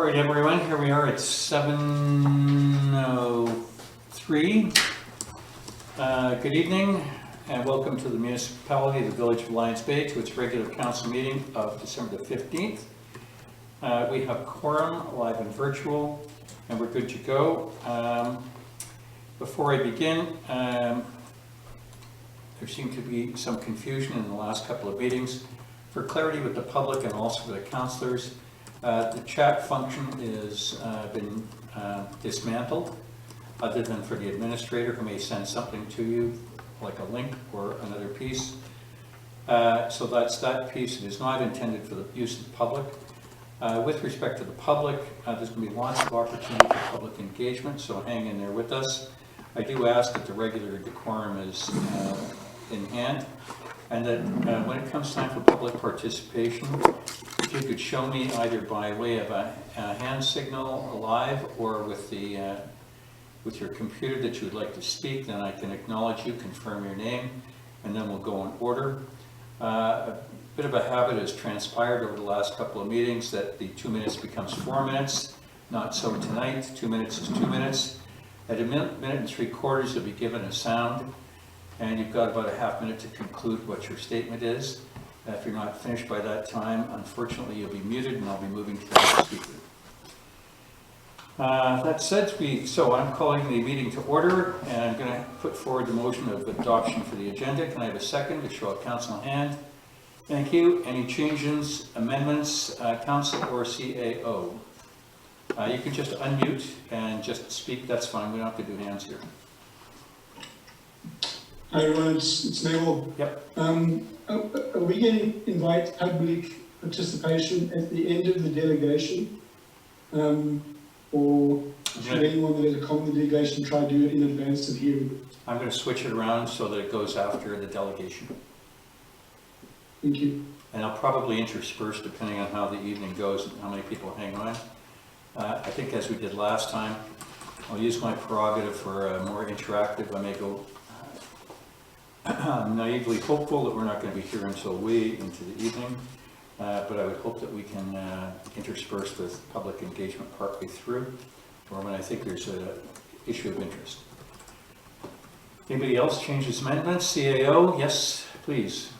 All right, everyone, here we are at 7:03. Good evening and welcome to the municipality of the Village of Lions Bay to its regular council meeting of December the 15th. We have quorum, live and virtual, and we're good to go. Before I begin, there seemed to be some confusion in the last couple of meetings. For clarity with the public and also for the councillors, the chat function is been dismantled, other than for the administrator who may send something to you, like a link or another piece. So that's that piece. It is not intended for the use of the public. With respect to the public, there's going to be lots of opportunity for public engagement, so hang in there with us. I do ask that the regular decorum is in hand, and that when it comes time for public participation, if you could show me either by way of a hand signal live or with your computer that you would like to speak, then I can acknowledge you, confirm your name, and then we'll go in order. A bit of a habit has transpired over the last couple of meetings that the 2 minutes becomes 4 minutes. Not so tonight. 2 minutes is 2 minutes. At a minute and 3/4, you'll be given a sound, and you've got about a half minute to conclude what your statement is. If you're not finished by that time, unfortunately, you'll be muted, and I'll be moving to the next speaker. That said, so I'm calling the meeting to order, and I'm going to put forward the motion of adoption for the agenda. Can I have a second to show a council hand? Thank you. Any changes, amendments, council or CAO? You can just unmute and just speak. That's fine. We don't have to do hands here. Hi everyone, it's Neville. Yep. Are we going to invite public participation at the end of the delegation? Or should anyone that has a comment in the delegation try to do it in advance of hearing? I'm going to switch it around so that it goes after the delegation. Thank you. And I'll probably intersperse depending on how the evening goes and how many people hang on. I think as we did last time, I'll use my prerogative for a more interactive. I may go naively hopeful that we're not going to be here until way into the evening, but I would hope that we can intersperse with public engagement partway through, or when I think there's an issue of interest. Anybody else? Changes, amendments? CAO? Yes, please.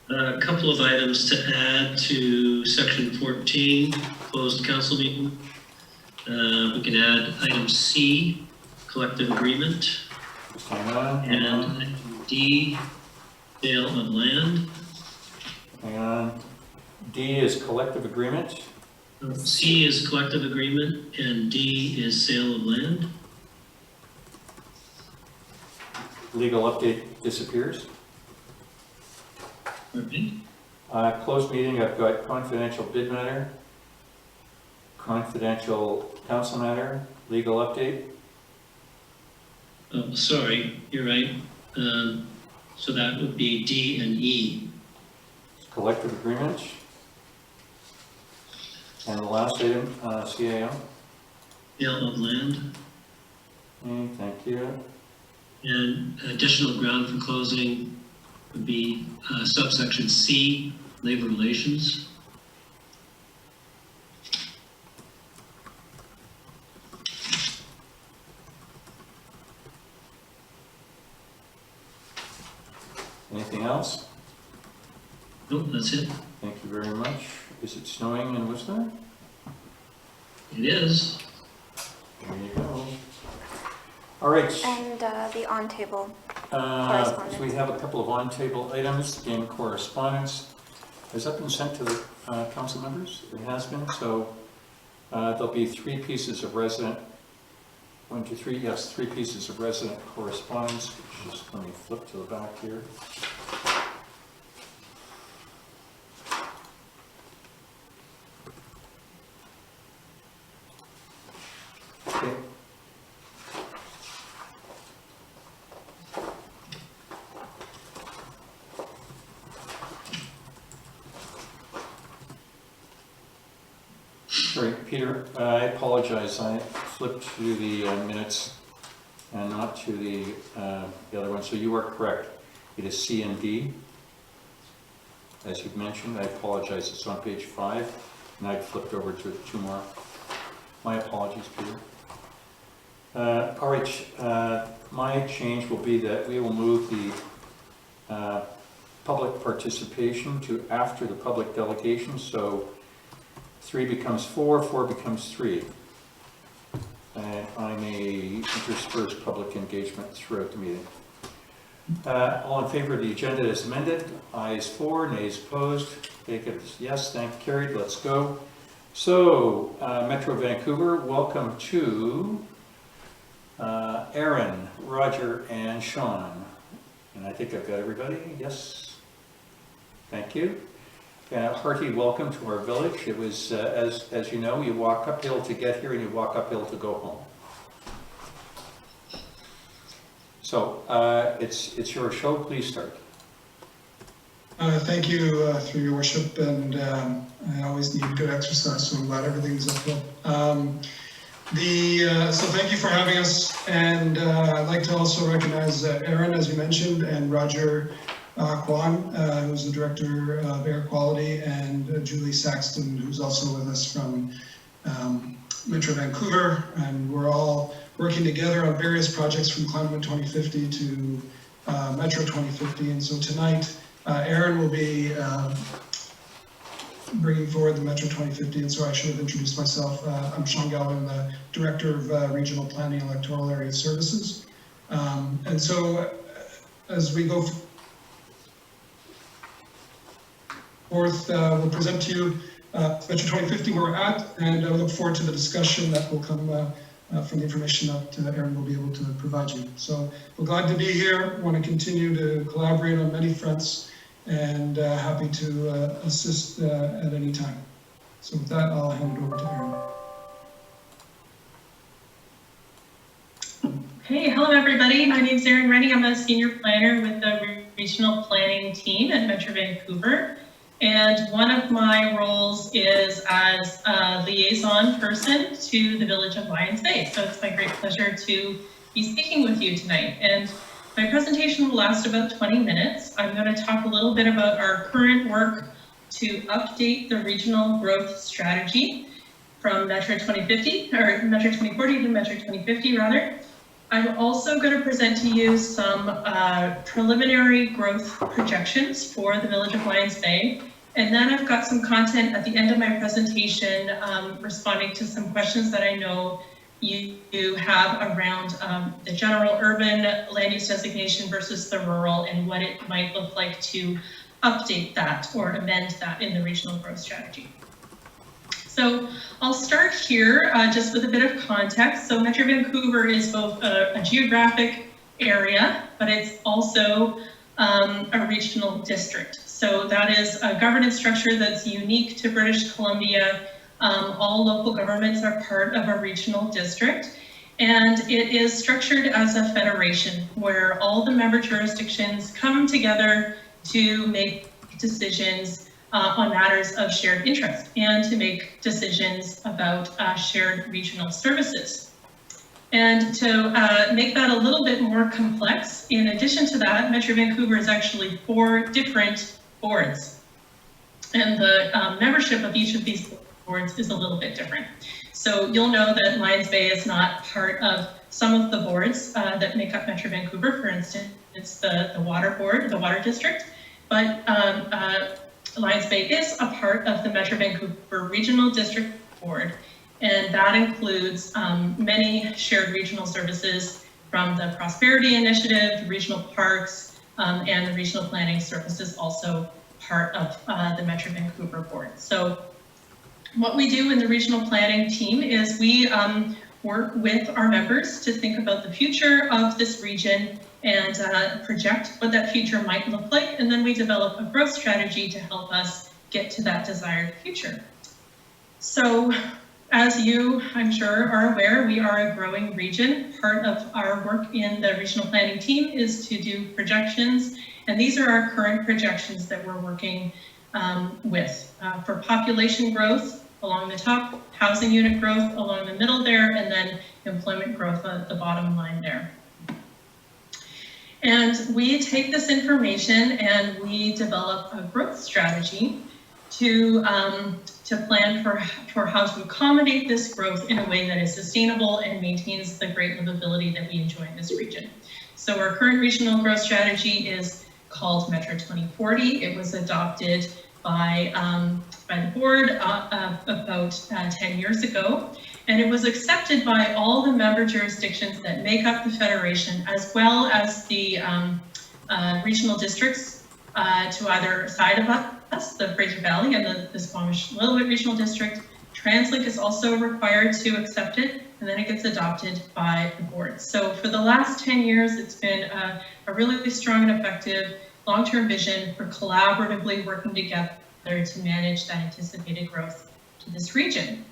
A couple of items to add to section 14, closed council meeting. We can add item C, collective agreement, and item D, sale of land. Hang on. D is collective agreement. C is collective agreement, and D is sale of land. Legal update disappears. Okay. Closed meeting, I've got confidential bid matter, confidential council matter, legal update. Oh, sorry, you're right. So that would be D and E. Collective agreement. And the last item, CAO. Sale of land. Okay, thank you. And additional ground for closing would be subsection C, labor relations. Anything else? Nope, that's it. Thank you very much. Is it snowing in Whistler? It is. There you go. All right. And the on-table So correspondence. we have a couple of on-table items in correspondence. Has that been sent to the council members? It has been. So there'll be 3 pieces of resident. 1, 2, 3. Yes, 3 pieces of resident correspondence. Just let me flip to the back here. Okay. Sorry, Peter, I apologize. I flipped to the minutes and not to the other one. So you are correct. It is C and D. As you've mentioned, I apologize. It's on page 5. and I flipped over to 2 more. My apologies, Peter. All right, my change will be that we will move the public participation to after the public delegation, so 3 becomes 4, 4 becomes 3. And I may intersperse public engagement throughout the meeting. All in favor of the agenda as amended? Ayes 4, nays opposed. Vacant is yes, carried. Let's go. So, Metro Vancouver, welcome to Aaron, Roger, and Sean. And I think I've got everybody. Yes. Thank you. Hearty welcome to our village. It was, as you know, you walk uphill to get here and you walk uphill to go home. So it's your show. Please start. Thank you, through your worship, and I always need good exercise, so I'm glad everything's uphill. So thank you for having us, and I'd like to also recognize Aaron, as you mentioned, and Roger Kwan, who's the Director of Air Quality, and Julie Saxton, who's also with us from Metro Vancouver, and we're all working together on various projects from Climate 2050 to Metro 2050, and so tonight Aaron will be bringing forward the Metro 2050, and so I should have introduced myself. I'm Sean Galvin, the Director of Regional Planning and Electoral Area Services, and so as we go forth, we'll present to you Metro 2050 where we're at, and I look forward to the discussion that will come from the information that Aaron will be able to provide you. So we're glad to be here, want to continue to collaborate on many fronts, and happy to assist at any time. So with that, I'll hand it over to Aaron. Hey, hello everybody. My name is Erin Rennie. I'm a senior planner with the regional planning team at Metro Vancouver. And one of my roles is as a liaison person to the village of Lions Bay. So it's my great pleasure to be speaking with you tonight. And my presentation will last about 20 minutes. I'm going to talk a little bit about our current work to update the regional growth strategy from Metro 2050, or Metro 2040 to Metro 2050 rather. I'm also going to present to you some preliminary growth projections for the village of Lions Bay. And then I've got some content at the end of my presentation responding to some questions that I know you have around the general urban land use designation versus the rural and what it might look like to update that or amend that in the regional growth strategy. So I'll start here just with a bit of context. So Metro Vancouver is both a geographic area, but it's also a regional district. So that is a governance structure that's unique to British Columbia. All local governments are part of a regional district, and it is structured as a federation where all the member jurisdictions come together to make decisions on matters of shared interest and to make decisions about shared regional services. And to make that a little bit more complex, in addition to that, Metro Vancouver is actually 4 different boards. And the membership of each of these boards is a little bit different. So you'll know that Lions Bay is not part of some of the boards that make up Metro Vancouver. For instance, it's the water board, the water district, but Lions Bay is a part of the Metro Vancouver Regional District Board, and that includes many shared regional services from the Prosperity Initiative, the regional parks, and the regional planning services, also part of the Metro Vancouver Board. So what we do in the regional planning team is we work with our members to think about the future of this region and project what that future might look like, and then we develop a growth strategy to help us get to that desired future. So as you, I'm sure, are aware, we are a growing region. Part of our work in the regional planning team is to do projections, and these are our current projections that we're working with for population growth along the top, housing unit growth along the middle there, and then employment growth at the bottom line there. And we take this information and we develop a growth strategy to to plan for how to accommodate this growth in a way that is sustainable and maintains the great livability that we enjoy in this region. So our current regional growth strategy is called Metro 2040. It was adopted by the board about 10 years ago, and it was accepted by all the member jurisdictions that make up the Federation, as well as the regional districts to either side of us, the Fraser Valley and the Squamish-Lillooet Regional District. TransLink is also required to accept it, and then it gets adopted by the board. So for the last 10 years, it's been a really strong and effective long-term vision for collaboratively working together to manage that anticipated growth to this region.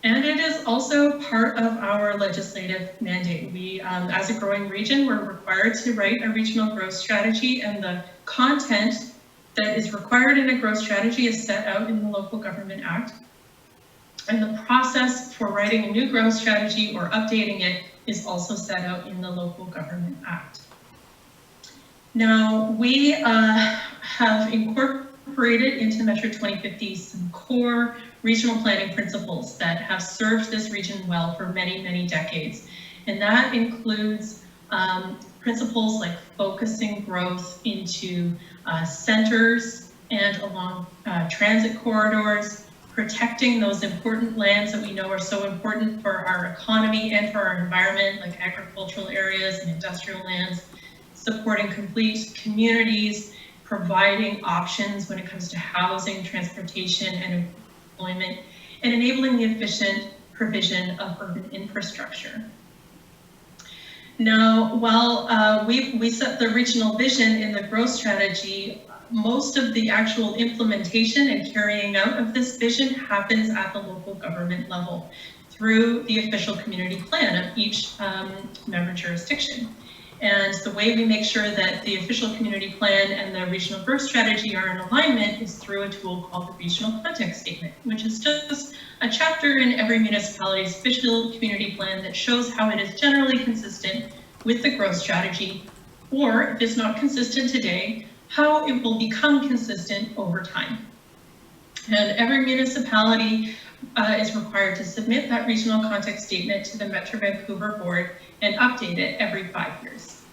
And it is also part of our legislative mandate. We, as a growing region, we're required to write a regional growth strategy, and the content that is required in a growth strategy is set out in the Local Government Act. And the process for writing a new growth strategy or updating it is also set out in the Local Government Act. Now, we have incorporated into Metro 2050 some core regional planning principles that have served this region well for many, many decades. And that includes principles like focusing growth into centers and along transit corridors, protecting those important lands that we know are so important for our economy and for our environment, like agricultural areas and industrial lands, supporting complete communities, providing options when it comes to housing, transportation, and employment, and enabling the efficient provision of urban infrastructure. Now, while we set the regional vision in the growth strategy, most of the actual implementation and carrying out of this vision happens at the local government level through the official community plan of each member jurisdiction. And the way we make sure that the official community plan and the regional growth strategy are in alignment is through a tool called the regional context statement, which is just a chapter in every municipality's official community plan that shows how it is generally consistent with the growth strategy, or if it's not consistent today, how it will become consistent over time. And every municipality is required to submit that regional context statement to the Metro Vancouver board and update it every 5 years.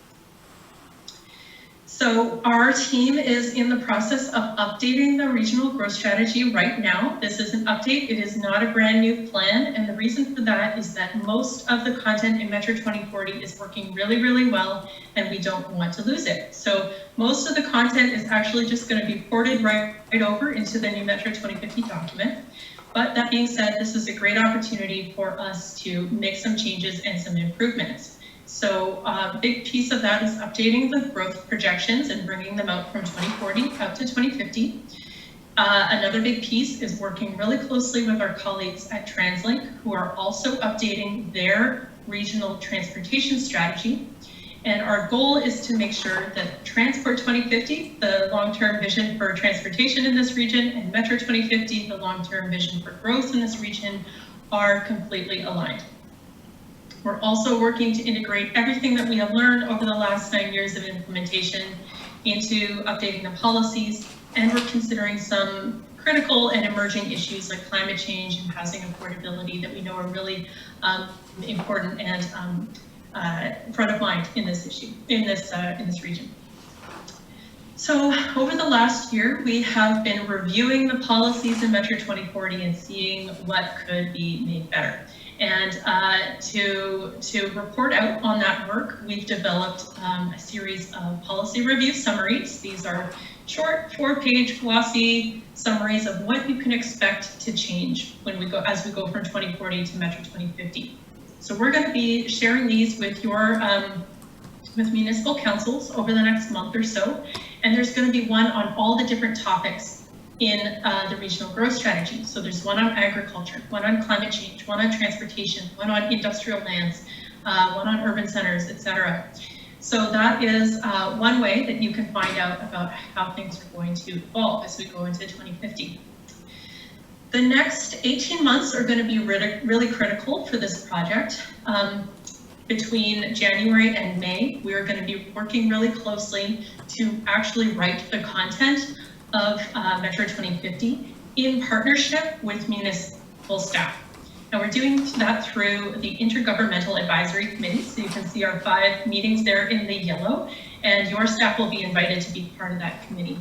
So our team is in the process of updating the regional growth strategy right now. This is an update, it is not a brand new plan, and the reason for that is that most of the content in Metro 2040 is working really, really well, and we don't want to lose it. So most of the content is actually just going to be ported right over into the new Metro 2050 document. But that being said, this is a great opportunity for us to make some changes and some improvements. So a big piece of that is updating the growth projections and bringing them out from 2040 out to 2050. Another big piece is working really closely with our colleagues at TransLink, who are also updating their regional transportation strategy. And our goal is to make sure that Transport 2050, the long-term vision for transportation in this region, and Metro 2050, the long-term vision for growth in this region, are completely aligned. We're also working to integrate everything that we have learned over the last 9 years of implementation into updating the policies, and we're considering some critical and emerging issues like climate change and housing affordability that we know are really important and front of mind in this issue, in this region. So over the last year, we have been reviewing the policies in Metro 2040 and seeing what could be made better. And to report out on that work, we've developed a series of policy review summaries. These are short 4-page glossy summaries of what you can expect to change when we go, as we go from 2040 to Metro 2050. So we're going to be sharing these with your with municipal councils over the next month or so, and there's going to be one on all the different topics in the regional growth strategy. So there's one on agriculture, one on climate change, one on transportation, one on industrial lands, one on urban centers, etc. So that is one way that you can find out about how things are going to evolve as we go into 2050. The next 18 months are going to be really critical for this project. Between January and May, we are going to be working really closely to actually write the content of Metro 2050 in partnership with municipal staff. And we're doing that through the Intergovernmental Advisory Committee. So you can see our 5 meetings there in the yellow, and your staff will be invited to be part of that committee.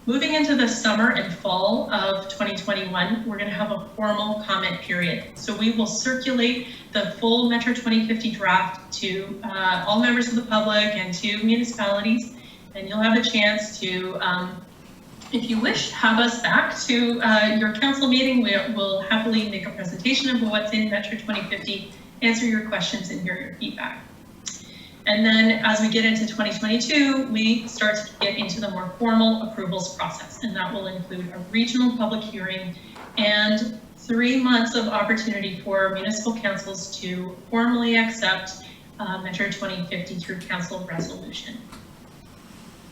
Moving into the summer and fall of 2021, we're going to have a formal comment period. So we will circulate the full Metro 2050 draft to all members of the public and to municipalities, and you'll have a chance to, if you wish, have us back to your council meeting. We'll happily make a presentation of what's in Metro 2050, answer your questions, and hear your feedback. And then as we get into 2022, we start to get into the more formal approvals process, and that will include a regional public hearing and 3 months of opportunity for municipal councils to formally accept Metro 2050 through council resolution.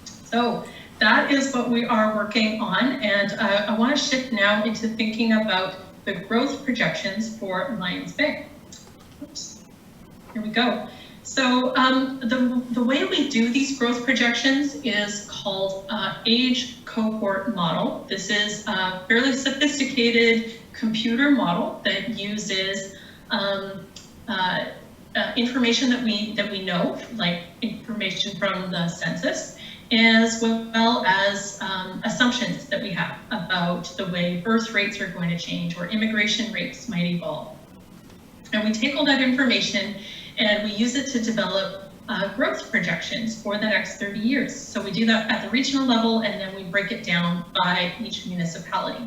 So that is what we are working on, and I want to shift now into thinking about the growth projections for Lions Bay. Oops. Here we go. So the way we do these growth projections is called age cohort model. This is a fairly sophisticated computer model that uses information that we know, like information from the census, as well as assumptions that we have about the way birth rates are going to change or immigration rates might evolve. And we take all that information and we use it to develop growth projections for the next 30 years. So we do that at the regional level, and then we break it down by each municipality.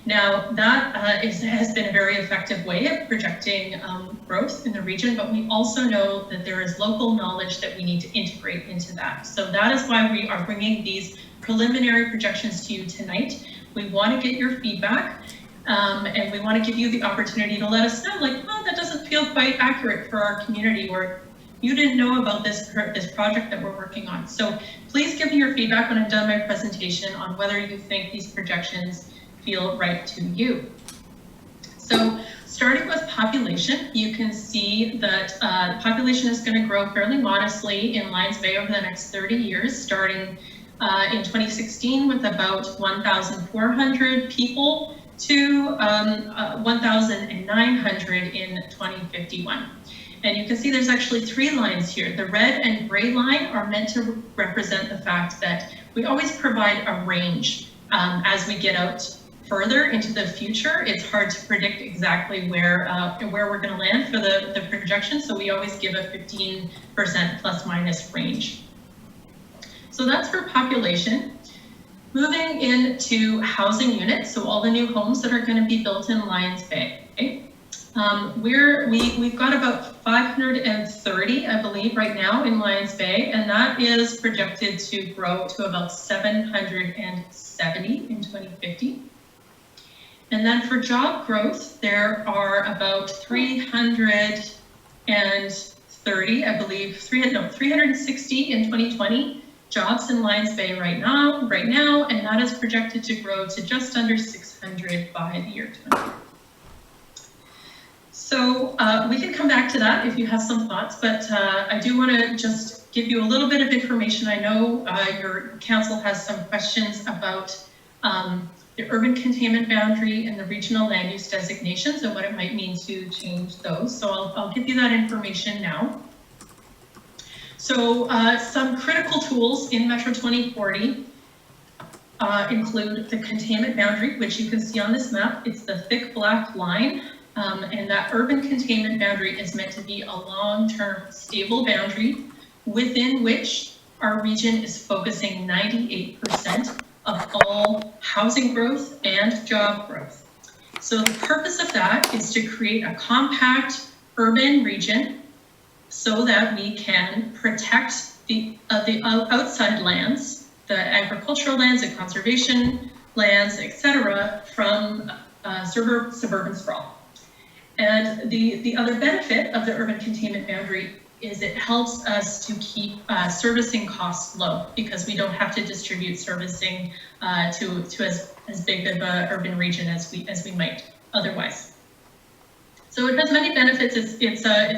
Now that has been a very effective way of projecting growth in the region, but we also know that there is local knowledge that we need to integrate into that. So that is why we are bringing these preliminary projections to you tonight. We want to get your feedback. And we want to give you the opportunity to let us know, like, oh, that doesn't feel quite accurate for our community, or you didn't know about this project that we're working on. So please give me your feedback when I'm done my presentation on whether you think these projections feel right to you. So starting with population, you can see that the population is going to grow fairly modestly in Lions Bay over the next 30 years, starting in 2016 with about 1,400 people to 1,900 in 2051. And you can see there's actually 3 lines here. The red and gray line are meant to represent the fact that we always provide a range as we get out further into the future. It's hard to predict exactly where we're going to land for the projection, so we always give a 15% plus minus range. So that's for population. Moving into housing units, so all the new homes that are going to be built in Lions Bay. We've got about 530, I believe, right now in Lions Bay, and that is projected to grow to about 770 in 2050. And then for job growth, there are about 330, I believe, 360 in 2020. Jobs in Lions Bay right now, and that is projected to grow to just under 600 by the year 2020. So we can come back to that if you have some thoughts, but I do want to just give you a little bit of information. I know your council has some questions about the urban containment boundary and the regional land use designations and what it might mean to change those. So I'll give you that information now. So some critical tools in Metro 2040 include the containment boundary, which you can see on this map. It's the thick black line, and that urban containment boundary is meant to be a long-term stable boundary within which our region is focusing 98% of all housing growth and job growth. So the purpose of that is to create a compact urban region so that we can protect the outside lands, the agricultural lands, the conservation lands, etc., from suburban sprawl. And the other benefit of the urban containment boundary is it helps us to keep servicing costs low, because we don't have to distribute servicing to as big of an urban region as we might otherwise. So it has many benefits. It's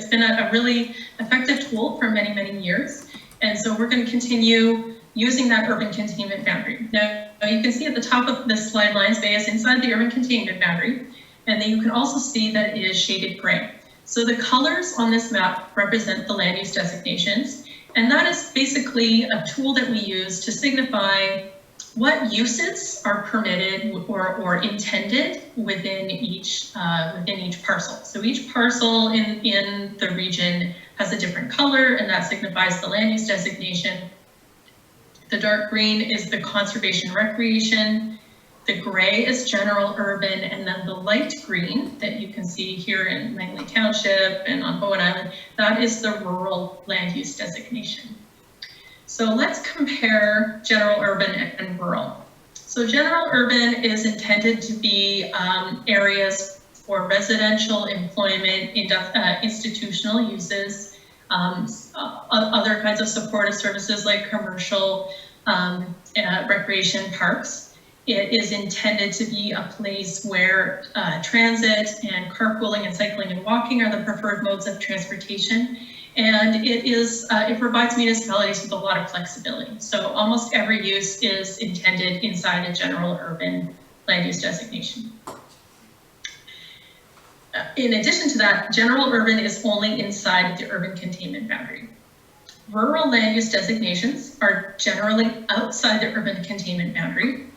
been a really effective tool for many years. And so we're going to continue using that urban containment boundary. Now, you can see at the top of this slide, Lions Bay is inside the urban containment boundary, and then you can also see that it is shaded gray. So the colors on this map represent the land use designations, and that is basically a tool that we use to signify what uses are permitted or intended within each parcel. So each parcel in the region has a different color, and that signifies the land use designation. The dark green is the conservation recreation. The gray is general urban, and then the light green that you can see here in Langley Township and on Bowen Island, that is the rural land use designation. So let's compare general urban and rural. So general urban is intended to be areas for residential, employment, institutional uses, other kinds of supportive services like commercial, recreation parks. It is intended to be a place where transit and carpooling and cycling and walking are the preferred modes of transportation. And it provides municipalities with a lot of flexibility. So almost every use is intended inside a general urban land use designation. In addition to that, general urban is only inside the urban containment boundary. Rural land use designations are generally outside the urban containment boundary.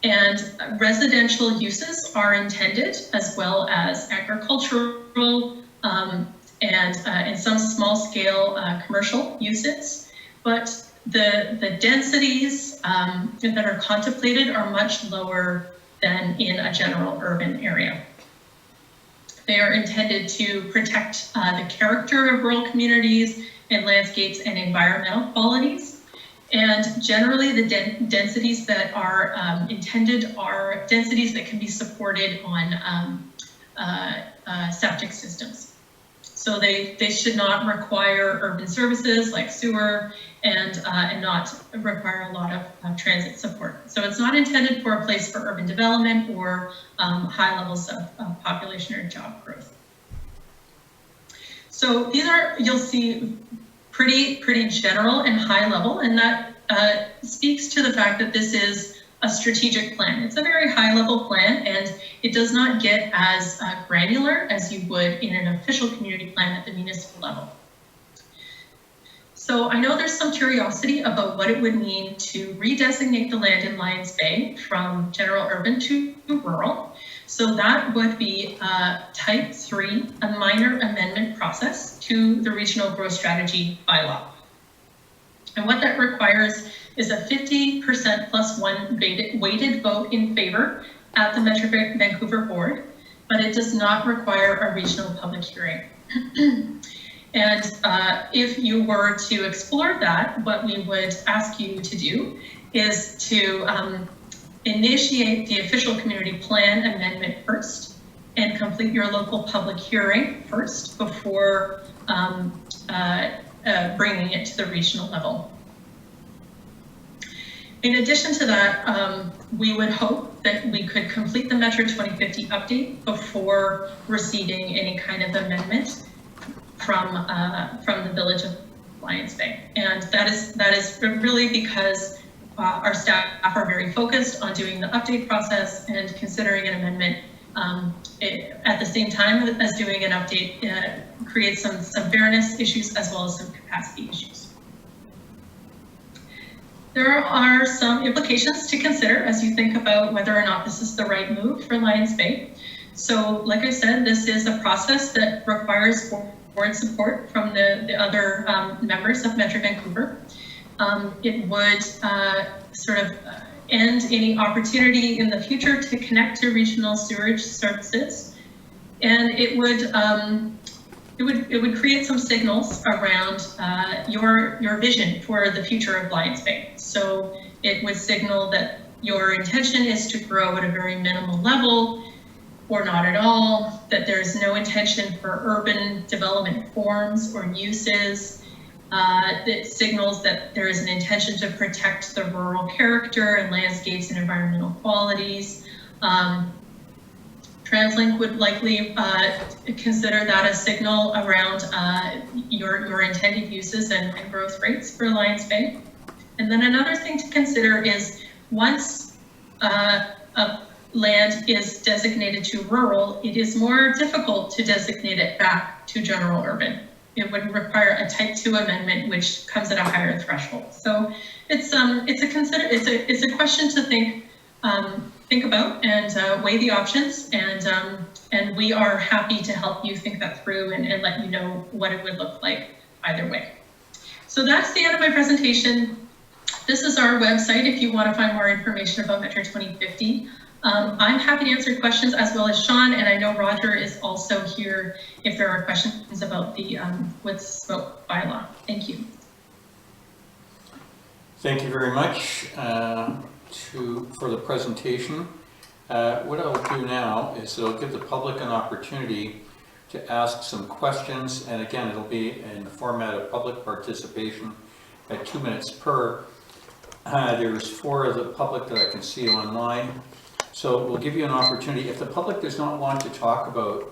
And residential uses are intended, as well as agricultural and some small scale commercial uses. But the densities that are contemplated are much lower than in a general urban area. They are intended to protect the character of rural communities and landscapes and environmental qualities. And generally the densities that are intended are densities that can be supported on septic systems. So they should not require urban services like sewer and not require a lot of transit support. So it's not intended for a place for urban development or high levels of population or job growth. So these are, you'll see, pretty general and high level, and that speaks to the fact that this is a strategic plan. It's a very high level plan, and it does not get as granular as you would in an official community plan at the municipal level. So I know there's some curiosity about what it would mean to redesignate the land in Lions Bay from general urban to rural. So that would be type 3, a minor amendment process to the regional growth strategy bylaw. And what that requires is a 50% plus 1 weighted vote in favor at the Metro Vancouver board, but it does not require a regional public hearing. And if you were to explore that, what we would ask you to do is to initiate the official community plan amendment first and complete your local public hearing first before bringing it to the regional level. In addition to that, we would hope that we could complete the Metro 2050 update before receiving any kind of amendment from the Village of Lions Bay. And that is really because our staff are very focused on doing the update process and considering an amendment at the same time as doing an update creates some fairness issues as well as some capacity issues. There are some implications to consider as you think about whether or not this is the right move for Lions Bay. So like I said, this is a process that requires board support from the other members of Metro Vancouver. It would sort of end any opportunity in the future to connect to regional sewerage services. And it would create some signals around your vision for the future of Lions Bay. So it would signal that your intention is to grow at a very minimal level or not at all, that there's no intention for urban development forms or uses. That signals that there is an intention to protect the rural character and landscapes and environmental qualities. TransLink would likely consider that a signal around your intended uses and growth rates for Lions Bay. And then another thing to consider is once a land is designated to rural, it is more difficult to designate it back to general urban. It would require a type 2 amendment, which comes at a higher threshold. So it's a question to think about and weigh the options, and we are happy to help you think that through and let you know what it would look like either way. So that's the end of my presentation. This is our website if you want to find more information about Metro 2050. I'm happy to answer questions as well as Sean, and I know Roger is also here if there are questions about the wood smoke bylaw. Thank you. Thank you very much for the presentation. What I'll do now is I'll give the public an opportunity to ask some questions, and again, it'll be in the format of public participation at 2 minutes per. There's 4 of the public that I can see online. So we'll give you an opportunity. If the public does not want to talk about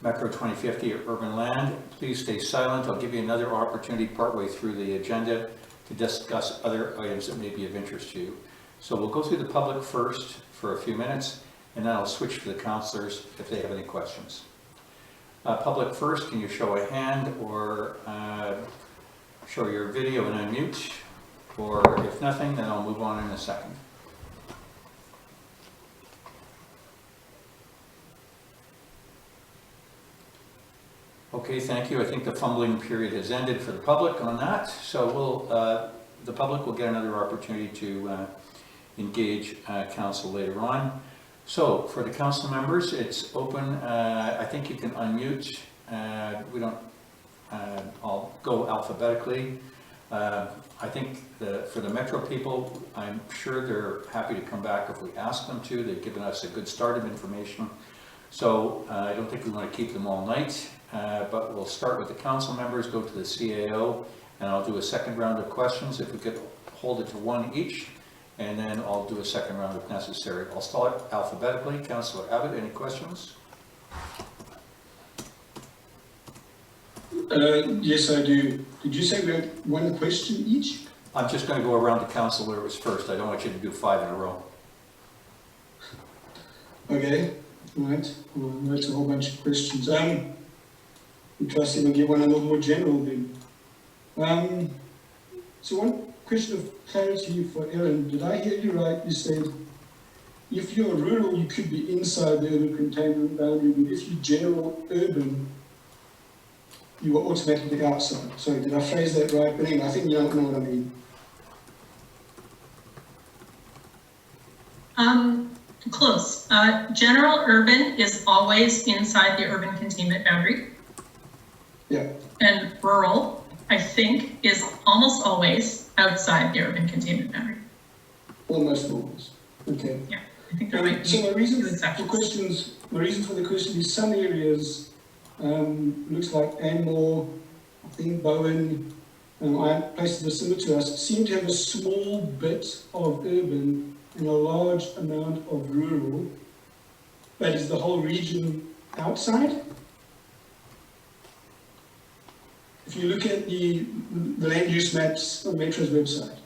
Metro 2050 or urban land, please stay silent. I'll give you another opportunity partway through the agenda to discuss other items that may be of interest to you. So we'll go through the public first for a few minutes, and then I'll switch to the councillors if they have any questions. Public first, can you show a hand or show your video and unmute? Or if nothing, then I'll move on in a second. Okay, thank you. I think the fumbling period has ended for the public on that. So the public will get another opportunity to engage council later on. So for the council members, it's open. I think you can unmute. I'll go alphabetically. I think for the Metro people, I'm sure they're happy to come back if we ask them to. They've given us a good start of information. So I don't think we want to keep them all night, but we'll start with the council members, go to the CAO, and I'll do a second round of questions. If we could hold it to 1 each, and then I'll do a second round if necessary. I'll start alphabetically. Councillor Abbott, any questions? Yes, I do. Did you say we have 1 question each? I'm just going to go around the council where it was first. I don't want you to do 5 in a row. Okay, all right. Well, that's a whole bunch of questions. We try to get one a little more general then. So one question of clarity for Erin. Did I hear you right? You said if you're rural, you could be inside the urban containment boundary, but if you're general urban, you are automatically outside. Sorry, did I phrase that right? But anyway, I think you don't know what I mean. Close. General urban is always inside the urban containment boundary. Yeah. And rural, I think, is almost always outside the urban containment boundary. Almost always. Okay. Yeah, I think there might be So my reason few for exceptions. the question is some areas, looks like Anmore, I think Bowen, places that are similar to us, seem to have a small bit of urban and a large amount of rural, but is the whole region outside? If you look at the land use maps on Metro's website,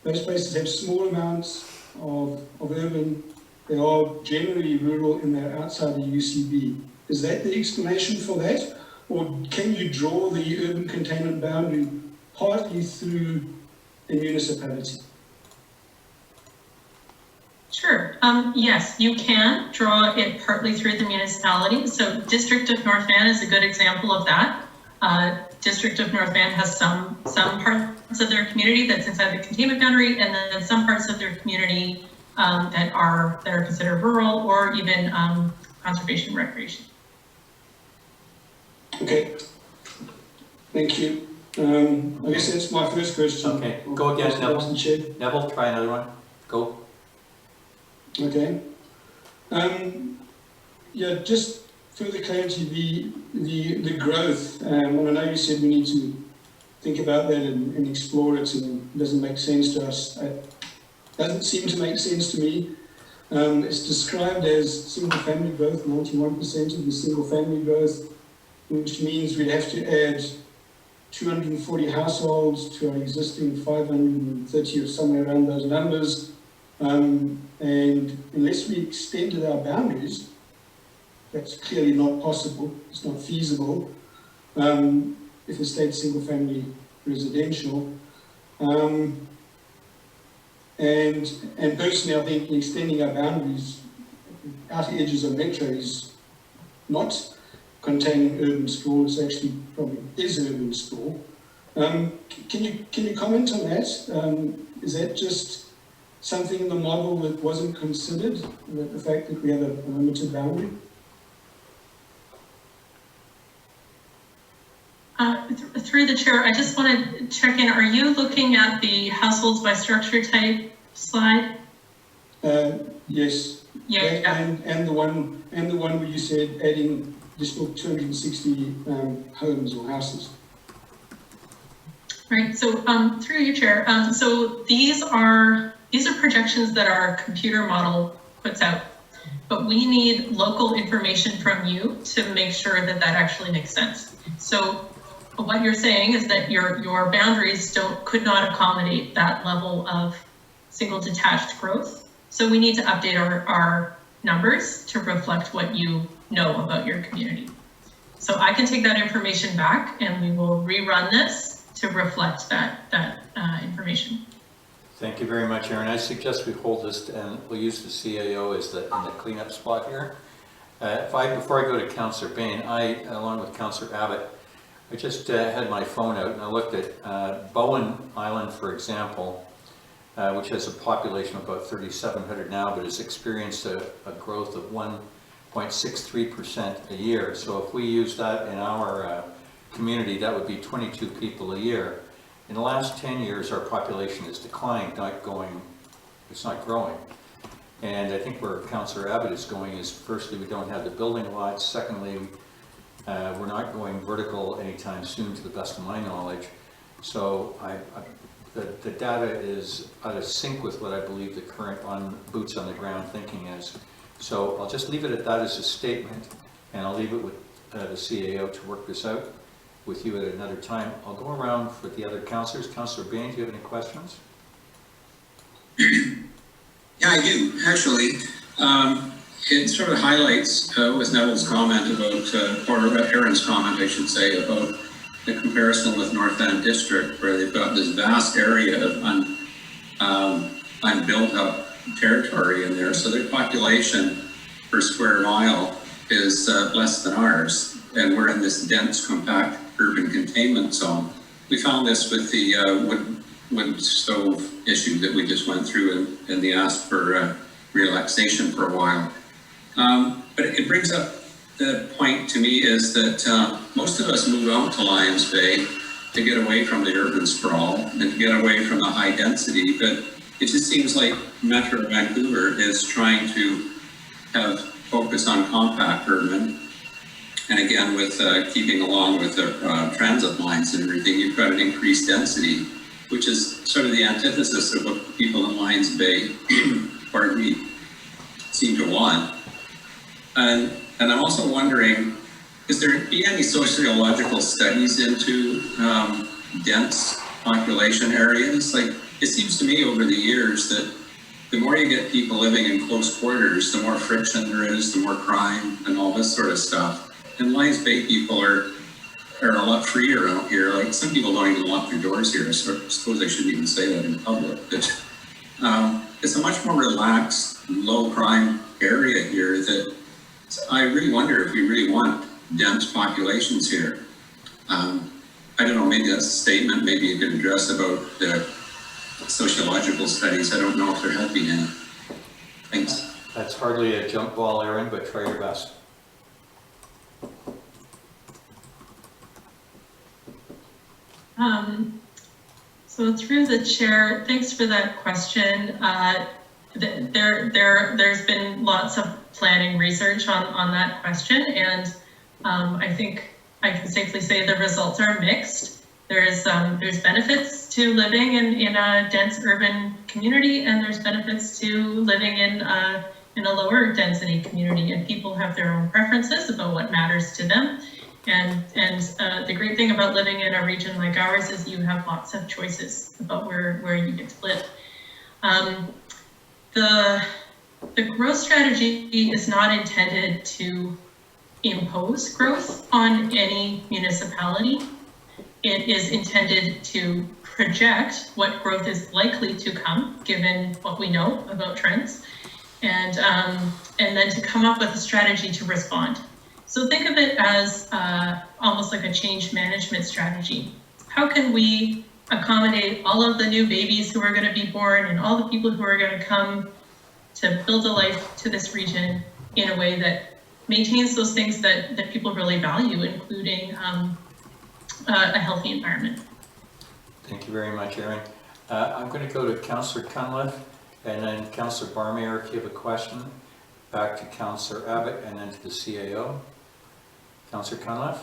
those places have small amounts of urban. They are generally rural and they're outside the UCB. Is that the explanation for that? Or can you draw the urban containment boundary partly through a municipality? Sure. Yes, you can draw it partly through the municipality. So District of North Van is a good example of that. District of North Van has some parts of their community that's inside the containment boundary, and then some parts of their community that are considered rural or even conservation recreation. Okay, thank you. I guess that's my first question. Okay, go again, Neville. Neville, try another one. Go. Okay. Yeah, just further clarity, the growth, and I know you said we need to think about that and explore it, and it doesn't make sense to us. It doesn't seem to make sense to me. It's described as single family growth, 91% of the single family growth, which means we'd have to add 240 households to our existing 530 or somewhere around those numbers. And unless we extended our boundaries, that's clearly not possible, it's not feasible, if it stayed single-family residential. And personally, I think extending our boundaries outer edges of metro is not containing urban sprawl, it's actually probably is urban sprawl. Can you comment on that? Is that just something in the model that wasn't considered, the fact that we have a limited boundary? Through the chair, I just want to check in. Are you looking at the households by structure type slide? Yes. Yeah. And the one where you said adding additional 260 homes or houses. Right. So through you, chair. So these are projections that our computer model puts out, but we need local information from you to make sure that that actually makes sense. So what you're saying is that your boundaries could not accommodate that level of single detached growth. So we need to update our numbers to reflect what you know about your community. So I can take that information back and we will rerun this to reflect that information. Thank you very much, Aaron. I suggest we hold this and we'll use the CAO as in the cleanup spot here. Before I go to Councillor Bain, along with Councillor Abbott, I just had my phone out and I looked at Bowen Island, for example, which has a population of about 3,700 now, but has experienced a growth of 1.63% a year. So if we use that in our community, that would be 22 people a year. In the last 10 years, our population has declined, it's not growing. And I think where Councillor Abbott is going is, firstly, we don't have the building lots. Secondly, we're not going vertical anytime soon, to the best of my knowledge. So the data is out of sync with what I believe the current boots on the ground thinking is. So I'll just leave it at that as a statement, and I'll leave it with the CAO to work this out with you at another time. I'll go around for the other councillors. Councillor Bain, do you have any questions? Yeah, I do, actually. It sort of highlights with Neville's comment about, or Aaron's comment, I should say, about the comparison with North End District, where they've got this vast area of unbuilt up territory in there. So their population per square mile is less than ours. And we're in this dense, compact urban containment zone. We found this with the wood stove issue that we just went through and they asked for relaxation for a while. But it brings up the point to me is that most of us move out to Lions Bay to get away from the urban sprawl and to get away from the high density, but it just seems like Metro Vancouver is trying to have focus on compact urban. And again, with keeping along with the transit lines and everything, you've got an increased density, which is sort of the antithesis of what people in Lions Bay, pardon me, seem to want. And I'm also wondering, is there be any sociological studies into dense population areas? Like, it seems to me over the years that the more you get people living in close quarters, the more friction there is, the more crime and all this sort of stuff. And Lions Bay people are a lot freer out here. Like, some people don't even lock their doors here. I suppose I shouldn't even say that in public, but it's a much more relaxed, low crime area here that I really wonder if we really want dense populations here. I don't know, maybe that's a statement, maybe you could address about the sociological studies. I don't know if there have been any. Thanks. That's hardly a jump ball, Aaron, but try your best. So through the chair, thanks for that question. There's been lots of planning research on that question, and I think I can safely say the results are mixed. There's benefits to living in a dense urban community, and there's benefits to living in a lower density community, and people have their own preferences about what matters to them. And the great thing about living in a region like ours is you have lots of choices about where you get to live. The growth strategy is not intended to impose growth on any municipality. It is intended to project what growth is likely to come, given what we know about trends, and then to come up with a strategy to respond. So think of it as almost like a change management strategy. How can we accommodate all of the new babies who are going to be born and all the people who are going to come to build a life to this region in a way that maintains those things that people really value, including a healthy environment. Thank you very much, Erin. I'm going to go to Councillor Cunliffe, and then Councillor Barmeyer if you have a question, back to Councillor Abbott, and then to the CAO. Councillor Cunliffe?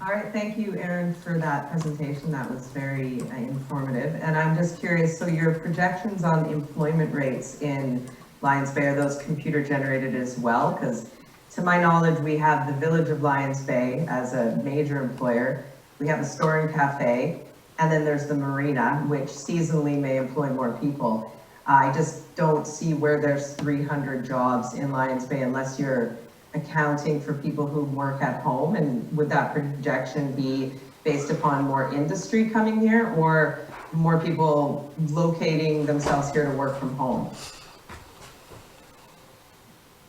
All right, thank you, Erin, for that presentation. That was very informative. And I'm just curious, so your projections on employment rates in Lions Bay, are those computer generated as well? Because to my knowledge, we have the Village of Lions Bay as a major employer. We have a store and cafe, and then there's the marina, which seasonally may employ more people. I just don't see where there's 300 jobs in Lions Bay unless you're accounting for people who work at home. And would that projection be based upon more industry coming here or more people locating themselves here to work from home?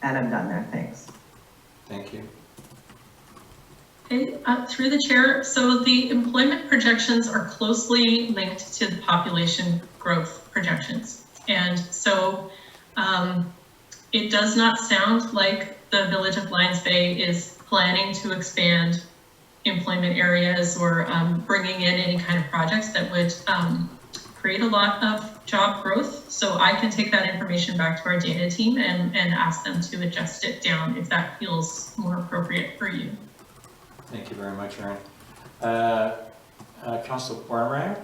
And I'm done there, thanks. Thank you. Okay, through the chair, so the employment projections are closely linked to the population growth projections. And so it does not sound like the Village of Lions Bay is planning to expand employment areas or bringing in any kind of projects that would create a lot of job growth. So I can take that information back to our data team and ask them to adjust it down if that feels more appropriate for you. Thank you very much, Erin. Councillor Barmeyer?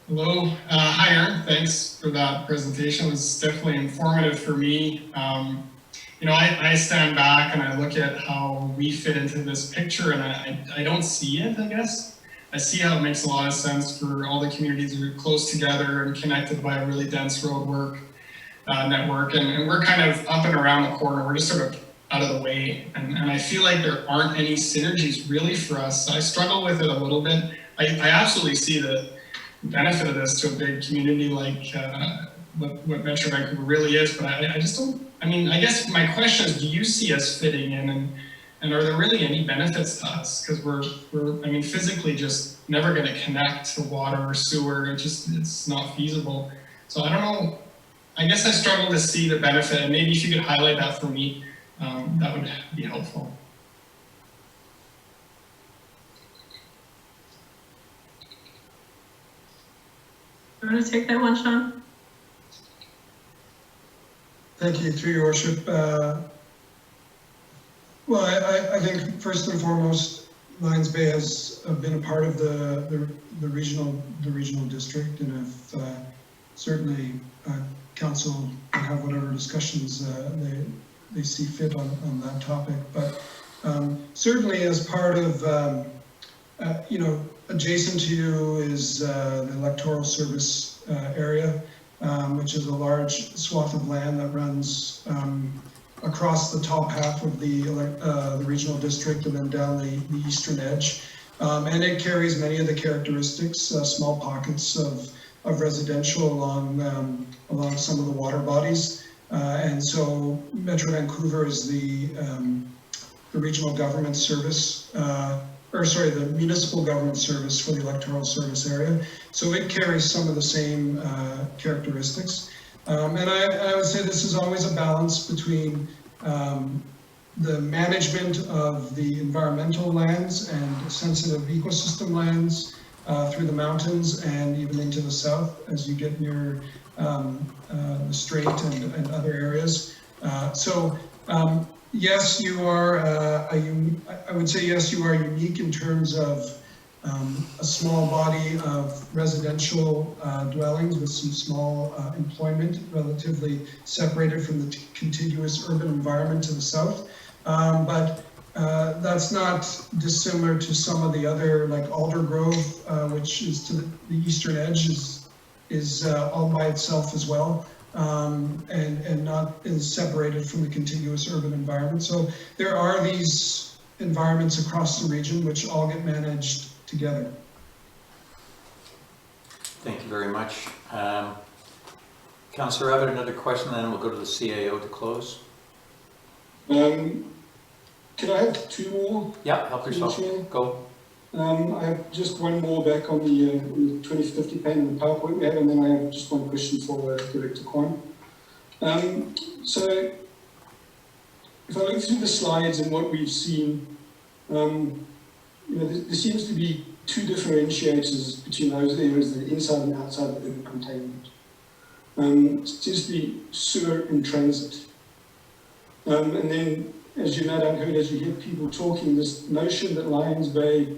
Hello, hi Aaron, thanks for that presentation. It was definitely informative for me. You know, I stand back and I look at how we fit into this picture and I don't see it, I guess. I see how it makes a lot of sense for all the communities that are close together and connected by a really dense road network. And we're kind of up and around the corner. We're just sort of out of the way. And I feel like there aren't any synergies really for us. I struggle with it a little bit. I absolutely see the benefit of this to a big community like what Metro Vancouver really is, but I just don't, I mean, I guess my question is, do you see us fitting in and are there really any benefits to us? Because we're, I mean, physically just never going to connect to water or sewer, it's not feasible. So I don't know, I guess I struggle to see the benefit, and maybe if you could highlight that for me, that would be helpful. You want to take that one, Sean? Thank you, through your worship. Well, I think first and foremost, Lions Bay has been a part of the regional district, and if certainly council can have whatever discussions they see fit on that topic. But certainly as part of, you know, adjacent to you is the electoral service area, which is a large swath of land that runs across the top half of the regional district and then down the eastern edge. And it carries many of the characteristics, small pockets of residential along some of the water bodies. And so Metro Vancouver is the regional government service, the municipal government service for the electoral service area. So it carries some of the same characteristics. And I would say this is always a balance between the management of the environmental lands and sensitive ecosystem lands through the mountains and even into the south as you get near the strait and other areas. Yes, you are. I would say yes, you are unique in terms of a small body of residential dwellings with some small employment, relatively separated from the contiguous urban environment to the south. But that's not dissimilar to some of the other, like Aldergrove, which is to the eastern edge, is all by itself as well, and not is separated from the contiguous urban environment. So there are these environments across the region which all get managed together. Thank you very much. Councillor Abbott, another question, then we'll go to the CAO to close. Can I have two more? Yeah, help yourself. Chair? Go. I have just one more back on the 2050 plan and the PowerPoint we have, and then I have just one question for Director Kwan. So if I look through the slides and what we've seen, there seems to be two differentiators between those areas that are inside and outside of urban containment. It seems to be sewer and transit. And then, as you no doubt heard, as you hear people talking, this notion that Lions Bay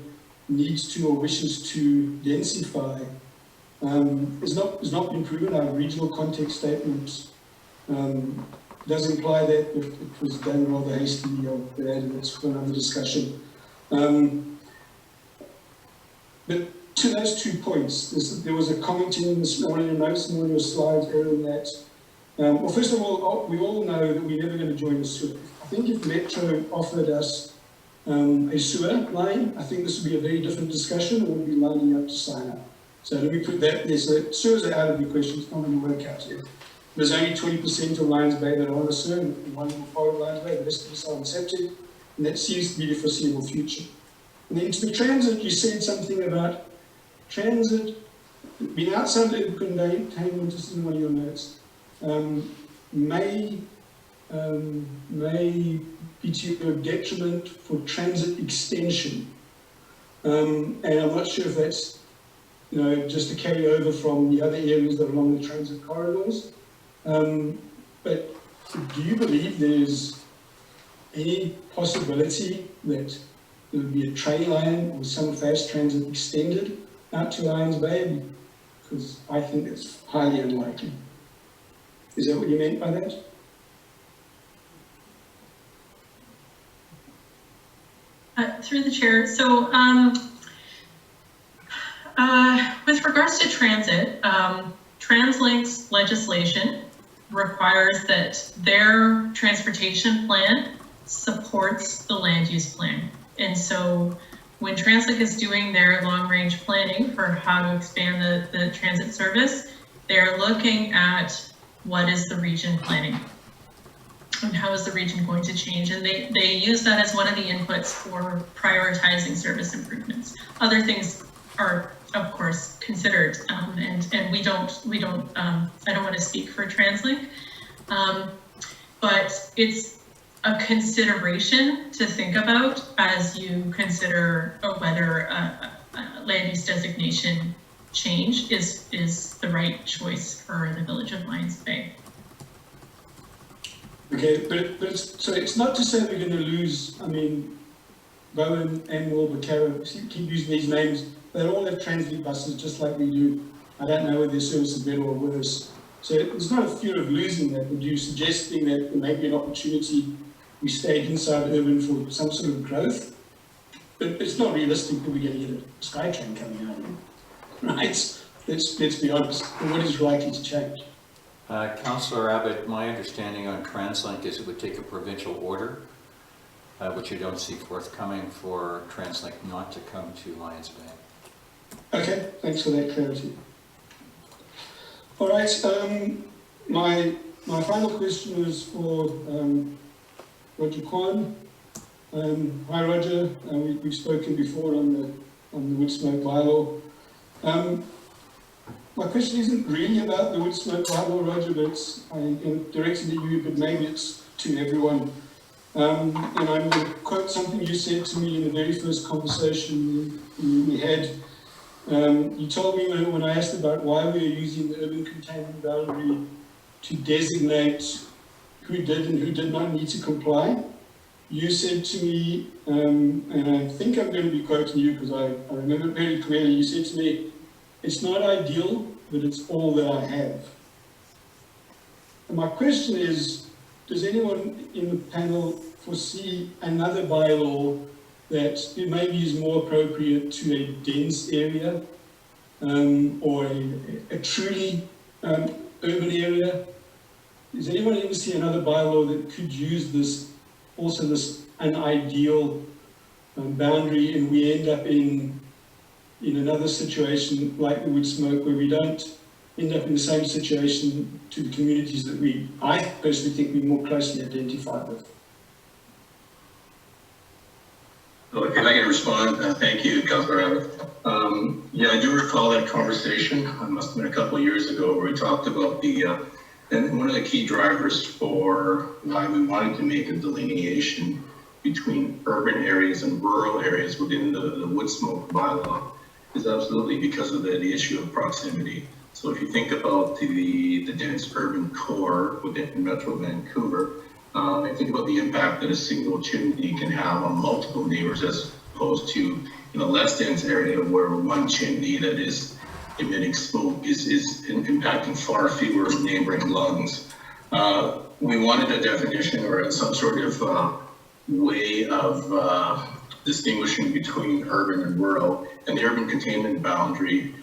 needs to or wishes to densify is not been proven. Our regional context statement does imply that it was done rather hastily, or that's for another discussion. But to those 2 points, there was a comment in one of your notes and one of your slides, Aaron, that, well, first of all, we all know that we're never going to join the sewer. I think if Metro offered us a sewer line, I think this would be a very different discussion, and we'd be lining up to sign up. So let me put that there. So sewers are out of the question, it's not going to work out here. There's only 20% of Lions Bay that are on a sewer, and one part of Lions Bay, the rest of us are on septic, and that seems to be the foreseeable future. And then to the transit, you said something about transit being outside the urban containment, just in one of your notes, may be to your detriment for transit extension. And I'm not sure if that's just a carryover from the other areas that are along the transit corridors. But do you believe there's any possibility that there would be a train line or some fast transit extended out to Lions Bay? Because I think it's highly unlikely. Is that what you meant by that? Through the chair. So with regards to transit, TransLink's legislation requires that their transportation plan supports the land use plan. And so when TransLink is doing their long-range planning for how to expand the transit service, they're looking at what is the region planning and how is the region going to change. And they use that as one of the inputs for prioritizing service improvements. Other things are, of course, considered, and we don't. I don't want to speak for TransLink, but it's a consideration to think about as you consider whether a land use designation change is the right choice for the village of Lions Bay. Okay, but so it's not to say we're going to lose. I mean, Bowen and Wilbur keep using these names. They all have transit buses just like we do. I don't know whether their service is better or worse. So it's not a fear of losing that, but you're suggesting that there may be an opportunity we stayed inside urban for some sort of growth. But it's not realistic that we're going to get a SkyTrain coming out of it. Right? Let's be honest. What is likely to change? Councillor Abbott, my understanding on TransLink is it would take a provincial order, which you don't see forthcoming, for TransLink not to come to Lions Bay. Okay, thanks for that clarity. All right, my final question is for Roger Kwan. Hi Roger, we've spoken before on the wood smoke bylaw. My question isn't really about the wood smoke bylaw, Roger, but it's directed at you, but maybe it's to everyone. And I'm going to quote something you said to me in the very first conversation we had. You told me when I asked about why we are using the urban containment boundary to designate who did and who did not need to comply. you said to me, and I think I'm going to be quoting you because I remember very clearly, you said to me, it's not ideal, but it's all that I have. And my question is, does anyone in the panel foresee another bylaw that maybe is more appropriate to a dense area or a truly urban area? Does anyone ever see another bylaw that could use this, also this unideal boundary, and we end up in another situation like the wood smoke, where we don't end up in the same situation to the communities that I personally think we're more closely identified with? So if I can respond, thank you, Councillor Abbott. Yeah, I do recall that conversation. It must have been a couple of years ago where we talked about and one of the key drivers for why we wanted to make a delineation between urban areas and rural areas within the wood smoke bylaw is absolutely because of the issue of proximity. So if you think about the dense urban core within Metro Vancouver, I think about the impact that a single chimney can have on multiple neighbors, as opposed to in a less dense area where one chimney that is emitting smoke is impacting far fewer neighboring lungs. We wanted a definition or some sort of way of distinguishing between urban and rural, and the urban containment boundary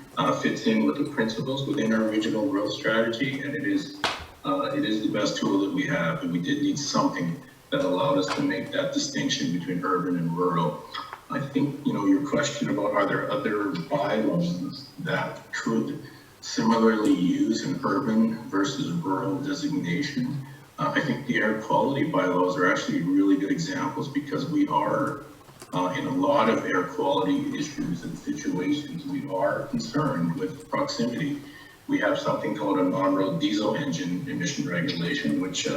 fits in with the principles within our regional growth strategy, and it is the best tool that we have, and we did need something that allowed us to make that distinction between urban and rural. I think, your question about are there other bylaws that could similarly use an urban versus rural designation. I think the air quality bylaws are actually really good examples, because we are in a lot of air quality issues and situations, we are concerned with proximity. We have something called a non-road diesel engine emission regulation, which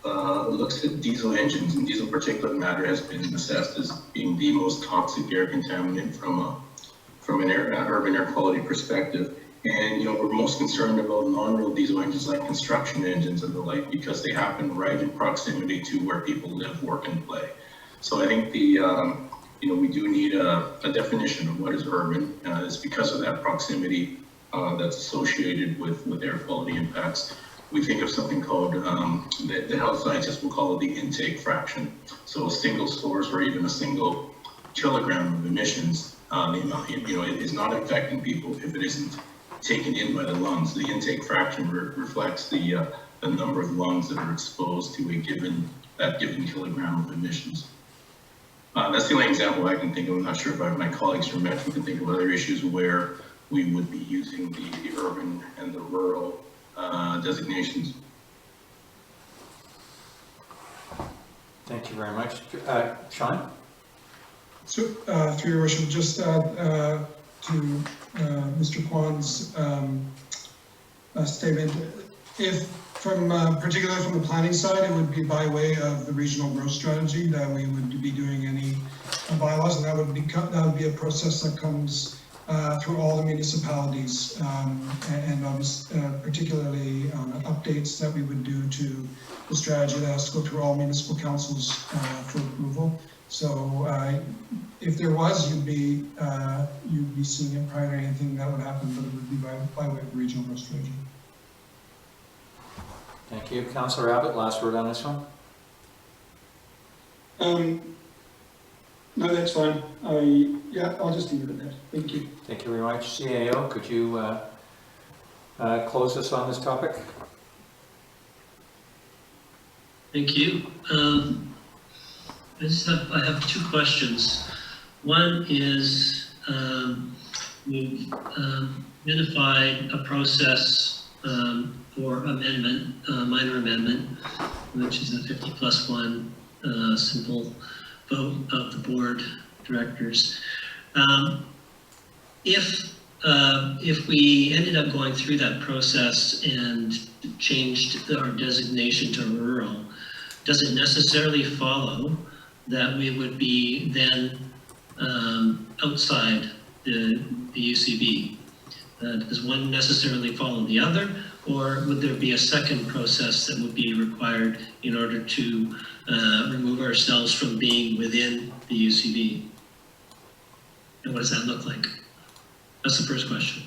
looks at diesel engines, and diesel particulate matter has been assessed as being the most toxic air contaminant from an urban air quality perspective. And we're most concerned about non-road diesel engines like construction engines and the like, because they happen right in proximity to where people live, work, and play. So I think we do need a definition of what is urban. It's because of that proximity that's associated with air quality impacts. We think of something called, the health scientists will call it the intake fraction. So a single source or even a single kilogram of emissions, it is not affecting people if it isn't taken in by the lungs. The intake fraction reflects the number of lungs that are exposed to that given kilogram of emissions. That's the only example I can think of. I'm not sure if my colleagues from Metro can think of other issues where we would be using the urban and the rural designations. Thank you very much. Sean? So, through your worship, just to Mr. Kwan's statement, if particularly from the planning side, it would be by way of the regional growth strategy that we would be doing any bylaws, and that would be a process that comes through all the municipalities, and obviously, particularly updates that we would do to the strategy that has to go through all municipal councils for approval. So if there was, you'd be seeing it prior to anything that would happen, but it would be by way of regional growth strategy. Thank you. Councillor Abbott, last word on this one? No, that's fine. I'll just leave it at that. Thank you. Thank you very much. CAO, could you close us on this topic? Thank you. I have two questions. One is, we've identified a process for amendment, minor amendment, which is a 50+1 simple vote of the board directors. If we ended up going through that process and changed our designation to rural, does it necessarily follow that we would be then outside the UCB? Does one necessarily follow the other, Or would there be a second process that would be required in order to remove ourselves from being within the UCB? And what does that look like? That's the first question.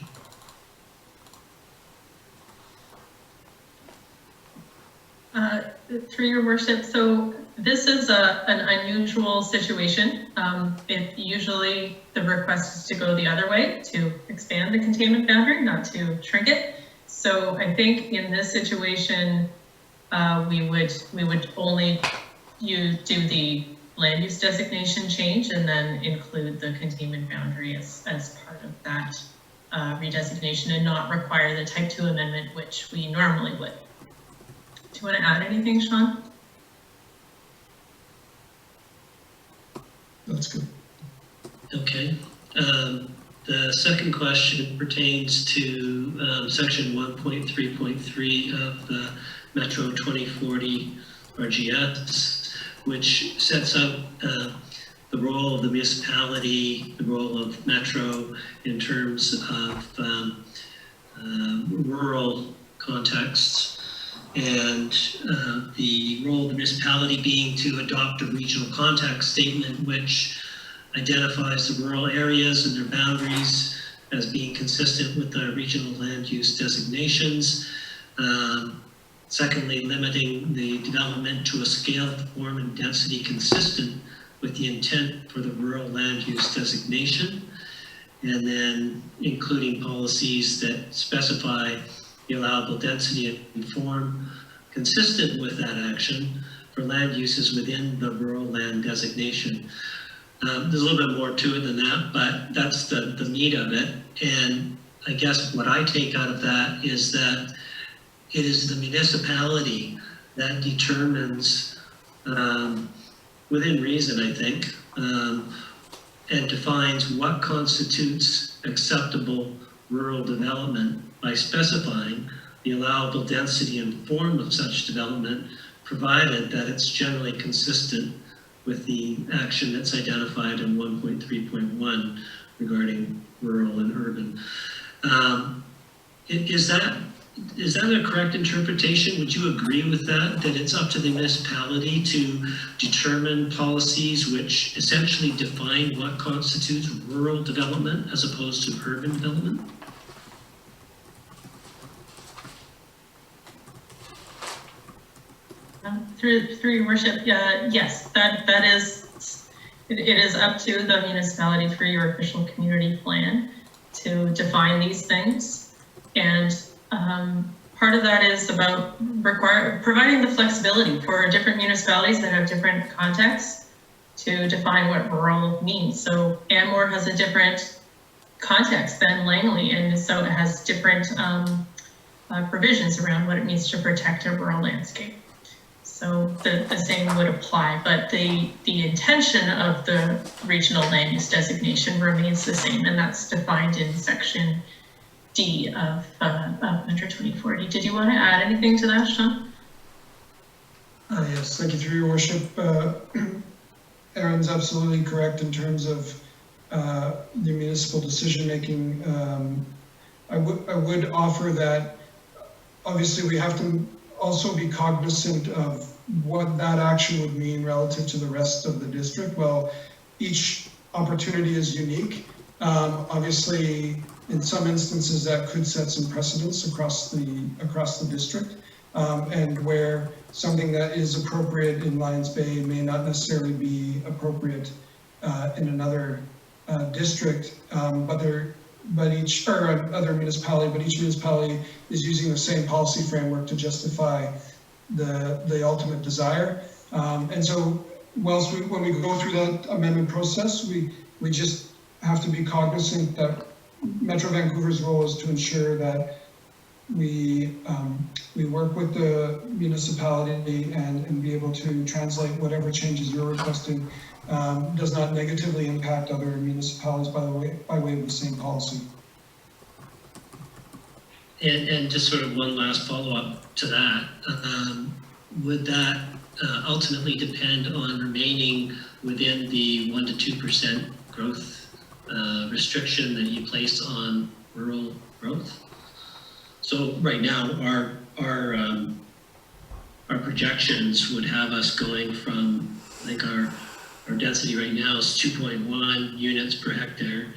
Through your worship, so this is an unusual situation. Usually the request is to go the other way, to expand the containment boundary, not to shrink it. So I think in this situation, we would only do the land use designation change and then include the containment boundary as part of that redesignation, and not require the type 2 amendment, which we normally would. Do you want to add anything, Sean? That's good. Okay. The second question pertains to section 1.3.3 of the Metro 2040 RGS, which sets out the role of the municipality, the role of Metro in terms of rural contexts, and the role of the municipality being to adopt a regional context statement which identifies the rural areas and their boundaries as being consistent with the regional land use designations. Secondly, limiting the development to a scale, form, and density consistent with the intent for the rural land use designation. And then including policies that specify the allowable density and form consistent with that action for land uses within the rural land designation. There's a little bit more to it than that, but that's the meat of it. And I guess what I take out of that is that it is the municipality that determines, within reason, I think, and defines what constitutes acceptable rural development by specifying the allowable density and form of such development, provided that it's generally consistent with the action that's identified in 1.3.1 regarding rural and urban. Is that a correct interpretation? Would you agree with that, that it's up to the municipality to determine policies which essentially define what constitutes rural development as opposed to urban development? Through your worship, yes, that is, it is up to the municipality through your official community plan to define these things. And part of that is about providing the flexibility for different municipalities that have different contexts to define what rural means. So Anmore has a different context than Langley, and so it has different provisions around what it means to protect a rural landscape. So the same would apply, but the intention of the regional land use designation remains the same, and that's defined in section D of Metro 2040. Did you want to add anything to that, Sean? Yes, thank you, through your worship. Aaron's absolutely correct in terms of the municipal decision-making. I would offer that obviously we have to also be cognizant of what that action would mean relative to the rest of the district. Well, each opportunity is unique. Obviously, in some instances that could set some precedents across the district, and where something that is appropriate in Lions Bay may not necessarily be appropriate in another district, but each municipality is using the same policy framework to justify the ultimate desire. And so when we go through that amendment process, we just have to be cognizant that Metro Vancouver's role is to ensure that we work with the municipality and be able to translate whatever changes you're requesting does not negatively impact other municipalities by way of the same policy. And just sort of one last follow-up to that, would that ultimately depend on remaining within the 1% to 2% growth restriction that you place on rural growth? So right now, our projections would have us going from, I think our density right now is 2.1 units per hectare.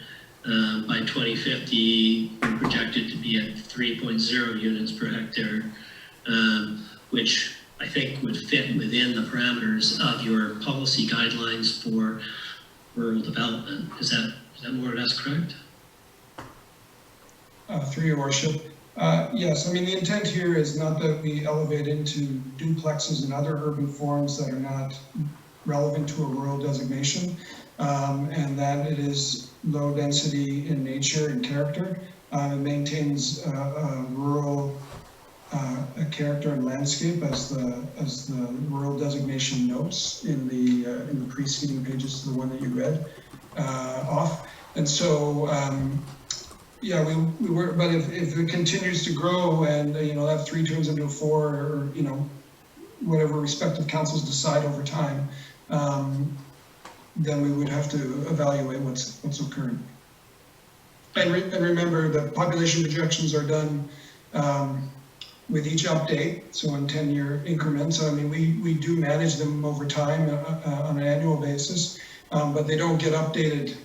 By 2050, we're projected to be at 3.0 units per hectare, which I think would fit within the parameters of your policy guidelines for rural development. Is that more or less correct? Through your worship. Yes, I mean, the intent here is not that we elevate into duplexes and other urban forms that are not relevant to a rural designation, and that it is low density in nature and character. It maintains rural character and landscape as the rural designation notes in the preceding pages to the one that you read off. And so, yeah, we were, but if it continues to grow and, that 3 turns into a 4 or, whatever respective councils decide over time, then we would have to evaluate what's occurring. And remember, the population projections are done with each update, so in 10-year increments. I mean, we do manage them over time on an annual basis, but they don't get updated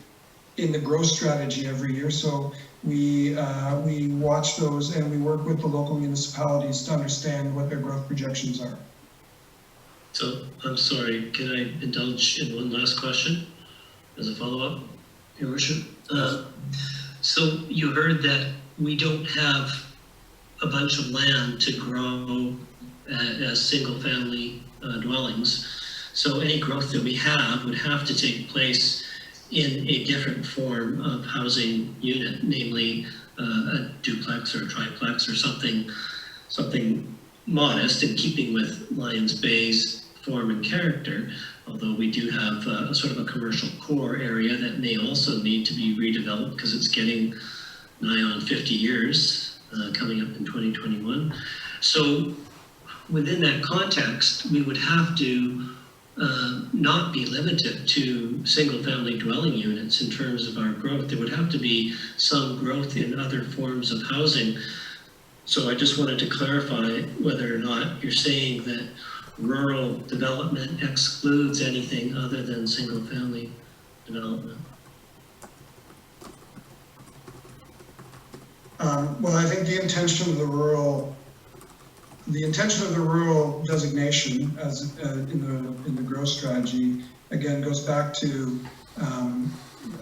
in the growth strategy every year. So we watch those and we work with the local municipalities to understand what their growth projections are. So, I'm sorry, can I indulge in one last question as a follow-up, Your Worship? So you heard that we don't have a bunch of land to grow as single-family dwellings. So any growth that we have would have to take place in a different form of housing unit, namely a duplex or a triplex or something modest in keeping with Lions Bay's form and character, although we do have a sort of a commercial core area that may also need to be redeveloped because it's getting nigh on 50 years, coming up in 2021. So within that context, we would have to not be limited to single-family dwelling units in terms of our growth. There would have to be some growth in other forms of housing. So I just wanted to clarify whether or not you're saying that rural development excludes anything other than single-family development. Well, I think the intention of the rural designation as in the growth strategy again goes back to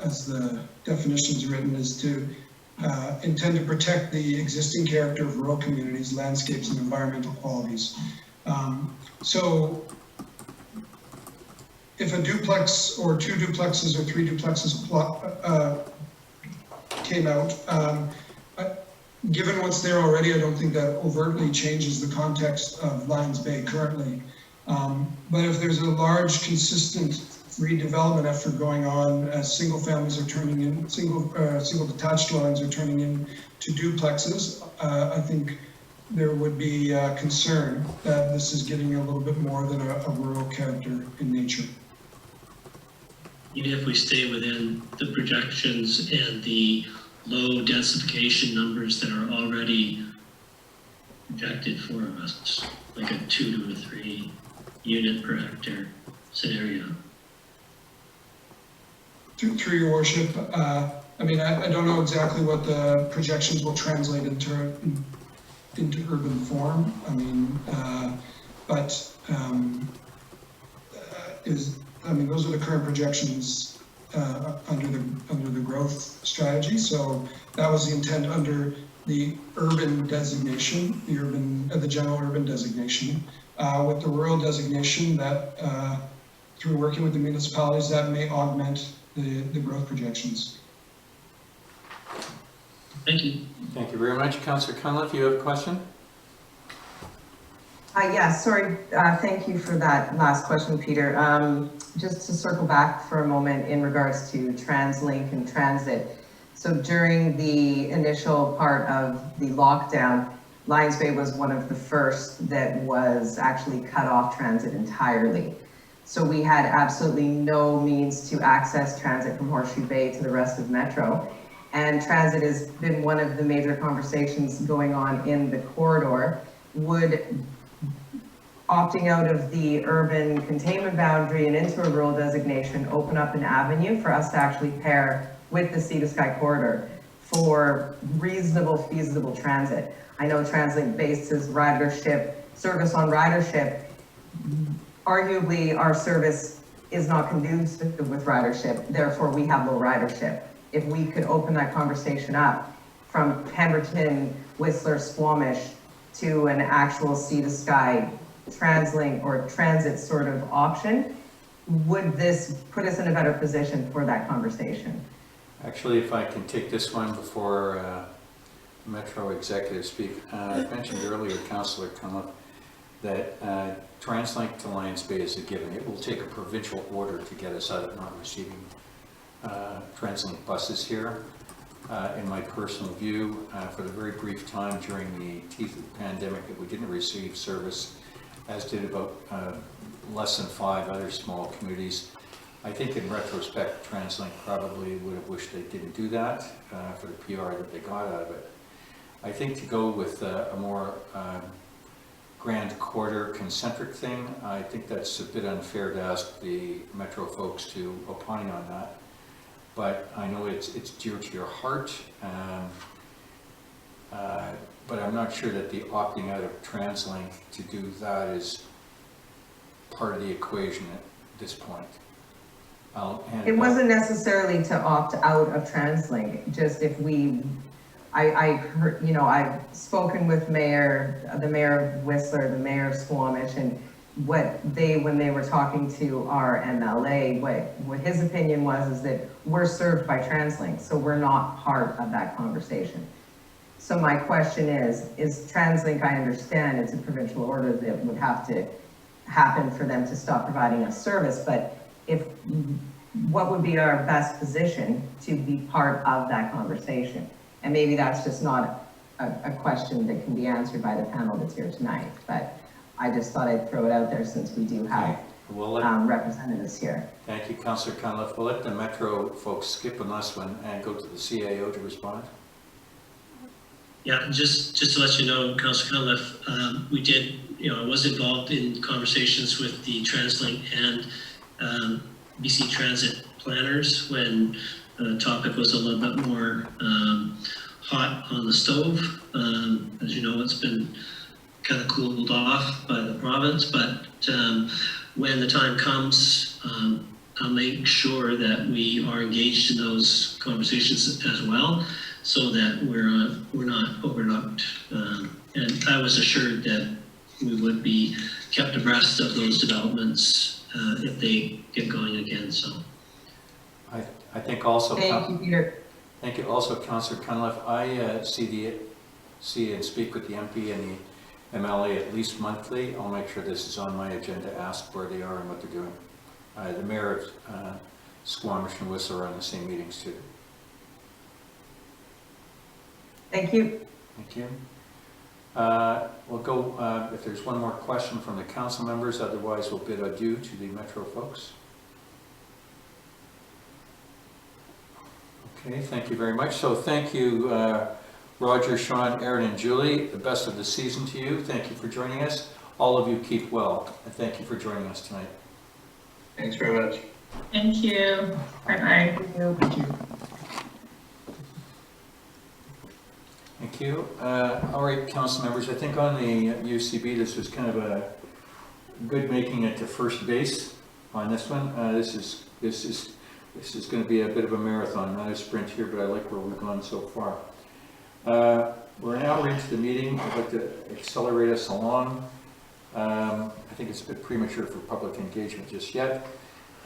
as the definition is written, is to intend to protect the existing character of rural communities, landscapes, and environmental qualities. So if a duplex or 2 duplexes or 3 duplexes came out, given what's there already, I don't think that overtly changes the context of Lions Bay currently. But if there's a large, consistent redevelopment effort going on as single families are turning in, single detached dwellings are turning into duplexes, I think there would be concern that this is getting a little bit more than a rural character in nature. Even if we stay within the projections and the low densification numbers that are already projected for us, like a 2 to a 3 unit per hectare scenario. Through your worship, I mean, I don't know exactly what the projections will translate into urban form. I mean, those are the current projections under the growth strategy. So that was the intent under the urban designation, the general urban designation. With the rural designation, that through working with the municipalities, that may augment the growth projections. Thank you. Thank you very much. Councillor Cunliffe, you have a question? Yes, sorry, thank you for that last question, Peter. Just to circle back for a moment in regards to TransLink and transit. So during the initial part of the lockdown, Lions Bay was one of the first that was actually cut off transit entirely. So we had absolutely no means to access transit from Horseshoe Bay to the rest of Metro. and transit has been one of the major conversations going on in the corridor. Would opting out of the urban containment boundary and into a rural designation open up an avenue for us to actually pair with the Sea to Sky corridor for reasonable, feasible transit? I know TransLink bases ridership, service on ridership. Arguably, our service is not conducive with ridership, therefore we have low ridership. If we could open that conversation up from Pemberton, Whistler, Squamish to an actual Sea to Sky TransLink or transit sort of option, would this put us in a better position for that conversation? Actually, if I can take this one before Metro executive speak. I mentioned earlier, Councillor Cunliffe, that TransLink to Lions Bay is a given. It will take a provincial order to get us out of not receiving TransLink buses here. In my personal view, for the very brief time during the teeth of the pandemic that we didn't receive service, as did about less than 5 other small communities, I think in retrospect, TransLink probably would have wished they didn't do that for the PR that they got out of it. I think to go with a more grand quarter concentric thing, I think that's a bit unfair to ask the Metro folks to opine on that. But I know it's dear to your heart, but I'm not sure that the opting out of TransLink to do that is part of the equation at this point. It wasn't necessarily to opt out of TransLink, just if we, I heard, you know, I've spoken with the mayor of Whistler, the mayor of Squamish, and what they, when they were talking to our MLA, what his opinion was is that we're served by TransLink, so we're not part of that conversation. So my question is TransLink, I understand it's a provincial order that would have to happen for them to stop providing us service, but what would be our best position to be part of that conversation? And maybe that's just not a question that can be answered by the panel that's here tonight, but I just thought I'd throw it out there since we do have representatives here. Thank you, Councillor Cunliffe. We'll let the Metro folks skip on this one and go to the CAO to respond. Yeah, just to let you know, Councillor Cunliffe, we did, I was involved in conversations with the TransLink and BC Transit planners when the topic was a little bit more hot on the stove. As you know, it's been kind of cooled off by the province, but when the time comes, I'll make sure that we are engaged in those conversations as well, so that we're not overlooked. And I was assured that we would be kept abreast of those developments if they get going again. So I think also. Thank you, Peter. Thank you. Also, Councillor Cunliffe, I see and speak with the MP and the MLA at least monthly. I'll make sure this is on my agenda, ask where they are and what they're doing. The mayor of Squamish and Whistler are on the same meetings too. Thank you. Thank you. We'll go, if there's one more question from the council members, otherwise we'll bid adieu to the Metro folks. Okay, thank you very much. So thank you, Roger, Sean, Aaron, and Julie. The best of the season to you. Thank you for joining us. All of you keep well, and thank you for joining us tonight. Thanks very much. Thank you. Bye-bye. Thank you. Thank you. All right, council members, I think on the UCB, this was kind of a good making it to first base on this one. This is going to be a bit of a marathon, not a sprint here, but I like where we've gone so far. We're now into the meeting. I'd like to accelerate us along. I think it's a bit premature for public engagement just yet.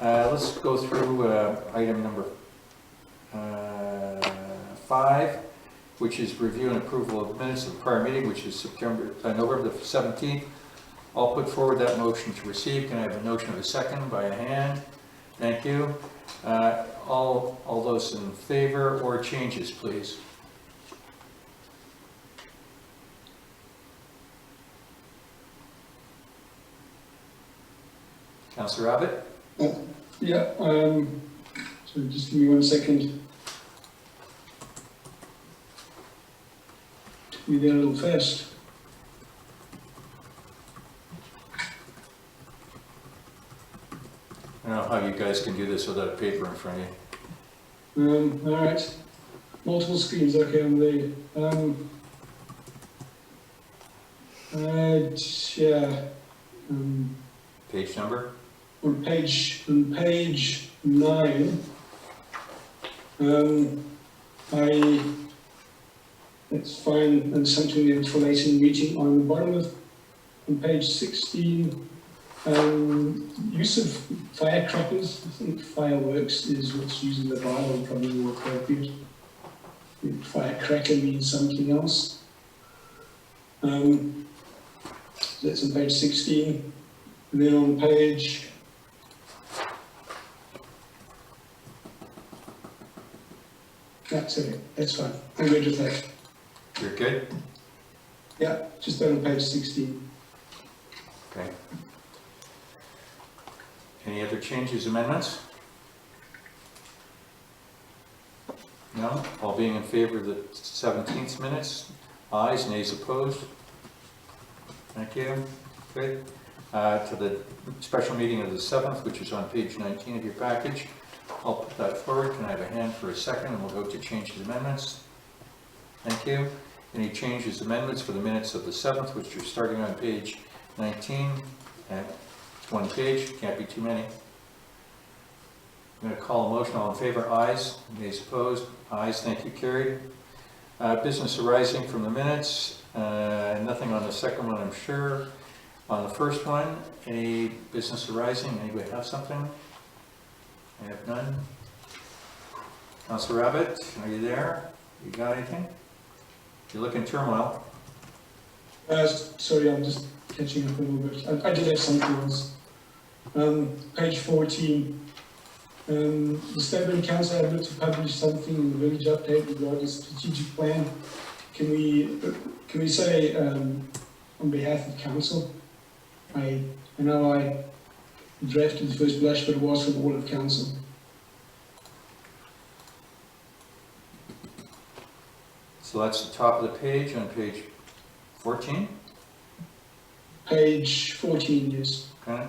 Let's go through item number 5, which is review and approval of minutes of the prior meeting, which is November the 17th. I'll put forward that motion to receive. Can I have a notion of a second by a hand? Thank you. All those in favor or changes, please. Councillor Abbott? Yeah, so just give me 1 second. You're there a little fast. I don't know how you guys can do this without a paper in front of you. All right. Multiple screens, okay, I'm there. Yeah. Page number? On page 9, that's fine, and something there for later meeting. On the bottom of, on page 16, use of firecrackers, I think fireworks is what's used in the Bible, probably more appropriate. Firecracker means something else. That's on page 16. And then on page that's it, that's fine. I'm good with that. You're good? Yeah, just on page 16. Okay. Any other changes, amendments? No? All being in favor of the 17th minutes? Ayes, nays opposed? Thank you. Good. To the special meeting of the 7th, which is on page 19 of your package. I'll put that forward. Can I have a hand for a second? And we'll go to changes, amendments. Thank you. Any changes, amendments for the minutes of the 7th, which are starting on page 19? It's one page, can't be too many. I'm going to call a motion. All in favor? Ayes. Nays opposed? Ayes. Thank you. Carried. Business arising from the minutes. Nothing on the second one, I'm sure. On the first one, any business arising? Anybody have something? I have none. Councilor Rabbit, are you there? You got anything? You look in turmoil. Sorry, I'm just catching up a little bit. I did have something else. Page 14. The Statement Council admit to publish something in the village update regarding the strategic plan. Can we say on behalf of council? I know I drafted the first blush, but it was from all of council. So that's the top of the page on page 14. Page 14, yes. Okay.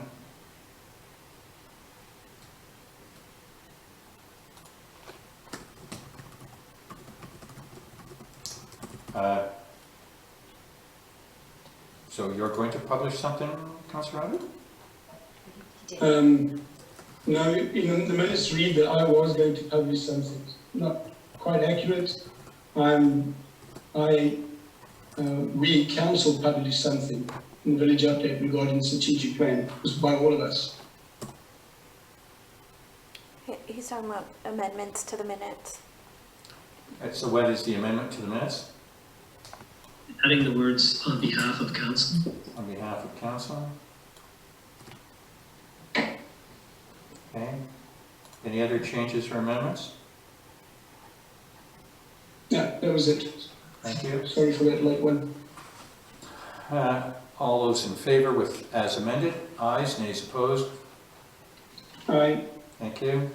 So you're going to publish something, Councillor Rabbit? No, in the minutes read that I was going to publish something. Not quite accurate. We council published something in the village update regarding the strategic plan. It was by all of us. He's talking about amendments to the minutes. So what is the amendment to the minutes? Adding the words on behalf of council. On behalf of council? Okay. Any other changes or amendments? Yeah, that was it. Thank you. Sorry for that late one. All those in favor with as amended? Ayes, nays opposed? Aye. Thank you.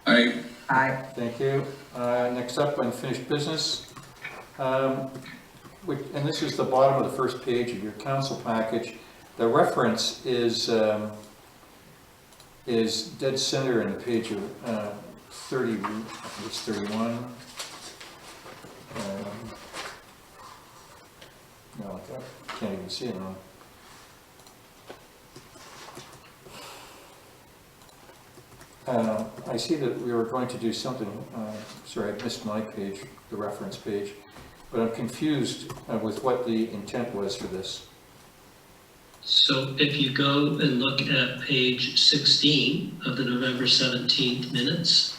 Aye. Aye. Thank you. Next up, unfinished business. And this is the bottom of the first page of your council package. The reference is dead center in the page of 30, I think it's 31. No, I can't even see it now. I see that we were going to do something, sorry, I missed my page, the reference page, but I'm confused with what the intent was for this. So if you go and look at page 16 of the November 17th minutes,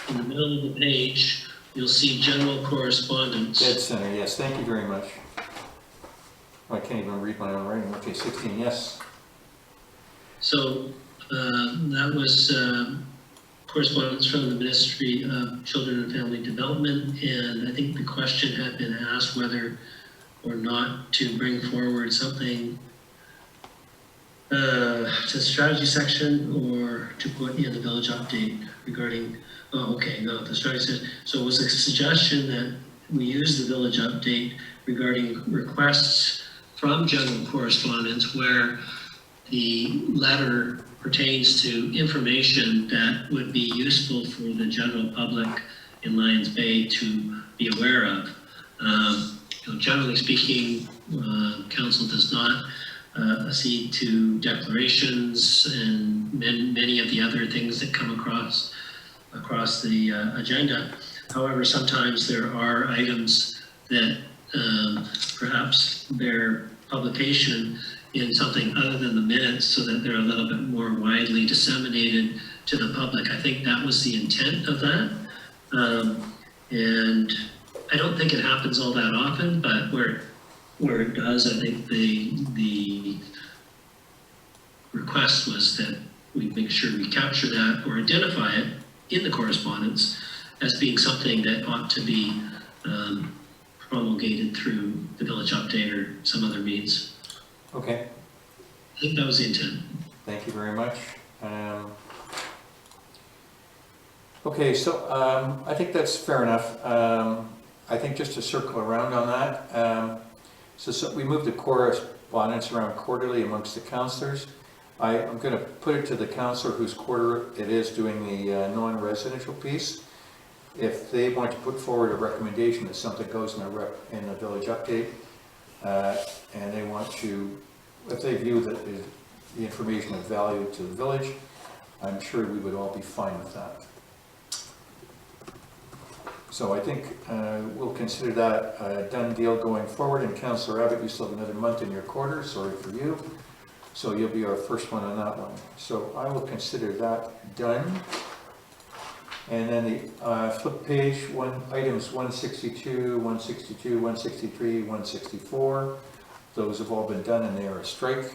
in the middle of the page, you'll see general correspondence. Dead center, yes, thank you very much. Oh, I can't even read my own writing. Okay, 16, yes. So that was correspondence from the Ministry of Children and Family Development, and I think the question had been asked whether or not to bring forward something to the strategy section or to put in the village update regarding, oh, okay, no, the strategy says, so it was a suggestion that we use the village update regarding requests from general correspondence where the letter pertains to information that would be useful for the general public in Lions Bay to be aware of. Generally speaking, council does not accede to declarations and many of the other things that come across the agenda. However, sometimes there are items that perhaps bear publication in something other than the minutes so that they're a little bit more widely disseminated to the public. I think that was the intent of that. And I don't think it happens all that often, but where it does, I think the request was that we make sure we capture that or identify it in the correspondence as being something that ought to be promulgated through the village update or some other means. Okay, I think that was the intent. thank you very much. Okay, so I think that's fair enough. I think just to circle around on that, so we moved the correspondence around quarterly amongst the councillors. I'm going to put it to the councillor whose quarter it is doing the non-residential piece. If they want to put forward a recommendation that something goes in a village update, and they want to, if they view that the information of value to the village, I'm sure we would all be fine with that. So I think we'll consider that a done deal going forward. And Councillor Abbott, you still have another month in your quarter, sorry for you. So you'll be our first one on that one. So I will consider that done. And then the flip page, items 162, 162, 163, 164. Those have all been done and they are a strike,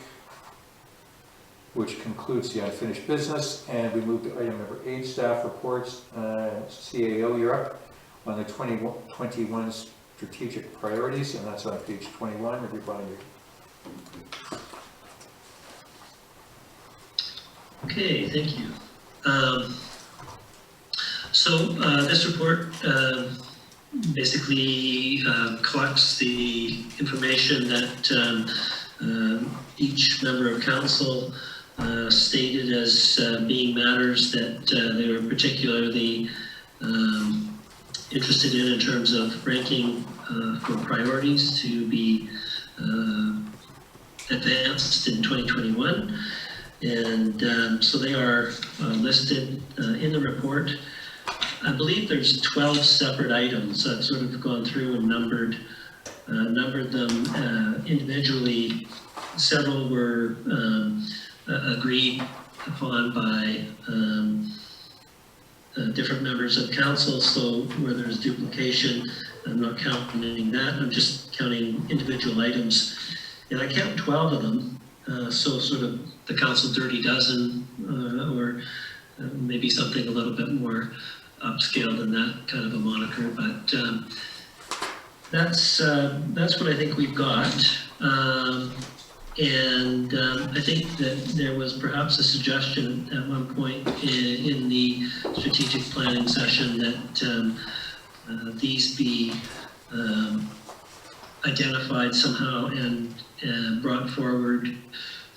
which concludes the unfinished business. And we move to item number 8, staff reports. CAO, you're up on the 2021 strategic priorities, and that's on page 21 of your binder. Okay, thank you. So this report basically collects the information that each member of council stated as being matters that they were particularly interested in terms of ranking for priorities to be advanced in 2021. And so they are listed in the report. I believe there's 12 separate items. I've sort of gone through and numbered them individually. Several were agreed upon by different members of council, so where there's duplication, I'm not counting that, I'm just counting individual items. And I count 12 of them, so sort of the council dirty dozen, or maybe something a little bit more upscale than that kind of a moniker, but that's what I think we've got. And I think that there was perhaps a suggestion at one point in the strategic planning session that these be identified somehow and brought forward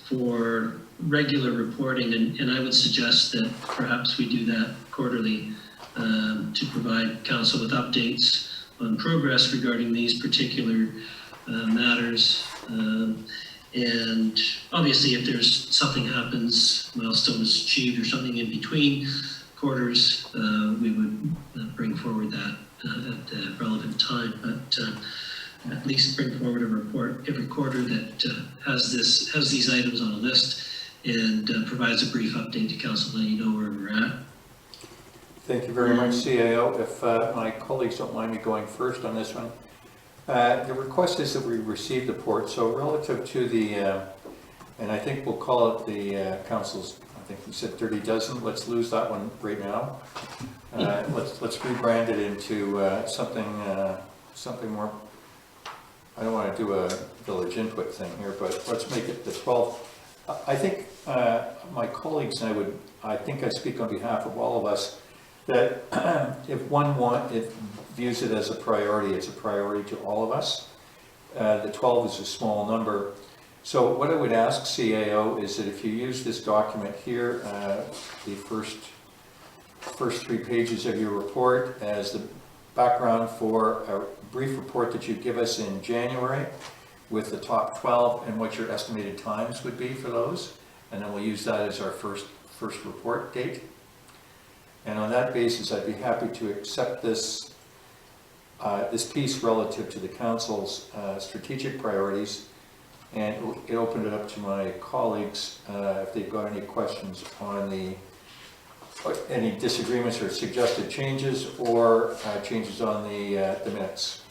for regular reporting, and I would suggest that perhaps we do that quarterly to provide council with updates on progress regarding these particular matters. And obviously, if there's something happens, milestone is achieved or something in between quarters, we would bring forward that at the relevant time. But at least bring forward a report every quarter that has these items on a list and provides a brief update to council, letting you know where we're at. Thank you very much, CAO. If my colleagues don't mind me going first on this one. The request is that we receive the report. So relative to the, and I think we'll call it the council's, I think you said 30 dozen. Let's lose that one right now. Let's rebrand it into something more. I don't want to do a village input thing here, but let's make it the 12. I think my colleagues and I think I speak on behalf of all of us, that if one views it as a priority, it's a priority to all of us. the 12 is a small number. So what I would ask CAO is that if you use this document here, the first 3 pages of your report as the background for a brief report that you give us in January with the top 12 and what your estimated times would be for those. And then we'll use that as our first report date. And on that basis, I'd be happy to accept this piece relative to the council's strategic priorities. And it opened it up to my colleagues if they've got any questions on any disagreements or suggested changes or changes on the minutes.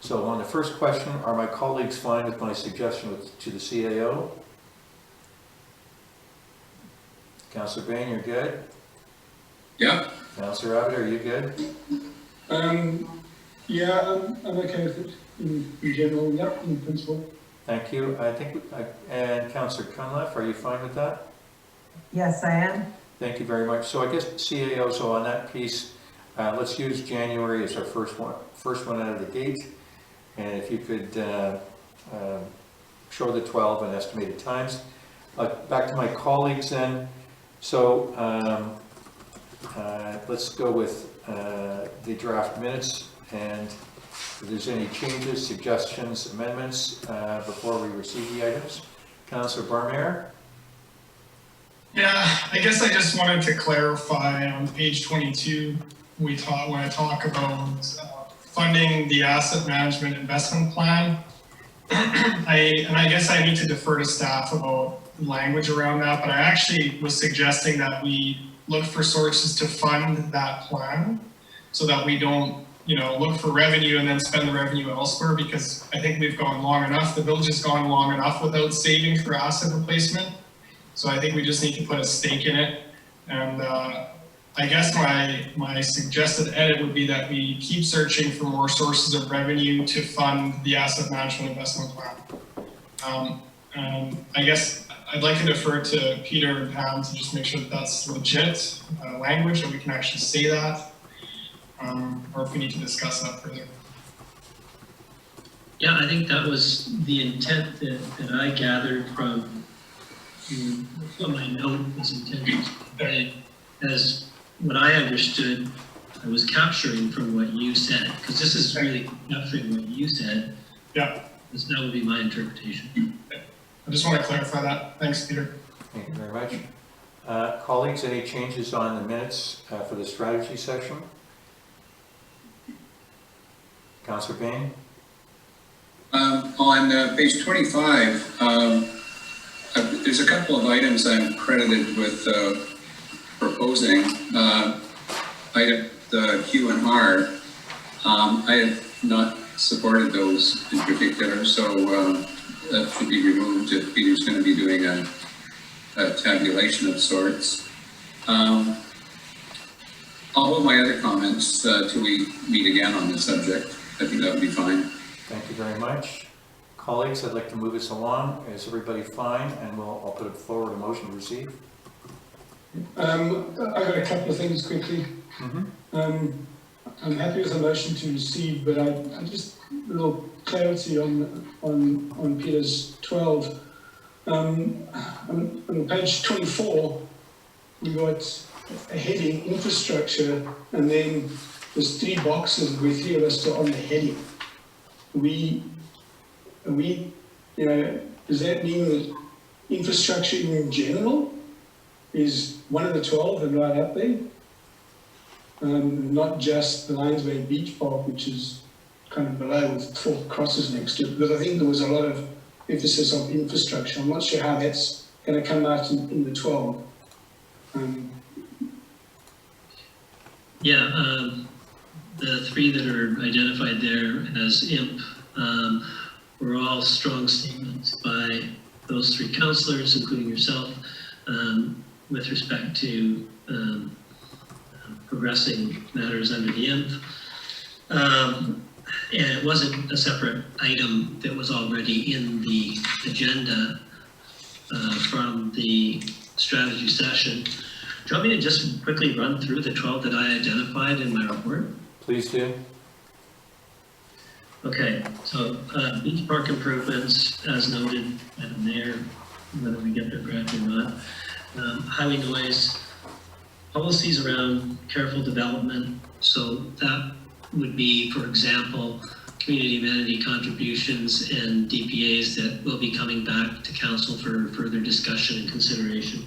So on the first question, are my colleagues fine with my suggestion to the CAO? Councillor Bain, you're good? Yeah, Councillor Abbott, are you good? Yeah, I'm okay with it in general, yep, in principle. Thank you. And Councillor Cunliffe, are you fine with that? Yes, I am. Thank you very much. So I guess CAO, so on that piece, let's use January as our first one out of the gate. And if you could show the 12 and estimated times. Back to my colleagues then. So let's go with the draft minutes, and if there's any changes, suggestions, amendments before we receive the items. Councillor Barmere? Yeah, I guess I just wanted to clarify on page 22, when I talk about funding the asset management investment plan. I guess I need to defer to staff about language around that, but I actually was suggesting that we look for sources to fund that plan so that we don't, look for revenue and then spend the revenue elsewhere, because I think we've gone long enough, the village has gone long enough without saving for asset replacement. So I think we just need to put a stake in it. And I guess my suggested edit would be that we keep searching for more sources of revenue to fund the asset management investment plan. I guess I'd like to defer to Peter and Pam to just make sure that that's legit language, and we can actually say that, or if we need to discuss that further. Yeah, I think that was the intent that I gathered from what my note was intended to convey. As what I understood, I was capturing from what you said, because this is really capturing what you said. Yeah. That would be my interpretation. I just want to clarify that. Thanks, Peter. Thank you very much. Colleagues, any changes on the minutes for the strategy session? Councillor Bain? on page 25, there's a couple of items I'm credited with proposing. Item the Q and R, I have not supported those in particular, so that should be removed if Peter's going to be doing a tabulation of sorts. I'll hold my other comments till we meet again on this subject. I think that would be fine. Thank you very much. Colleagues, I'd like to move us along. Is everybody fine? And I'll put forward a motion to receive. I've got a couple of things quickly. I'm happy with the motion to receive, but I just a little clarity on Peter's 12. On page 24, we got a heading infrastructure, and then there's 3 boxes where 3 of us are on the heading. Does that mean that infrastructure in general is one of the 12 and right up there? Not just the Lions Bay Beach Park, which is kind of below with 4 crosses next to it, because I think there was a lot of emphasis on infrastructure. I'm not sure how that's going to come out in the 12. The 3 that are identified there as IMP were all strong statements by those 3 councillors, including yourself, with respect to progressing matters under the IMP. And it wasn't a separate item that was already in the agenda from the strategy session. Do you want me to just quickly run through the 12 that I identified in my report? Please do. Okay, so beach park improvements, as noted, Madam Mayor, whether we get their grant or not. Highway noise, policies around careful development. So that would be, for example, community amenity contributions and DPAs that will be coming back to council for further discussion and consideration.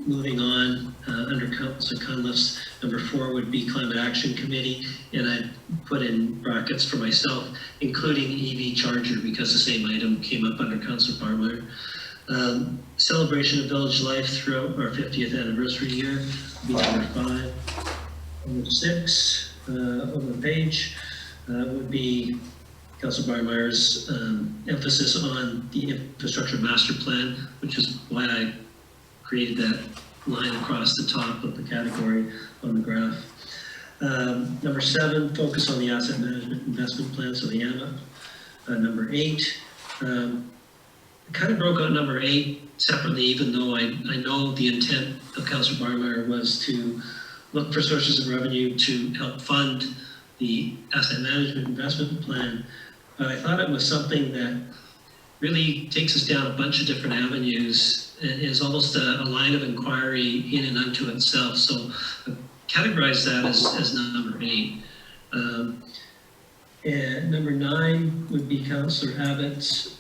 Moving on, under Councillor Cunliffe's, number 4 would be Climate Action Committee, and I put in brackets for myself, including EV charger, because the same item came up under Councillor Barmeyer. Celebration of village life throughout our 50th anniversary year would be number 5. Number 6 on the page would be Councillor Barmeyer's emphasis on the infrastructure master plan, which is why I created that line across the top of the category on the graph. Number 7, focus on the asset management investment plan, so the AMA. Number 8, I kind of broke out number 8 separately, even though I know the intent of Councillor Barmeyer was to look for sources of revenue to help fund the asset management investment plan. But I thought it was something that really takes us down a bunch of different avenues. It is almost a line of inquiry in and unto itself. So I categorize that as number 8. And number 9 would be Councillor Abbott's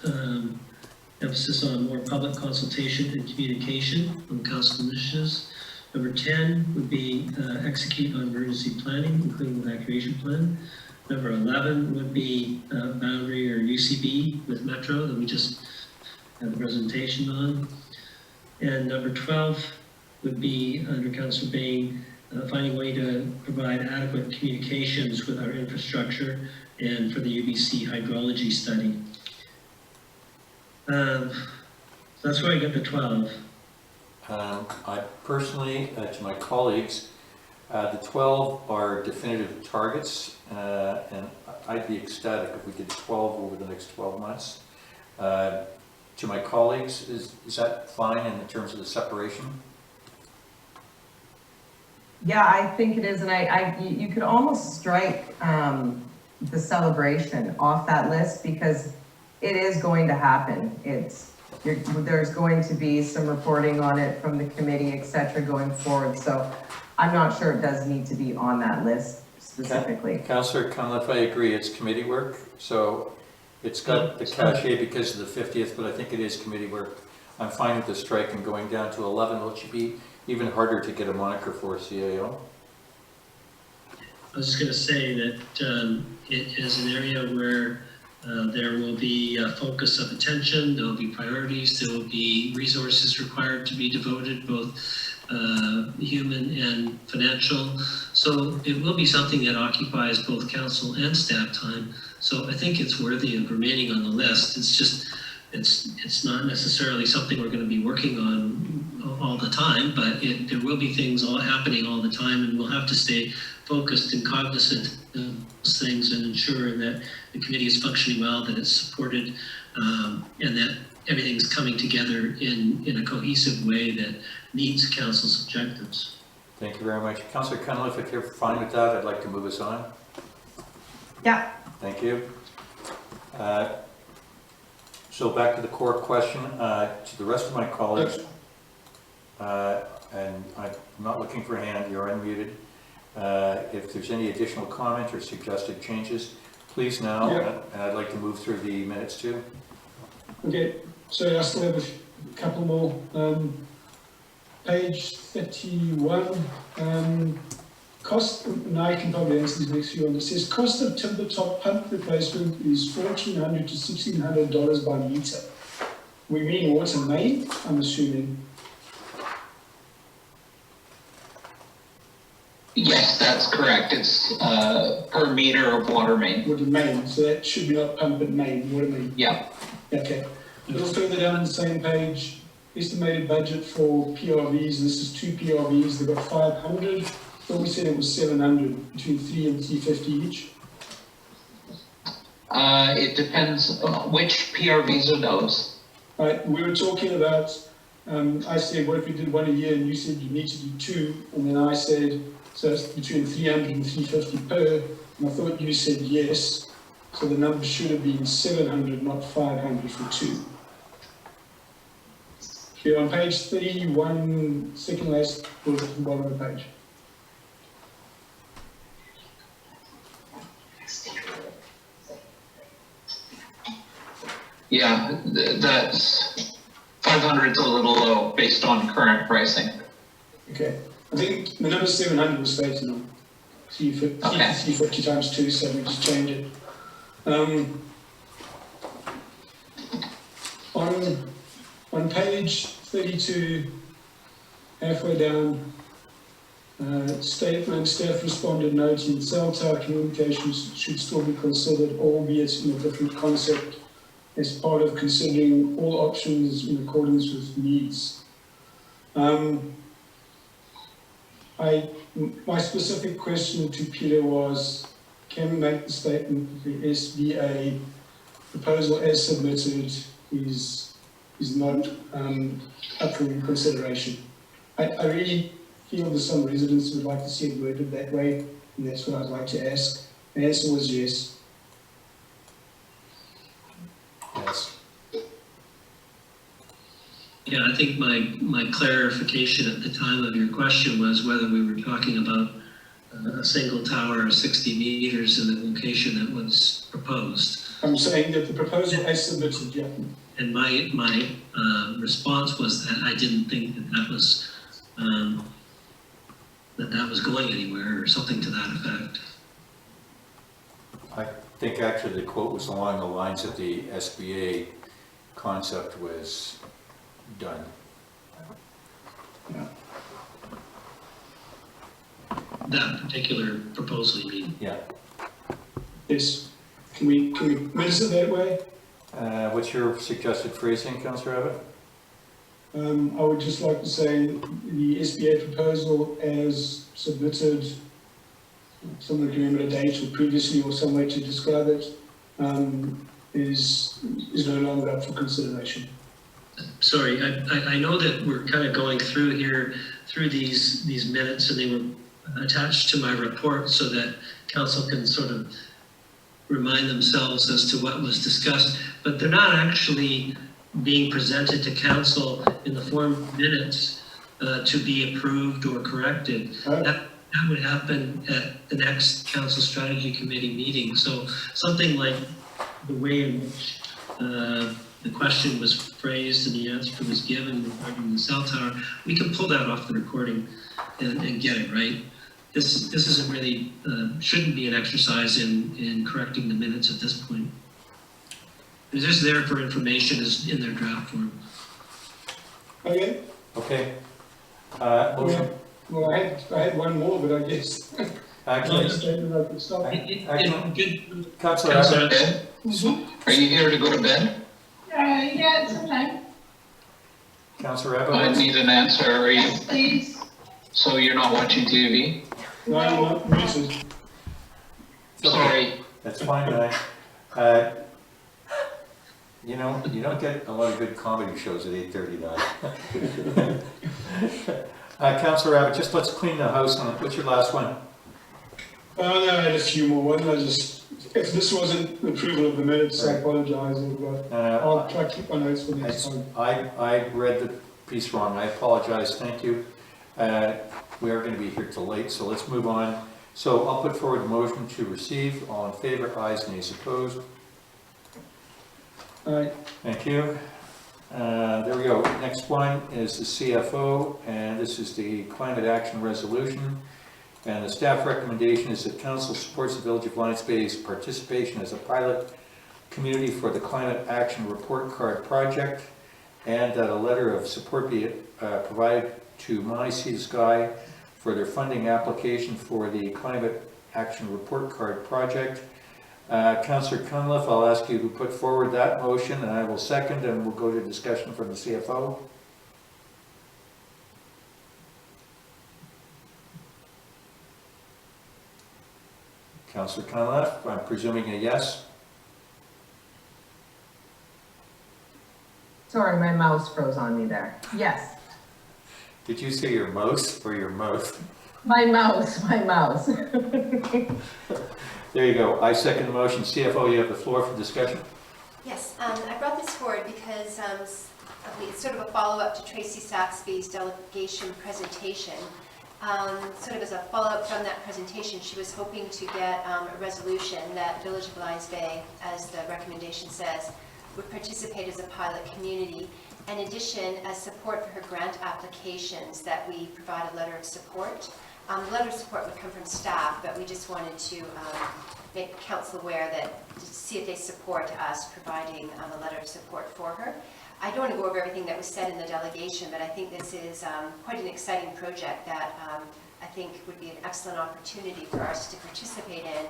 emphasis on more public consultation and communication on council initiatives. Number 10 would be execute on emergency planning, including the evacuation plan. Number 11 would be boundary or UCB with Metro that we just had the presentation on. And number 12 would be under Councillor Bain, finding a way to provide adequate communications with our infrastructure and for the UBC hydrology study. That's where I get the 12. I personally, to my colleagues, the 12 are definitive targets, and I'd be ecstatic if we did 12 over the next 12 months. To my colleagues, is that fine in terms of the separation? Yeah, I think it is, and you could almost strike the celebration off that list because it is going to happen. There's going to be some reporting on it from the committee, et cetera, going forward. So I'm not sure it does need to be on that list specifically. Okay. Councillor Cunliffe, I agree, it's committee work. So it's got the cachet because of the 50th, but I think it is committee work. I'm fine with the strike and going down to 11, which should be even harder to get a moniker for CAO. I was just going to say that it is an area where there will be a focus of attention, there will be priorities, there will be resources required to be devoted, both human and financial. So it will be something that occupies both council and staff time. So I think it's worthy of remaining on the list. It's just, it's not necessarily something we're going to be working on all the time, but there will be things all happening all the time, and we'll have to stay focused and cognizant of those things and ensure that the committee is functioning well, that it's supported, and that everything's coming together in a cohesive way that meets council's objectives. Thank you very much. Councillor Cunliffe, if you're fine with that, I'd like to move us on. Yeah. Thank you. So back to the core question, to the rest of my colleagues, and I'm not looking for a hand, you're unmuted. If there's any additional comment or suggested changes, please now, and I'd like to move through the minutes too. Okay, so I still have a couple more. Page 31, cost, and I can probably answer these next few ones. It says cost of timber top pump replacement is $1,400 to $1,600 by meter. We mean water main, I'm assuming. Yes, that's correct. It's per meter of water main. Water main, so that should be not pump but main, water main. Yeah. Okay. A little further down on the same page, estimated budget for PRVs. This is 2 PRVs. They've got 500. Well, we said it was 700, between 3 and 350 each. It depends on which PRVs are those. Right, we were talking about, I said, what if we did one a year, and you said you need to do 2, and then I said, So it's between 300 and 350 per, and I thought you said yes, so the number should have been 700, not 500 for 2. Here on page 31, second last bullet at the bottom of the page. Yeah, that's 500 is a little low based on current pricing. Okay, I think the number 700 was stated on 350 times 2, so we just change it. On page 32, halfway down, statement, staff responded noting cell tower communications should still be considered, albeit in a different concept, as part of considering all options in accordance with needs. My specific question to Peter was, can we make the statement that the SBA proposal as submitted is not up for reconsideration? I really feel that some residents would like to see it worded that way, and that's what I'd like to ask. The answer was yes. Yes. Yeah, I think my clarification at the time of your question was whether we were talking about a single tower of 60 meters in the location that was proposed. I'm saying that the proposal as submitted, yeah. And my response was that I didn't think that was going anywhere or something to that effect. I think actually the quote was along the lines that the SBA concept was done. Yeah. That particular proposal, you mean? Yeah. Yes. Can we mince it that way? What's your suggested phrasing, Councillor Abbott? I would just like to say the SBA proposal as submitted, someone can remember a date or previously or some way to describe it, is no longer up for consideration. Sorry, I know that we're kind of going through these minutes, and they were attached to my report so that council can sort of remind themselves as to what was discussed, but they're not actually being presented to council in the form of minutes to be approved or corrected. That would happen at the next council strategy committee meeting. So something like the way in which the question was phrased and the answer was given regarding the cell tower, we can pull that off the recording and get it right. This isn't really, shouldn't be an exercise in correcting the minutes at this point. It's just there for information, is in their draft form. Okay. Okay. Motion. Well, I had one more, but I guess. Actually, Councillor Abbott. Bed? Are you here to go to bed? Yeah, sometime. Councillor I Abbott. need an answer. Are you, Please. so you're not watching TV? No, I'm not muted. Sorry. That's fine, you know, you don't get a lot of good comedy shows at 8:30 now. Councillor Abbott, just let's clean the house on it. What's your last one? No, I had a few more. One, if this wasn't approval of the minutes, I apologize. I'll try to keep my notes for next time. I read the piece wrong. I apologize. Thank you. We are going to be here till late, so let's move on. So I'll put forward a motion to receive. All in favor, ayes, nays, opposed. Aye. Thank you. There we go. Next one is the CFO, and this is the climate action resolution. And the staff recommendation is that council supports the Village of Lions Bay's participation as a pilot community for the climate action report card project, and that a letter of support be provided to Monty Sea to Sky for their funding application for the climate action report card project. Councillor Cunliffe, I'll ask you to put forward that motion, and I will second, and we'll go to discussion from the CFO. Councillor Cunliffe, I'm presuming a yes? Sorry, my mouse froze on me there. Yes. Did you say your mouse or your mouth? My mouse. There you go. I second the motion. CFO, you have the floor for discussion. Yes, I brought this forward because it's sort of a follow-up to Tracy Saxby's delegation presentation. Sort of as a follow-up from that presentation, she was hoping to get a resolution that Village of Lions Bay, as the recommendation says, would participate as a pilot community. In addition, as support for her grant applications, that we provide a letter of support. The letter of support would come from staff, but we just wanted to make council aware that, to see if they support us providing a letter of support for her. I don't want to go over everything that was said in the delegation, but I think this is quite an exciting project that I think would be an excellent opportunity for us to participate in,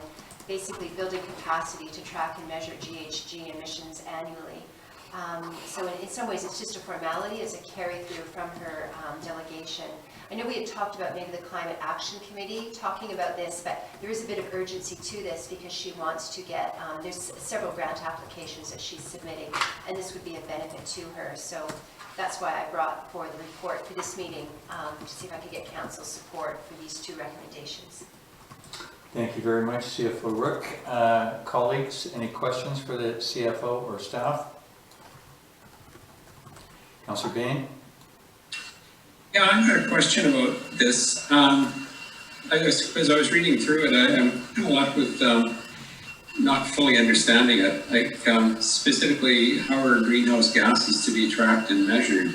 basically building capacity to track and measure GHG emissions annually. So in some ways, it's just a formality as a carry-through from her delegation. I know we had talked about maybe the Climate Action Committee talking about this, but there is a bit of urgency to this because she wants to get, there's several grant applications that she's submitting, and this would be a benefit to her. So that's why I brought forward the report for this meeting, to see if I could get council support for these two recommendations. Thank you very much, CFO Rook. Colleagues, any questions for the CFO or staff? Councillor Bain? Yeah, I've got a question about this. As I was reading through it, I'm kind of left with not fully understanding it. Like specifically, how are greenhouse gases to be tracked and measured?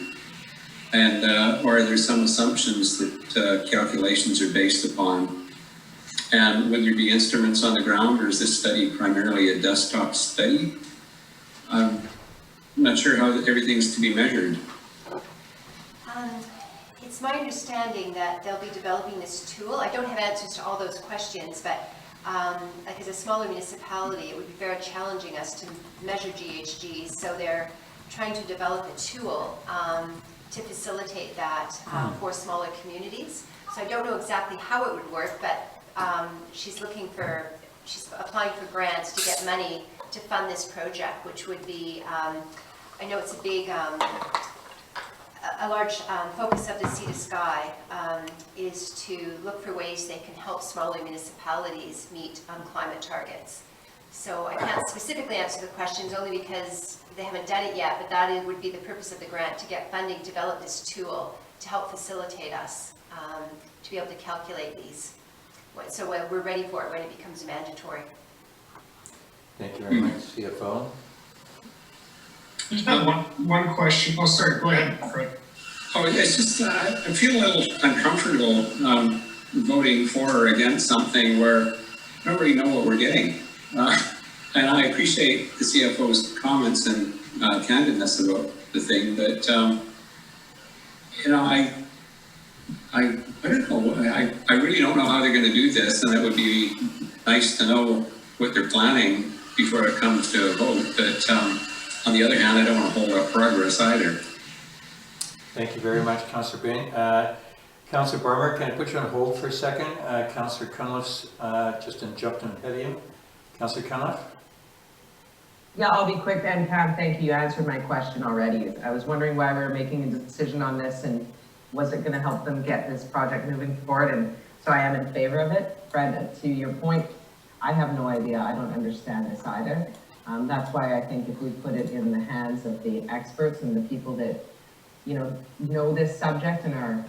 And or are there some assumptions that calculations are based upon? And would there be instruments on the ground, or is this study primarily a desktop study? I'm not sure how everything's to be measured. It's my understanding that they'll be developing this tool. I don't have answers to all those questions, but like as a smaller municipality, it would be very challenging us to measure GHGs. So they're trying to develop a tool to facilitate that for smaller communities. So I don't know exactly how it would work, but she's applying for grants to get money to fund this project, which would be, I know it's a big, a large focus of the Sea to Sky is to look for ways they can help smaller municipalities meet climate targets. So I can't specifically answer the questions only because they haven't done it yet, but that would be the purpose of the grant, to get funding, develop this tool to help facilitate us to be able to calculate these. So we're ready for it when it becomes mandatory. Thank you very much, CFO. Just have one question. Oh, sorry, go ahead, Fred. Oh, it's just, I feel a little uncomfortable voting for or against something where I don't really know what we're getting. And I appreciate the CFO's comments and candidness about the thing, but you know, I don't know. I really don't know how they're going to do this, and it would be nice to know what they're planning before it comes to a vote. But on the other hand, I don't want to hold up progress either. Thank you very much, Councillor Bain. Councillor Barmer, can I put you on hold for a second? Councillor Cunliffe's just jumped in ahead of you. Councillor Cunliffe? Yeah, I'll be quick then, Pam. Thank you. You answered my question already. I was wondering why we were making a decision on this, and was it going to help them get this project moving forward? And so I am in favor of it. Fred, to your point, I have no idea. I don't understand this either. That's why I think if we put it in the hands of the experts and the people that, know this subject and are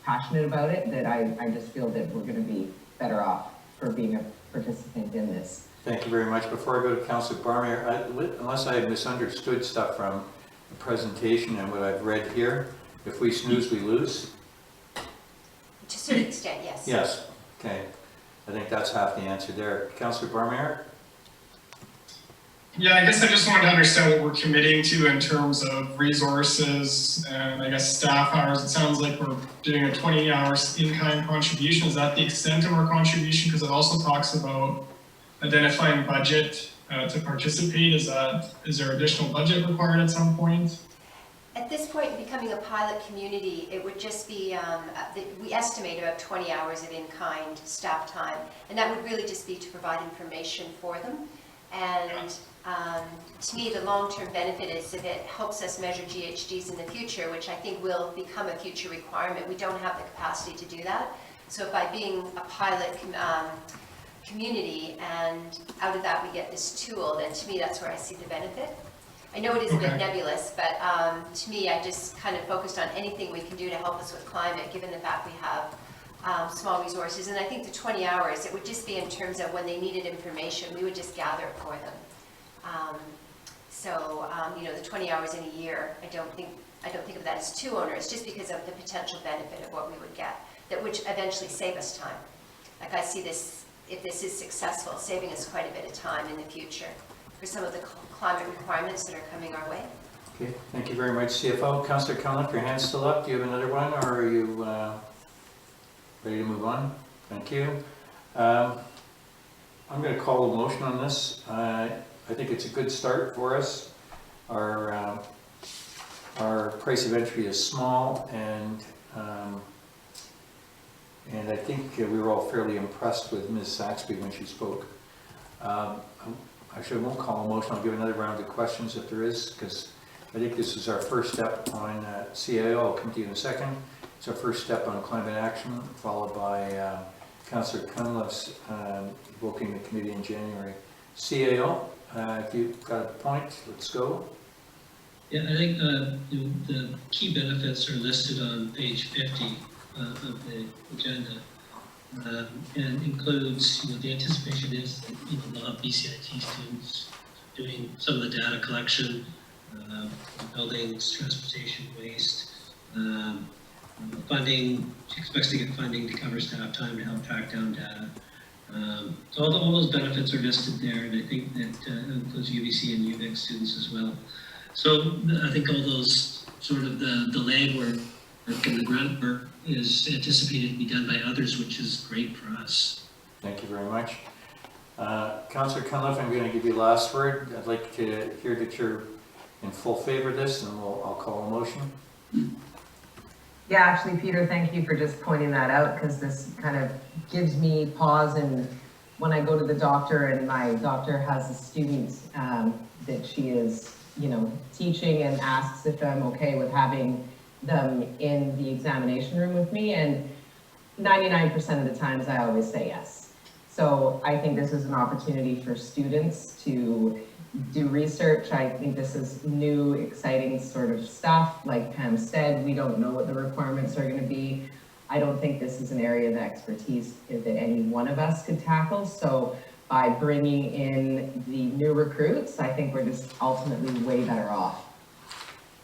passionate about it, that I just feel that we're going to be better off for being a participant in this. Thank you very much. Before I go to Councillor Barmer, unless I misunderstood stuff from the presentation and what I've read here, if we snooze, we lose? To a certain extent, yes. Yes. Okay. I think that's half the answer there. Councillor Barmer? Yeah, I guess I just wanted to understand what we're committing to in terms of resources and I guess staff hours. It sounds like we're doing a 20 hours in-kind contribution. Is that the extent of our contribution? Because it also talks about identifying budget to participate. Is there additional budget required at some point? At this point, becoming a pilot community, it would just be, we estimate about 20 hours of in-kind staff time, and that would really just be to provide information for them. And to me, the long-term benefit is if it helps us measure GHGs in the future, which I think will become a future requirement. We don't have the capacity to do that, So by being a pilot community and out of that we get this tool, then to me that's where I see the benefit. I know it is a bit nebulous, but to me I just kind of focused on anything we can do to help us with climate, given the fact we have small resources. And I think the 20 hours, it would just be in terms of when they needed information, we would just gather it for them. You know, the 20 hours in a year, I don't think of that as too onerous, just because of the potential benefit of what we would get, that would eventually save us time. Like I see this, if this is successful, saving us quite a bit of time in the future for some of the climate requirements that are coming our way. Okay, thank you very much, CFO. Councillor Cunliffe, your hand's still up. Do you have another one, or are you ready to move on? Thank you. I'm going to call a motion on this. I think it's a good start for us. Our price of entry is small, and I think we were all fairly impressed with Ms. Saxby when she spoke. Actually, I won't call a motion. I'll give another round of questions if there is, because I think this is our first step on CAO. I'll come to you in a second. It's our first step on climate action, followed by Councillor Cunliffe's evoking the committee in January. CAO, if you've got a point, let's go. Yeah, I think the key benefits are listed on page 50 of the agenda, and includes, the anticipation is that they'll have BCIT students doing some of the data collection, buildings, transportation, waste, funding. She expects to get funding to cover staff time to help track down data. So all those benefits are listed there, and I think that includes UBC and UVic students as well. So I think all those sort of the legwork and the grunt work is anticipated to be done by others, which is great for us. Thank you very much. Councillor Cunliffe, I'm going to give you the last word. I'd like to hear that you're in full favor of this, and I'll call a motion. Yeah, actually, Peter, thank you for just pointing that out, because this kind of gives me pause. And when I go to the doctor and my doctor has a student that she is, teaching, and asks if I'm okay with having them in the examination room with me, and 99% of the times I always say yes. So I think this is an opportunity for students to do research. I think this is new, exciting sort of stuff. Like Pam said, we don't know what the requirements are going to be. I don't think this is an area of expertise that any one of us could tackle. So by bringing in the new recruits, I think we're just ultimately way better off.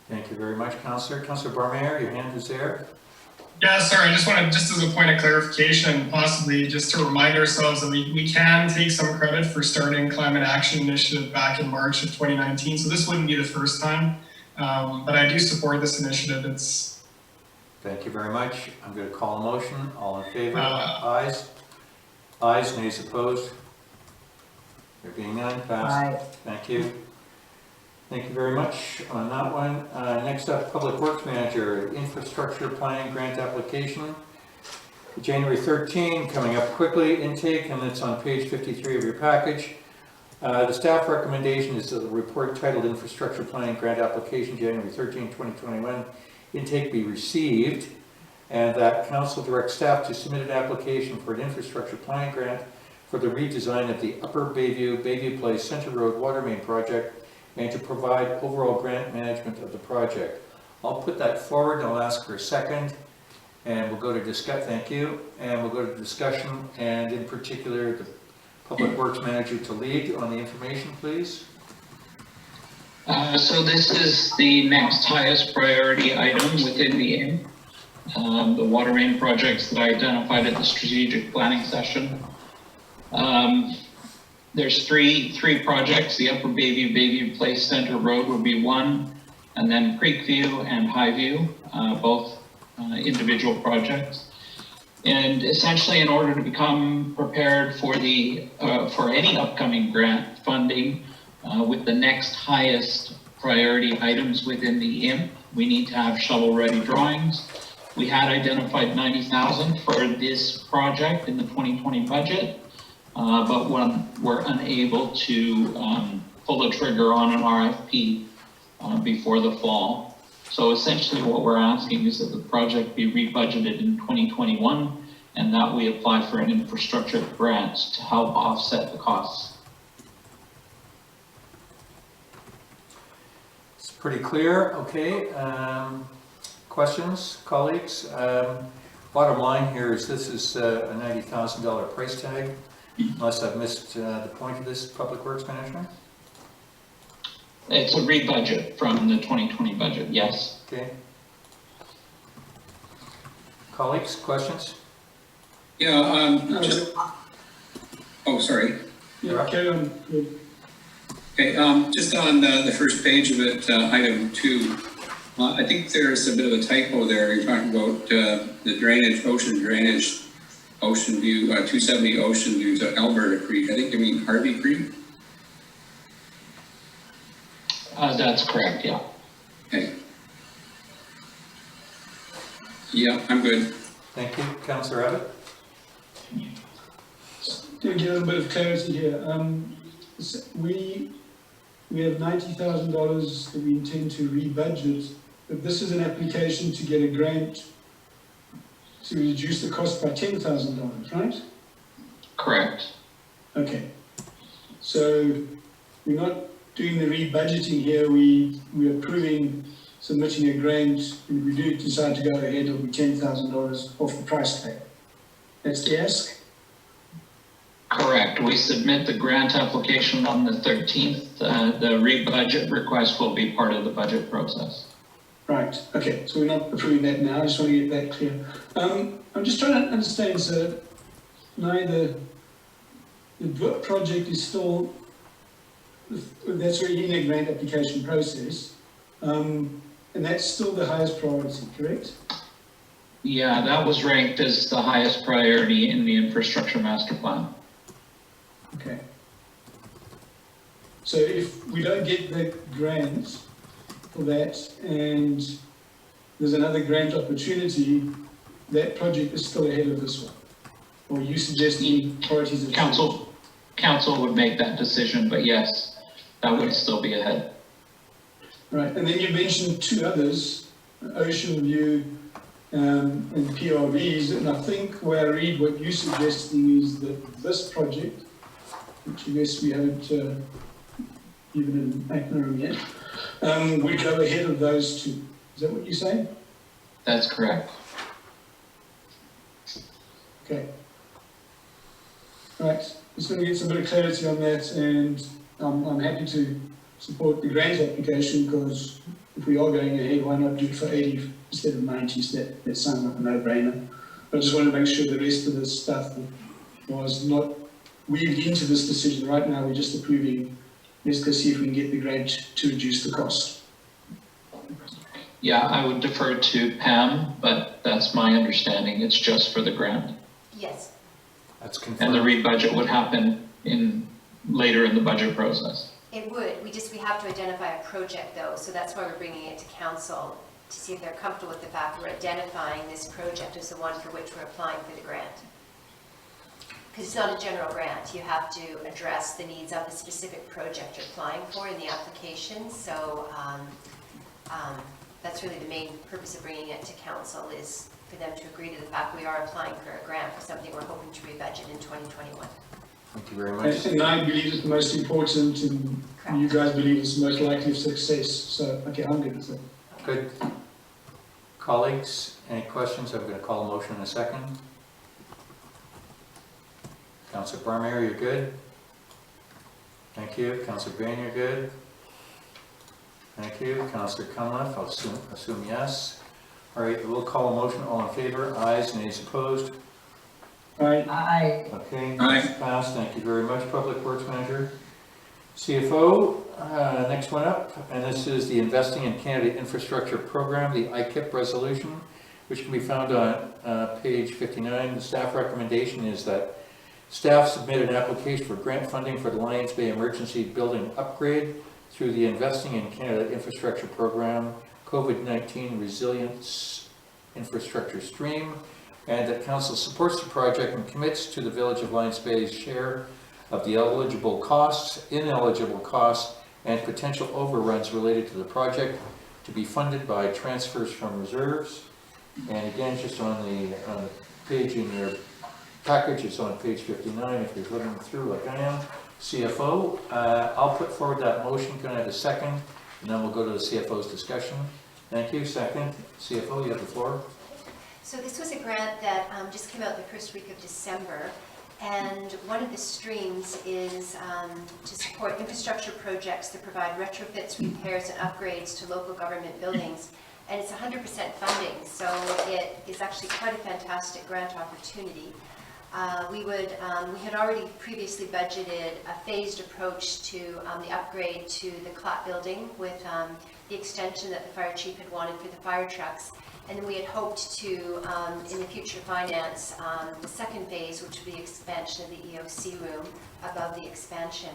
Thank you very much, Councillor. Councillor Barmeyer, your hand is there. Yeah, sorry, I just wanted, just as a point of clarification, possibly just to remind ourselves that we can take some credit for starting Climate Action Initiative back in March of 2019. So this wouldn't be the first time, but I do support this initiative. Thank you very much. I'm going to call a motion. All in favor? Ayes? Ayes, nays opposed? There being none, passed. Aye. Thank you. Thank you very much on that one. Next up, Public Works Manager, Infrastructure Planning Grant Application. January 13, coming up quickly, intake, and it's on page 53 of your package. The staff recommendation is that the report titled Infrastructure Planning Grant Application, January 13, 2021, intake be received, and that council direct staff to submit an application for an infrastructure planning grant for the redesign of the Upper Bayview Place Center Road Water Main Project, and to provide overall grant management of the project. I'll put that forward and I'll ask for a second, and we'll go to discuss. Thank you. And we'll go to discussion, and in particular, the Public Works Manager to lead on the information, please. So this is the next highest priority item within the aim. The water main projects that I identified at the strategic planning session. There's three projects. The Upper Bayview Place Center Road would be one, and then Creekview and Highview, both individual projects. And essentially, in order to become prepared for for any upcoming grant funding with the next highest priority items within the IMP, we need to have shovel-ready drawings. We had identified $90,000 for this project in the 2020 budget. But we're unable to pull the trigger on an RFP before the fall. So essentially what we're asking is that the project be rebudgeted in 2021 and that we apply for an infrastructure grant to help offset the costs. It's pretty clear, okay. Questions, colleagues? Bottom line here is this is a $90,000 price tag, unless I've missed the point of this, Public Works Manager? It's a rebudget from the 2020 budget, yes. Okay. Colleagues, questions? Yeah, oh, sorry. Yeah, carry on. Okay, just on the first page of it, item 2, I think there's a bit of a typo there. You're talking about the drainage, ocean drainage, ocean view, 270 ocean view to Alberta Creek. I think you mean Harvey Creek? That's correct, yeah. Okay. Yeah, I'm good. Thank you. Councillor Abbott? To get a little bit of clarity here, we have $90,000 that we intend to rebudget, but this is an application to get a grant to reduce the cost by $10,000, right? Correct. Okay. So we're not doing the rebudgeting here, we're approving submitting a grant, and if we do decide to go ahead, it'll be $10,000 off the price tag. That's the ask? Correct. We submit the grant application on the 13th. The rebudget request will be part of the budget process. Right, okay, so we're not approving that now, I just want to get that clear. I'm just trying to understand, so now the DWIP project is still, that's already in a grant application process, and that's still the highest priority, correct? Yeah, that was ranked as the highest priority in the infrastructure master plan. Okay. So if we don't get the grant for that, and there's another grant opportunity, that project is still ahead of this one? Or you suggesting priorities of Council would make that decision, but yes, that would still be ahead. Right, and then you mentioned 2 others, Ocean View and PRVs, and I think where I read what you're suggesting is that this project, which I guess we haven't given an acronym yet, we go ahead of those 2. Is that what you're saying? That's correct. Okay. Right, just going to get some bit of clarity on that, and I'm happy to support the grant application, because if we are going ahead, why not do it for 80 instead of 90? So that sounds like a no-brainer. But I just want to make sure the rest of this stuff was not weaved into this decision. Right now, we're just approving, let's go see if we can get the grant to reduce the cost. Yeah, I would defer to Pam, but that's my understanding. It's just for the grant. Yes. That's And confirmed. the rebudget would happen later in the budget process. It would. We have to identify a project though, so that's why we're bringing it to council, to see if they're comfortable with the fact we're identifying this project as the one for which we're applying for the grant. Because it's not a general grant, you have to address the needs of the specific project you're applying for in the application. So that's really the main purpose of bringing it to council, is for them to agree to the fact we are applying for a grant for something we're hoping to rebudget in 2021. Thank you very much. And I believe it's the most important, and Correct. you guys believe it's the most likely of success. So, okay, I'm good with it. Good. Colleagues, any questions? I'm going to call a motion in a second. Councillor Barmier, you're good? Thank you. Councillor Bain, you're good? Thank you. Councillor Cunliffe, I'll assume yes. All right, we'll call a motion. All in favor? Ayes, nays opposed? Aye. Okay, Aye. passed. Thank you very much, Public Works Manager. CFO, next one up, and this is the Investing in Canada Infrastructure Program, the IKIP resolution, which can be found on page 59. The staff recommendation is that staff submit an application for grant funding for the Lions Bay Emergency Building Upgrade through the Investing in Canada Infrastructure Program, COVID-19 Resilience Infrastructure Stream, and that council supports the project and commits to the Village of Lions Bay's share of the eligible costs, ineligible costs, and potential overruns related to the project to be funded by transfers from reserves. And again, just on the page in your package, it's on page 59 if you're flipping through like I am. CFO, I'll put forward that motion. Can I have a second? And then we'll go to the CFO's discussion. Thank you. Second. CFO, you have the floor. So this was a grant that just came out the first week of December, and one of the streams is to support infrastructure projects that provide retrofits, repairs, and upgrades to local government buildings. And it's 100% funding, so it is actually quite a fantastic grant opportunity. We had already previously budgeted a phased approach to the upgrade to the CLAP building with the extension that the fire chief had wanted for the fire trucks. And then we had hoped to, in the future, finance the second phase, which would be expansion of the EOC room above the expansion.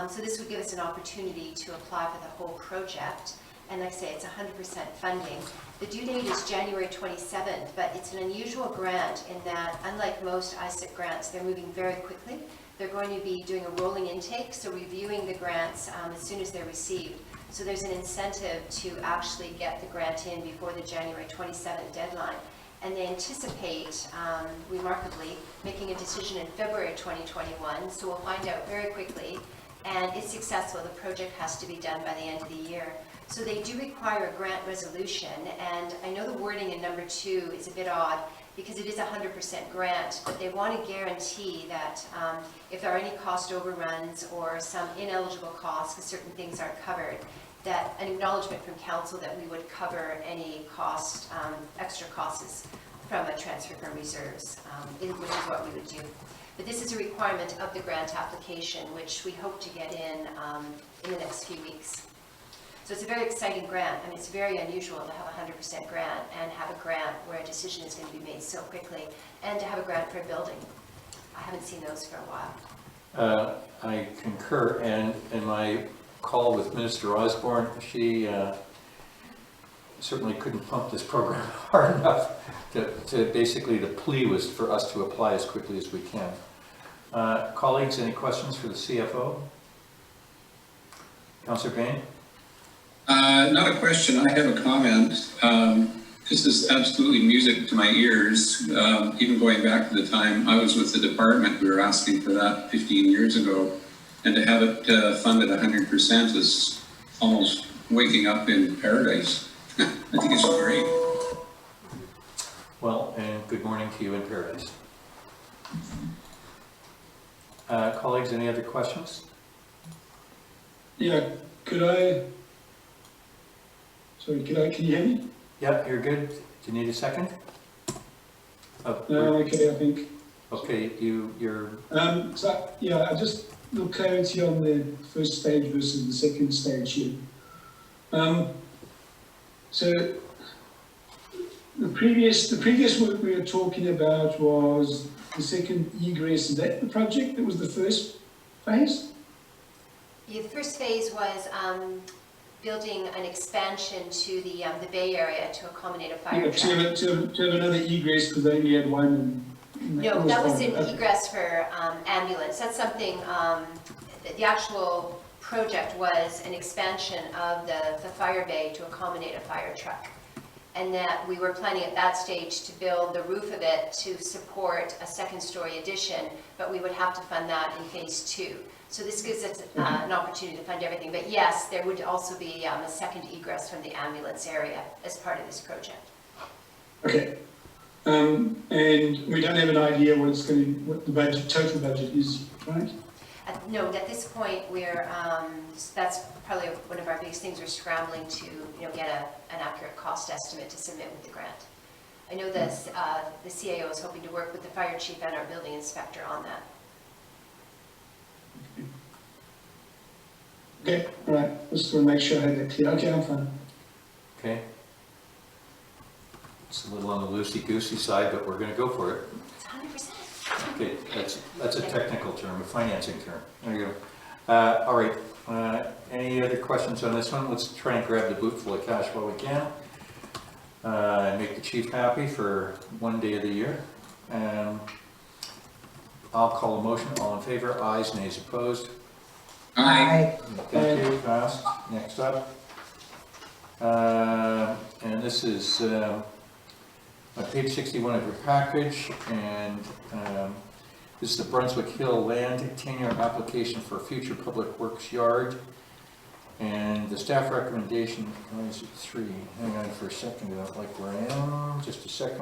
So this would give us an opportunity to apply for the whole project. And like I say, it's 100% funding. The due date is January 27th, but it's an unusual grant in that, unlike most ISIC grants, they're moving very quickly. They're going to be doing a rolling intake, so reviewing the grants as soon as they're received. So there's an incentive to actually get the grant in before the January 27th deadline. And they anticipate, remarkably, making a decision in February 2021, so we'll find out very quickly. And if successful, the project has to be done by the end of the year. So they do require a grant resolution, and I know the wording in number 2 is a bit odd because it is a 100% grant, but they want to guarantee that if there are any cost overruns or some ineligible costs because certain things aren't covered, that an acknowledgement from council that we would cover any cost, extra costs from a transfer from reserves, which is what we would do. But this is a requirement of the grant application, which we hope to get in the next few weeks. So it's a very exciting grant. I mean, it's very unusual to have a 100% grant and have a grant where a decision is going to be made so quickly, and to have a grant for a building. I haven't seen those for a while. I concur, and in my call with Minister Osborne, she certainly couldn't pump this program hard enough to basically, the plea was for us to apply as quickly as we can. Colleagues, any questions for the CFO? Councillor Bain? Not a question, I have a comment. This is absolutely music to my ears. Even going back to the time I was with the department, we were asking for that 15 years ago. And to have it funded 100% is almost waking up in paradise. I think it's great. Well, and good morning to you in paradise. Colleagues, any other questions? Yeah, can you hear me? Yep, you're good. Do you need a second? Okay, I think. Okay, you're... So, yeah, I just look clarity on the first stage versus the second stage here. So the previous work we were talking about was the second egress. Is that the project that was the first phase? Yeah, the first phase was building an expansion to the Bay Area to accommodate a fire truck. To have another egress because they only had one. No, that was an egress for ambulance. That's something, the actual project was an expansion of the fire bay to accommodate a fire truck. And that we were planning at that stage to build the roof of it to support a second-story addition, but we would have to fund that in phase 2. So this gives us an opportunity to fund everything. But yes, there would also be a second egress from the ambulance area as part of this project. Okay. And we don't have an idea what the budget, total budget is, right? No, at this point, we're, that's probably one of our biggest things. We're scrambling to, get an accurate cost estimate to submit with the grant. I know the CAO is hoping to work with the fire chief and our building inspector on that. Okay, all right. Just want to make sure I had that clear. Okay, I'm fine. Okay. It's a little on the loosey-goosey side, but we're going to go for it. It's 100%. Okay, that's a technical term, a financing term. There you go. All right. Any other questions on this one? Let's try and grab the boot full of cash while we can. And make the chief happy for one day of the year. I'll call a motion. All in favor? Ayes, nays, opposed. Aye. Thank you. Passed. Next up. And this is Page 61 of your package, and this is the Brunswick Hill land tenure application for a future public works yard. And the staff recommendation, why is it 3? Hang on for a second, I don't like where I am, just a second.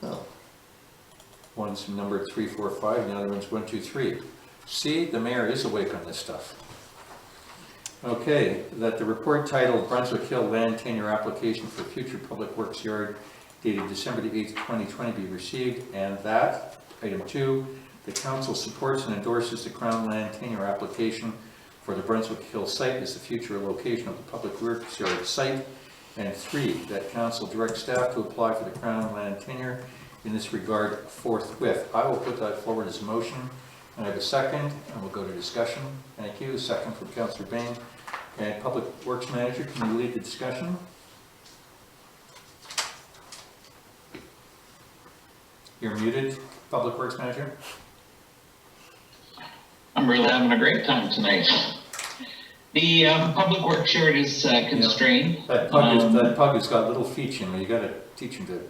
Oh. One's numbered 3, 4, 5, the other one's 1, 2, 3. See, the mayor is awake on this stuff. Okay, that the report titled Brunswick Hill Land Tenure Application for Future Public Works Yard dated December the 8th, 2020 be received, and that, item 2, the council supports and endorses the Crown Land Tenure Application for the Brunswick Hill site as the future location of the Public Works Yard site, and 3, that council directs staff to apply for the Crown Land Tenure in this regard forthwith. I will put that forward as a motion, and I have a second, and we'll go to discussion. Thank you. A second from Councillor Bain. And Public Works Manager, can you lead the discussion? You're muted, Public Works Manager. I'm really having a great time tonight. The public works yard is constrained. That pug has got little feet in him. You got to teach him to.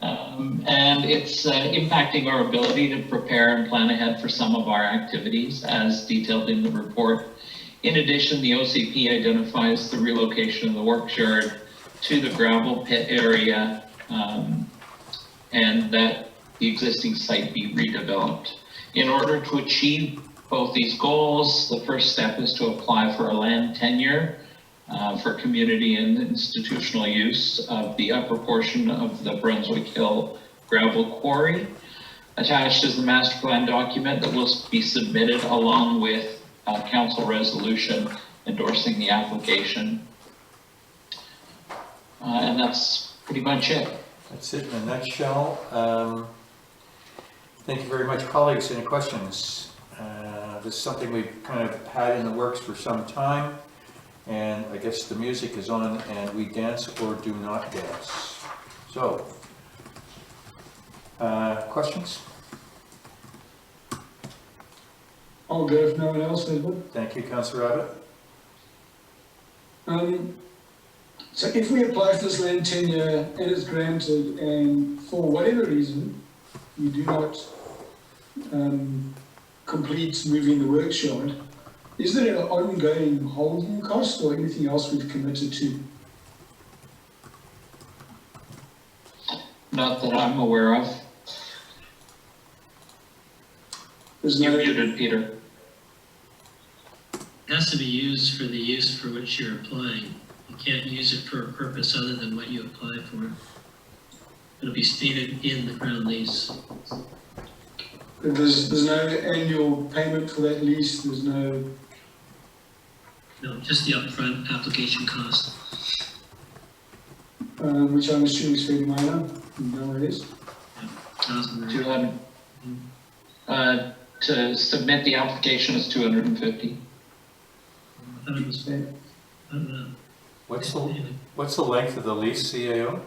And it's impacting our ability to prepare and plan ahead for some of our activities as detailed in the report. In addition, the OCP identifies the relocation of the works yard to the gravel pit area and that the existing site be redeveloped. In order to achieve both these goals, the first step is to apply for a land tenure for community and institutional use of the upper portion of the Brunswick Hill gravel quarry. Attached is the master plan document that will be submitted along with a council resolution endorsing the application. And that's pretty much it. That's it in a nutshell. Thank you very much, colleagues. Any questions? This is something we've kind of had in the works for some time. And I guess the music is on and we dance or do not dance. So, questions? I'll go if no one else has one. Thank you, Councillor Abbott. So if we apply for this land tenure and it's granted, and for whatever reason you do not complete moving the works yard, is there an ongoing holding cost or anything else we've committed to? Not that I'm aware of. There's You're no, muted, Peter. It has to be used for the use for which you're applying. You can't use it for a purpose other than what you applied for. It'll be stated in the ground lease. there's no annual payment for that lease, there's no... No, just the upfront application cost. which I'm assuming is fairly minor, you know what it is. 200. To submit the application is 250. I thought it was, I don't know. What's the length of the lease, CAO?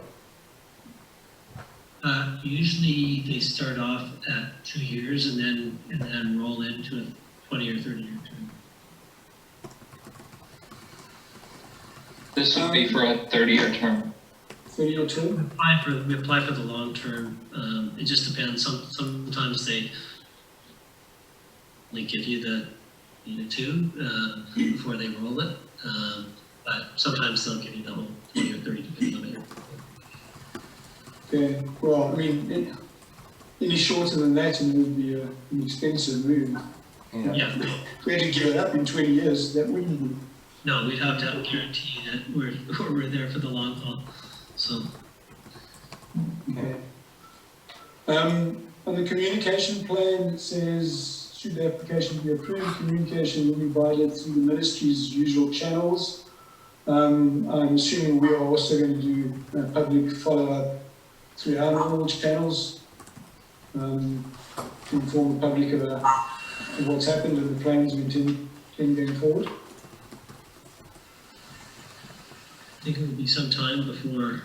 Usually they start off at 2 years and then roll into a 20 or 30 year term. This would be for a 30-year term. 30-year term? We apply for the long term. It just depends. Sometimes they give you the 2 before they roll it. But sometimes they'll give you the whole 20 or 30 depending on it. Okay, well, I mean, any shorter than that and it would be an expensive move. Yeah. If we had to give it up in 20 years, that wouldn't be. No, we'd have to have a guarantee that we're there for the long haul. So. Okay. On the communication plan, it says, should the application be approved, communication will be provided through the ministry's usual channels. I'm assuming we are also going to do public follow-up through our normal channels to inform the public of what's happened and the plans we intend going forward. I think it will be some time before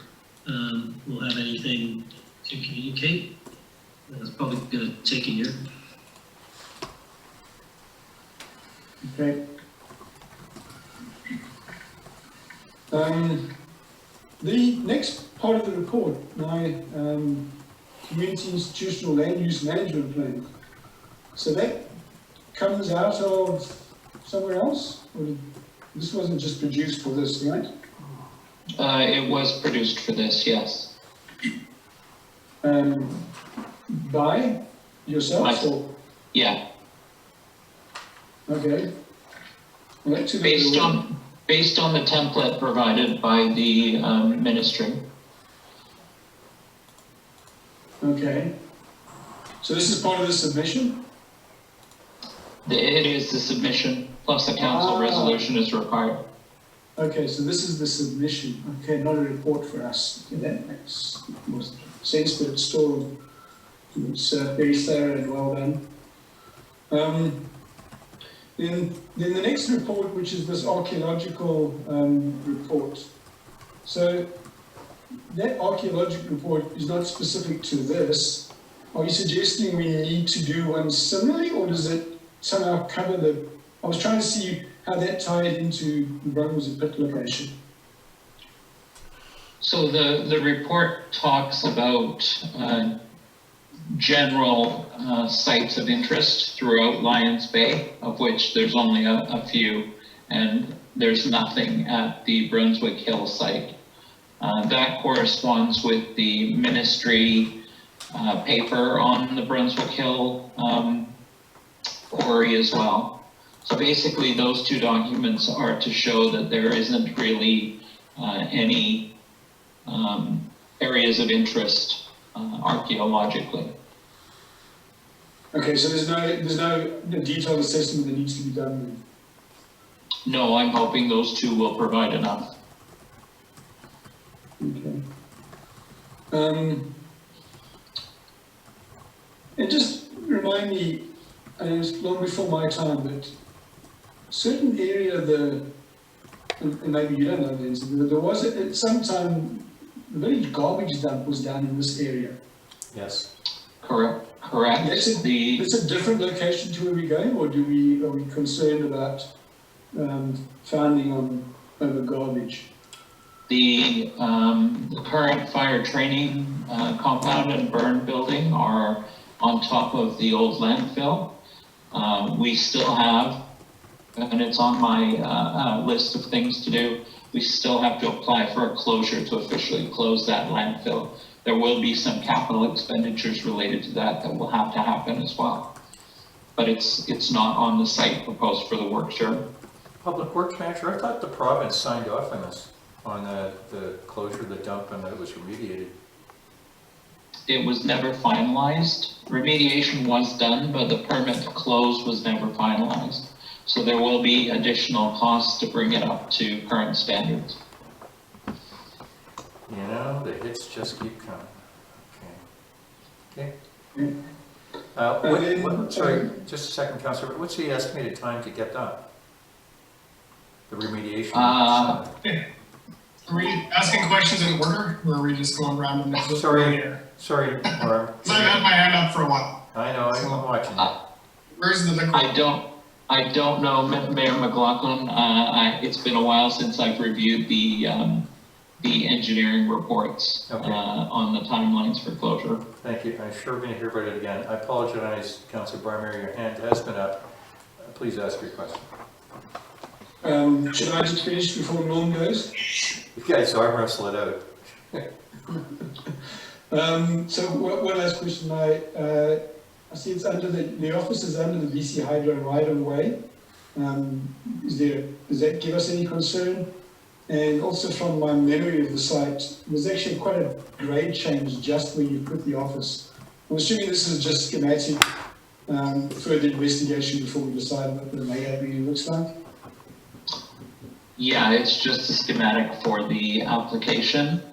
we'll have anything to communicate. It's probably going to take a year. Okay. The next part of the report, my community institutional land use management plan. So that comes out of somewhere else? Or this wasn't just produced for this, right? It was produced for this, yes. By yourself or? Yeah, Okay. Well, that's a good based on the template provided by the ministry. Okay. So this is part of the submission? It is the submission, plus a council resolution is required. Okay, so this is the submission. Okay, not a report for us. Okay, that makes more sense, but it's still, it's very thorough and well done. Then the next report, which is this archaeological report. So that archaeological report is not specific to this. Are you suggesting we need to do one similarly, or does it somehow cover the, I was trying to see how that tied into the Brunswick pit location. So the report talks about general sites of interest throughout Lions Bay, of which there's only a few, and there's nothing at the Brunswick Hill site. That corresponds with the ministry paper on the Brunswick Hill quarry as well. So basically those two documents are to show that there isn't really any areas of interest archaeologically. Okay, so there's no detailed assessment that needs to be done then? No, I'm hoping those two will provide enough. Okay. And just remind me, and it was long before my time, but certain area and maybe you don't know this, but there was at some time, the village garbage dump was down in this area. Yes. Correct. That's a different location to where we're going, or are we concerned about founding over garbage? The current fire training compound and burn building are on top of the old landfill. We still have, and it's on my list of things to do, we still have to apply for a closure to officially close that landfill. There will be some capital expenditures related to that will have to happen as well. But it's not on the site proposed for the work, sure. Public Works Manager, I thought the province signed off on this, on the closure of the dump, and that it was remediated. It was never finalized. Remediation was done, but the permit to close was never finalized. So there will be additional costs to bring it up to current standards. You know, the hits just keep coming. Okay. Sorry, just a second, Councillor. What's the estimated time to get done? The remediation? Are we asking questions in order, or are we just going around and Sorry, Norm. I've had my hand up for a while. I know, I'm watching it. Where's the liquid? I don't know, Mayor McLaughlin. It's been a while since I've reviewed the engineering reports on the timelines for closure. Thank you. I'm sure we're going to hear about it again. I apologize, Councillor Barmer, your hand has been up. Please ask your question. Should I just finish before Norm goes? You guys arm wrestle it out. So one last question. I see it's under the office is under the BC Hydro right of way. Does that give us any concern? And also from my memory of the site, there's actually quite a grade change just where you put the office. I'm assuming this is just schematic further investigation before we decide what the layout really looks like. Yeah, it's just a schematic for the application.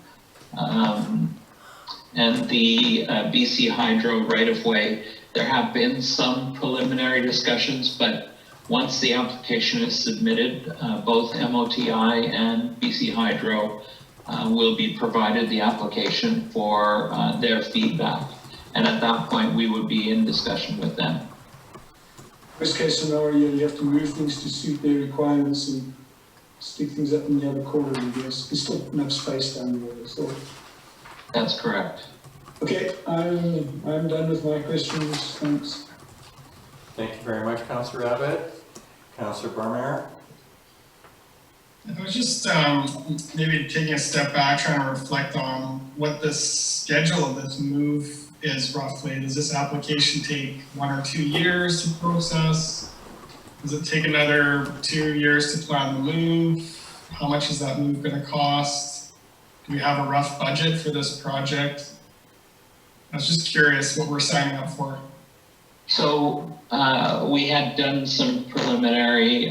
And the BC Hydro right-of-way, there have been some preliminary discussions, but once the application is submitted, both MOTI and BC Hydro will be provided the application for their feedback. And at that point, we would be in discussion with them. worst case scenario, you have to move things to suit their requirements and stick things up in the other corner, I guess. There's still enough space down there, so. That's correct. Okay, I'm done with my questions, thanks. Thank you very much, Councillor Abbott. Councillor Barmeyer? I was just maybe taking a step back, trying to reflect on what the schedule of this move is roughly. Does this application take 1 or 2 years to process? Does it take another 2 years to plan the move? How much is that move going to cost? Do we have a rough budget for this project? I was just curious what we're signing up for. So we had done some preliminary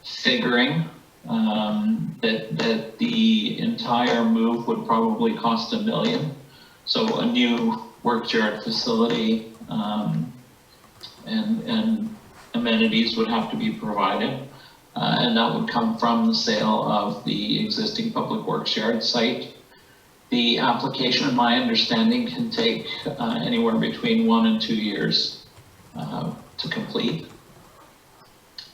figuring that the entire move would probably cost $1 million. So a new workyard facility and amenities would have to be provided. And that would come from the sale of the existing public works yard site. The application, in my understanding, can take anywhere between 1 and 2 years to complete.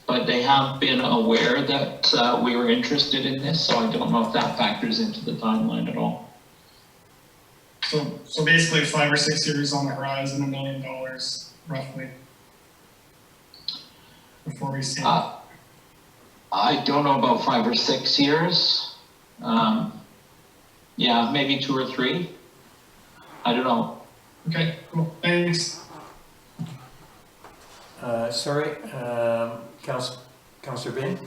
But they have been aware that we were interested in this, so I don't know if that factors into the timeline at all. So basically 5 or 6 years on the horizon, $1 million roughly, before we see it. I don't know about 5 or 6 years. Yeah, maybe 2 or 3. I don't know. Okay, cool, thanks. Sorry, Councillor Bain?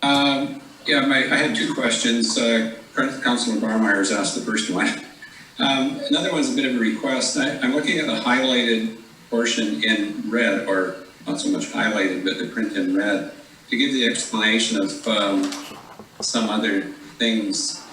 Yeah, I had 2 questions. Councillor Barmeyer's asked the first one. Another one's a bit of a request. I'm looking at the highlighted portion in red, or not so much highlighted, but the print in red, to give the explanation of some other things.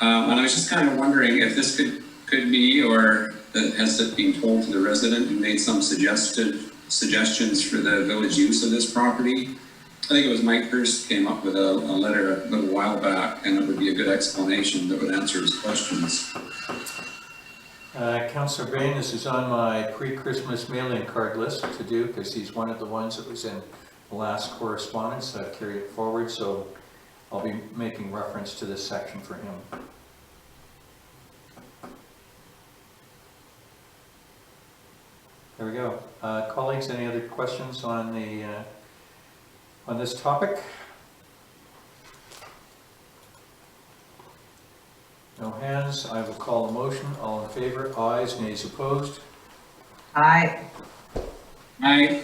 And I was just kind of wondering if this could be, or has it been told to the resident who made some suggestions for the village use of this property? I think it was Mike Hurst came up with a letter a little while back, and it would be a good explanation that would answer his questions. Councillor Bain, this is on my pre-Christmas mailing card list to do, because he's one of the ones that was in the last correspondence. I've carried it forward, so I'll be making reference to this section for him. There we go. Colleagues, any other questions on the on this topic? No hands. I will call the motion. All in favor? Ayes. Nays opposed? Aye. Aye.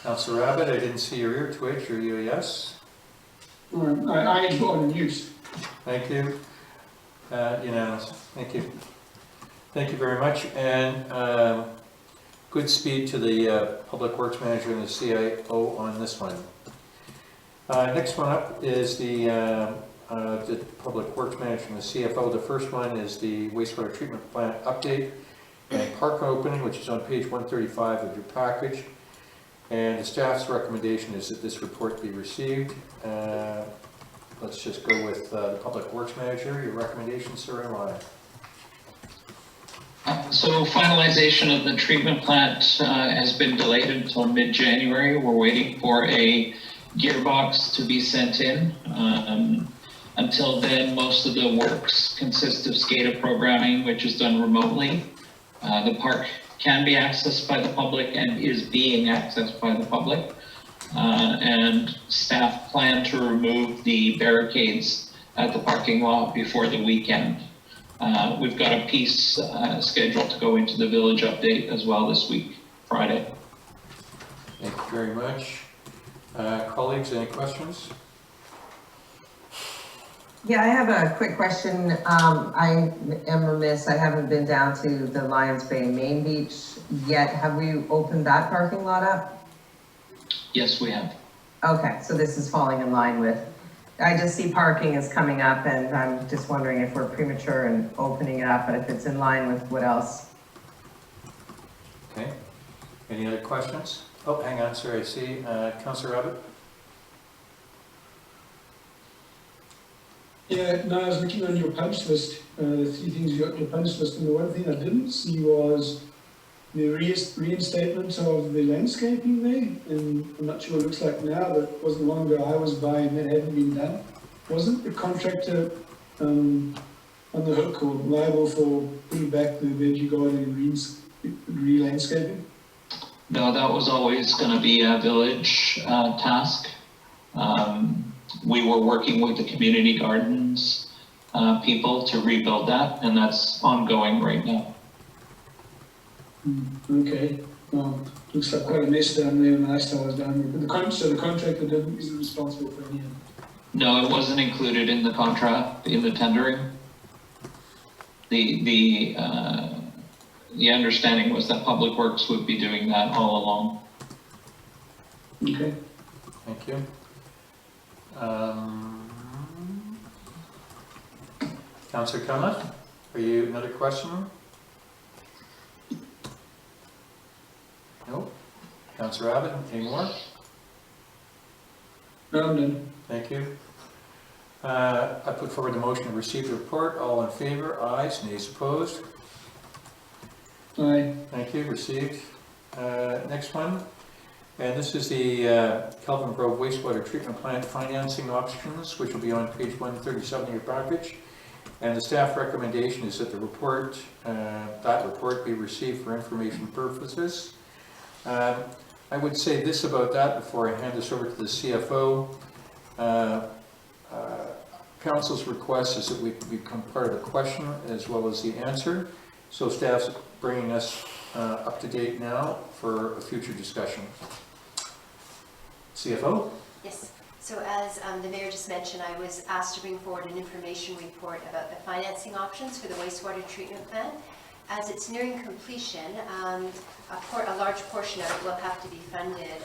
Councillor Abbott, I didn't see your ear twitch. Are you a yes? I got on mute. Thank you. Unanimous. Thank you. Thank you very much. And good speed to the Public Works Manager and the CIO on this one. Next one up is the Public Works Manager and the CFO. The first one is the wastewater treatment plant update and park opening, which is on page 135 of your package. And the staff's recommendation is that this report be received. Let's just go with the Public Works Manager. Your recommendation, sir, and why? So finalization of the treatment plant has been delayed until mid-January. We're waiting for a gearbox to be sent in. Until then, most of the works consist of SCADA programming, which is done remotely. The park can be accessed by the public and is being accessed by the public. And staff plan to remove the barricades at the parking lot before the weekend. We've got a piece scheduled to go into the village update as well this week, Friday. Thank you very much. Colleagues, any questions? Yeah, I have a quick question. I am remiss, I haven't been down to the Lions Bay Main Beach yet. Have we opened that parking lot up? Yes, we have. Okay, so this is falling in line with, I just see parking is coming up and I'm just wondering if we're premature in opening it up, but if it's in line with what else? Okay. Any other questions? Oh, hang on, sorry, I see Councillor Abbott. Yeah, no, I was looking on your punch list, the 3 things you got on your punch list, and the one thing I didn't see was the reinstatement of the landscaping there, and I'm not sure what it looks like now, but it wasn't long ago I was by and that hadn't been done. Wasn't the contractor on the hook or liable for putting back the veggie garden and re-landscaping? No, that was always going to be a village task. We were working with the community gardens people to rebuild that, and that's ongoing right now. Okay, well, looks like quite a mess down there when last time I was down there. But so the contractor isn't responsible for any of it? No, it wasn't included in the contract, in the tendering. The understanding was that Public Works would be doing that all along. Okay. Thank you. Councillor Cunliffe, are you, another question? No? Councillor Abbott, any more? No, I'm done. Thank you. I put forward the motion to receive the report. All in favor? Ayes. Nays opposed? Aye. Thank you. Received. Next one. And this is the Kelvin Grove wastewater treatment plant financing options, which will be on page 137 of your package. And the staff recommendation is that the report, be received for information purposes. I would say this about that before I hand this over to the CFO. Council's request is that we become part of the question as well as the answer. So staff's bringing us up to date now for a future discussion. CFO? Yes. So as the mayor just mentioned, I was asked to bring forward an information report about the financing options for the wastewater treatment plant. As it's nearing completion, a large portion of it will have to be funded,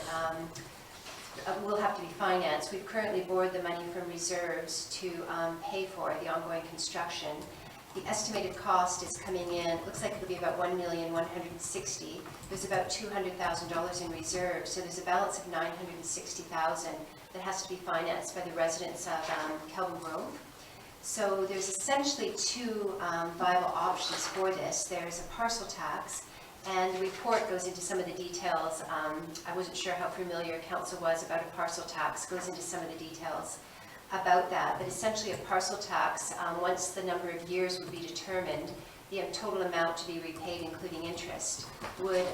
will have to be financed. We've currently borrowed the money from reserves to pay for the ongoing construction. The estimated cost is coming in, it looks like it'll be about $1,160,000. There's about $200,000 in reserves, so there's a balance of $960,000 that has to be financed by the residents of Kelvin Grove. So there's essentially two viable options for this. There's a parcel tax, and the report goes into some of the details. I wasn't sure how familiar council was about a parcel tax, goes into some of the details about that, but essentially a parcel tax, once the number of years would be determined, the total amount to be repaid, including interest, would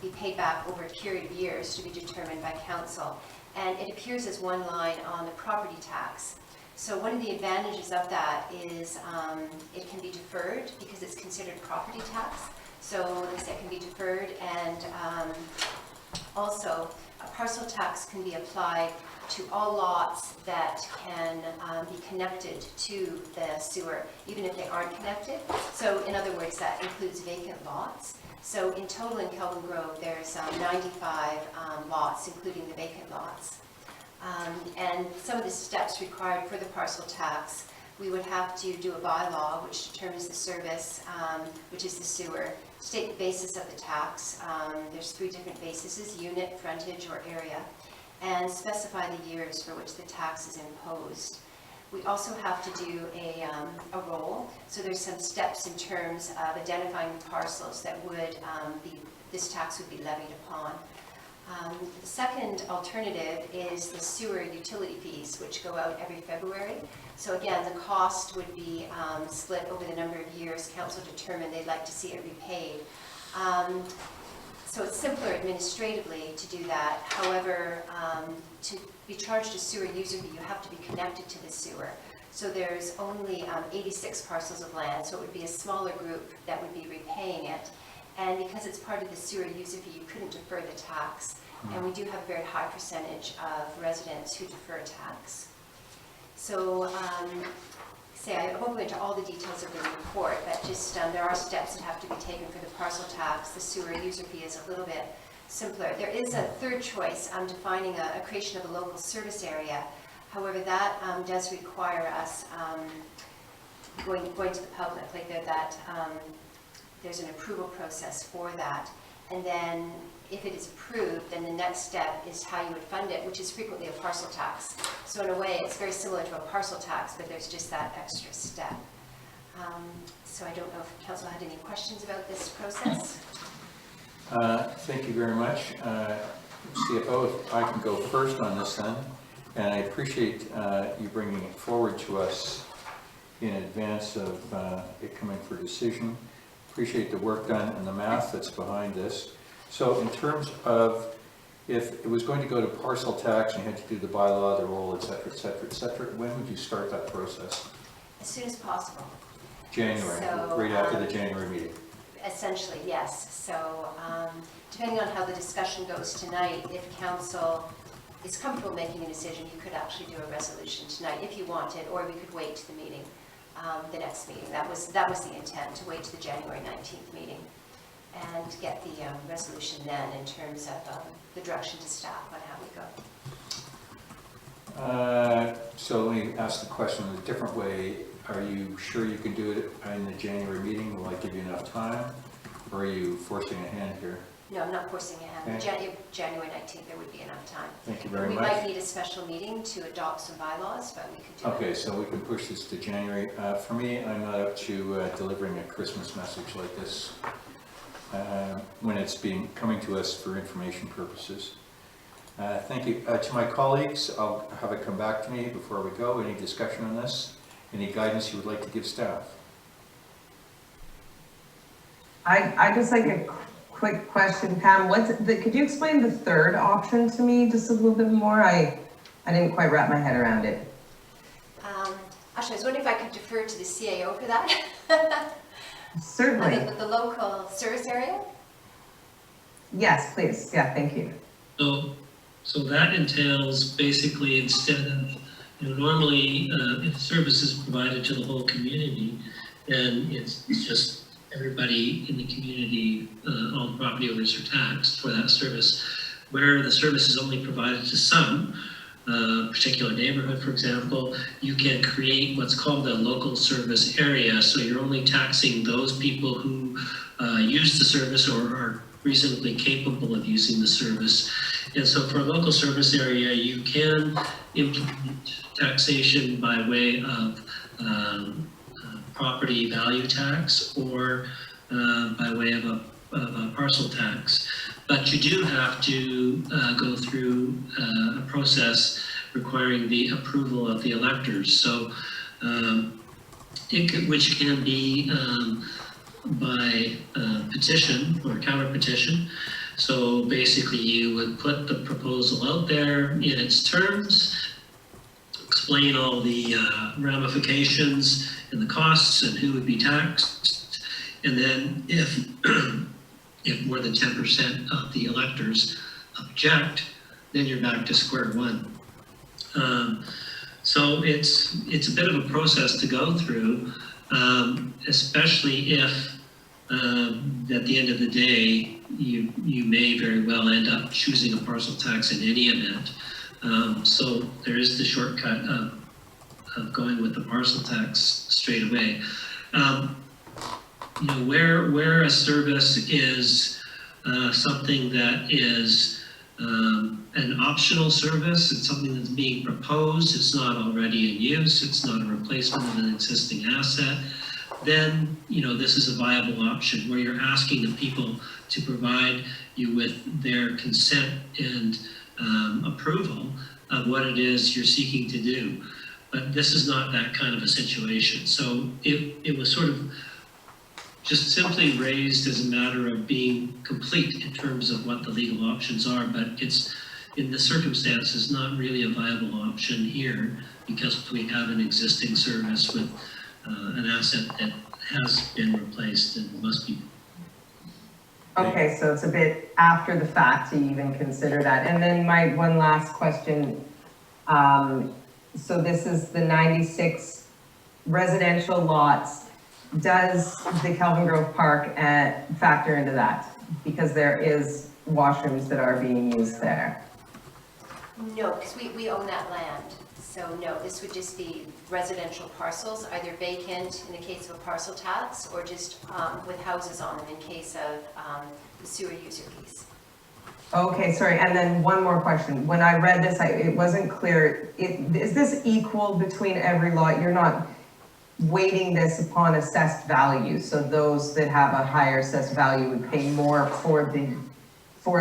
be paid back over a period of years to be determined by council. And it appears as one line on the property tax. So one of the advantages of that is it can be deferred because it's considered property tax. So it can be deferred, and also a parcel tax can be applied to all lots that can be connected to the sewer, even if they aren't connected. So in other words, that includes vacant lots. So in total in Kelvin Grove, there's 95 lots, including the vacant lots. And some of the steps required for the parcel tax, we would have to do a bylaw which determines the service, which is the sewer, state the basis of the tax. There's 3 different bases: unit, frontage, or area, and specify the years for which the tax is imposed. We also have to do a roll. So there's some steps in terms of identifying the parcels that would this tax would be levied upon. The second alternative is the sewer utility fees, which go out every February. So again, the cost would be split over the number of years council determined they'd like to see it repaid. So it's simpler administratively to do that. However, to be charged a sewer user fee, you have to be connected to the sewer. So there's only 86 parcels of land, so it would be a smaller group that would be repaying it. And because it's part of the sewer user fee, you couldn't defer the tax. And we do have a very high percentage of residents who defer tax. So I won't go into all the details of the report, but just there are steps that have to be taken for the parcel tax. The sewer user fee is a little bit simpler. There is a third choice, defining a creation of a local service area. However, that does require us going to the public, like there's an approval process for that. And then if it is approved, then the next step is how you would fund it, which is frequently a parcel tax. So in a way, it's very similar to a parcel tax, but there's just that extra step. So I don't know if council had any questions about this process. Thank you very much. CFO, if I can go first on this then, and I appreciate you bringing it forward to us in advance of it coming for decision. Appreciate the work done and the math that's behind this. So in terms of if it was going to go to parcel tax and you had to do the bylaw, the roll, et cetera, when would you start that process? As soon as possible. January, So, right after the January meeting. Essentially, yes. So depending on how the discussion goes tonight, if council is comfortable making a decision, you could actually do a resolution tonight if you wanted, or we could wait to the meeting, the next meeting. That was the intent, to wait to the January 19th meeting and get the resolution then in terms of the direction to staff on how we go. So let me ask the question in a different way. Are you sure you can do it in the January meeting? Will I give you enough time? Or are you forcing a hand here? No, I'm not forcing a hand. Okay. January 19th, there would be enough time. Thank you very We much. might need a special meeting to adopt some bylaws, but we could do it. Okay, so we can push this to January. For me, I'm not up to delivering a Christmas message like this when it's coming to us for information purposes. Thank you. To my colleagues, I'll have it come back to me before we go. Any discussion on this? Any guidance you would like to give staff? I just like a quick question, Pam. Could you explain the third option to me just a little bit more? I didn't quite wrap my head around it. Actually, I was wondering if I could defer to the CAO for that. Certainly. The local service area? Yes, please. Yeah, thank you. So that entails basically, instead of, normally if service is provided to the whole community, then it's just everybody in the community, all the property owners are taxed for that service. Where the service is only provided to some particular neighborhood, for example, you can create what's called a local service area. So you're only taxing those people who use the service or are reasonably capable of using the service. And so for a local service area, you can implement taxation by way of property value tax or by way of a parcel tax. But you do have to go through a process requiring the approval of the electors. So which can be by petition or counter petition. So basically you would put the proposal out there in its terms, explain all the ramifications and the costs and who would be taxed. And then if more than 10% of the electors object, then you're back to square one. So it's a bit of a process to go through, especially if at the end of the day, you may very well end up choosing a parcel tax in any event. So there is the shortcut of going with the parcel tax straight away. Where a service is something that is an optional service, it's something that's being proposed, it's not already in use, it's not a replacement of an existing asset, then this is a viable option where you're asking the people to provide you with their consent and approval of what it is you're seeking to do. But this is not that kind of a situation. So it was sort of just simply raised as a matter of being complete in terms of what the legal options are, but it's in the circumstances not really a viable option here because we have an existing service with an asset that has been replaced and must be. Okay, so it's a bit after the fact to even consider that. And then my one last question. So this is the 96 residential lots. Does the Kelvin Grove Park factor into that? Because there is washrooms that are being used there. No, because we own that land. So no, this would just be residential parcels, either vacant in the case of a parcel tax or just with houses on them in case of the sewer user piece. Okay, sorry. And then one more question. When I read this, it wasn't clear. Is this equal between every lot? You're not weighting this upon assessed value. So those that have a higher assessed value would pay more for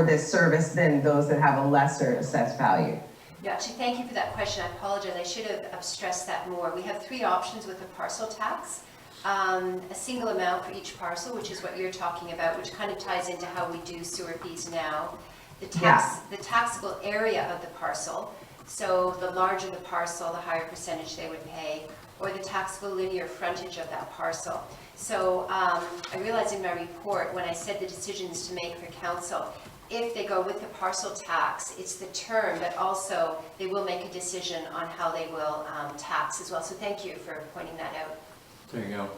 this service than those that have a lesser assessed value. Yeah, actually, thank you for that question. I apologize. I should have stressed that more. We have three options with the parcel tax. A single amount for each parcel, which is what you're talking about, which kind of ties into how we do sewer fees now. The taxable area of the parcel, so the larger the parcel, the higher percentage they would pay, or the taxable linear frontage of that parcel. So I realized in my report, when I said the decisions to make for council, if they go with the parcel tax, it's the term, but also they will make a decision on how they will tax as well. So thank you for pointing that out. There you go.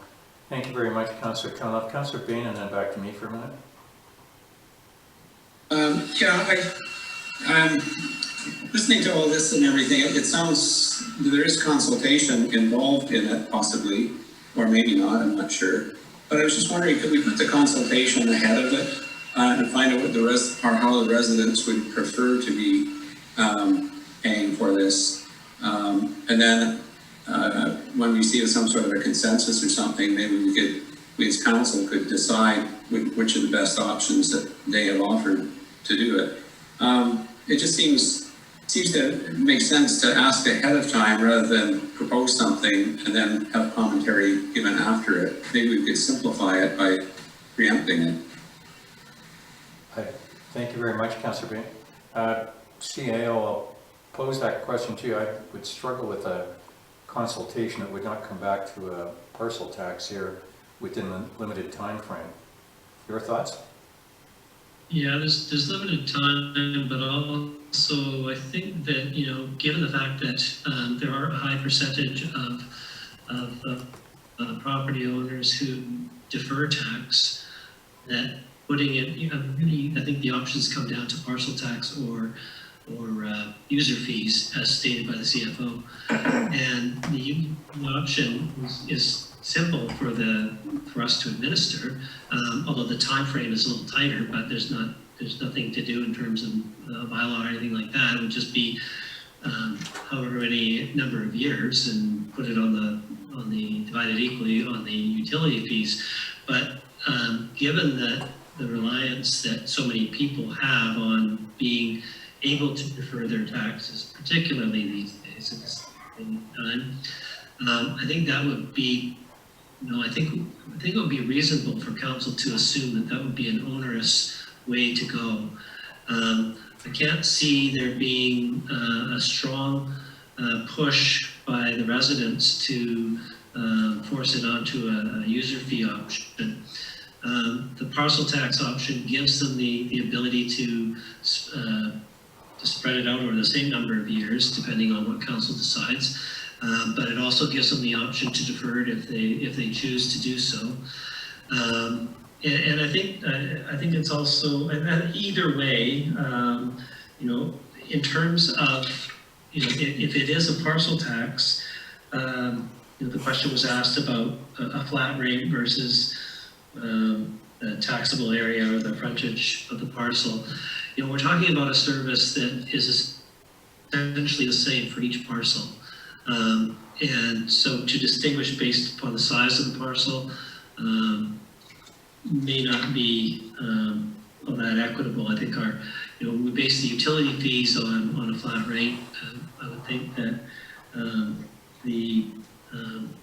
Thank you very much, Councillor Cunliffe. Councillor Bain, and then back to me for a minute. I'm listening to all this and everything. It sounds there is consultation involved in it, possibly, or maybe not. I'm not sure. But I was just wondering, could we put the consultation ahead of it and find out what or how the residents would prefer to be paying for this, and then when we see some sort of a consensus or something, maybe we as council could decide which are the best options that they have offered to do it. It just seems to make sense to ask ahead of time rather than propose something and then have commentary given after it. Maybe we could simplify it by preempting it. Thank you very much, Councillor Bain. CAO, I'll pose that question to you. I would struggle with a consultation that would not come back to a parcel tax here within the limited time frame. Your thoughts? Yeah, there's limited time, but also I think that, you know, given the fact that there are a high percentage of property owners who defer tax, that putting it, you know, really, I think the options come down to parcel tax or user fees as stated by the CFO. And the option is simple for us to administer, although the time frame is a little tighter, but there's nothing to do in terms of bylaw or anything like that. It would just be however many number of years and put it on the divided equally on the utility fees. But given that the reliance that so many people have on being able to defer their taxes, particularly these days at this time, I think that would be, you know, I think it would be reasonable for council to assume that would be an onerous way to go. I can't see there being a strong push by the residents to force it onto a user fee option. The parcel tax option gives them the ability to spread it out over the same number of years, depending on what council decides. But it also gives them the option to defer it if they choose to do so. And I think it's also, and either way, you know, in terms of, you know, if it is a parcel tax, you know, the question was asked about a flat rate versus the taxable area or the frontage of the parcel. You know, we're talking about a service that is essentially the same for each parcel. And so to distinguish based upon the size of the parcel may not be all that equitable. I think you know, we base the utility fees on a flat rate. I would think that the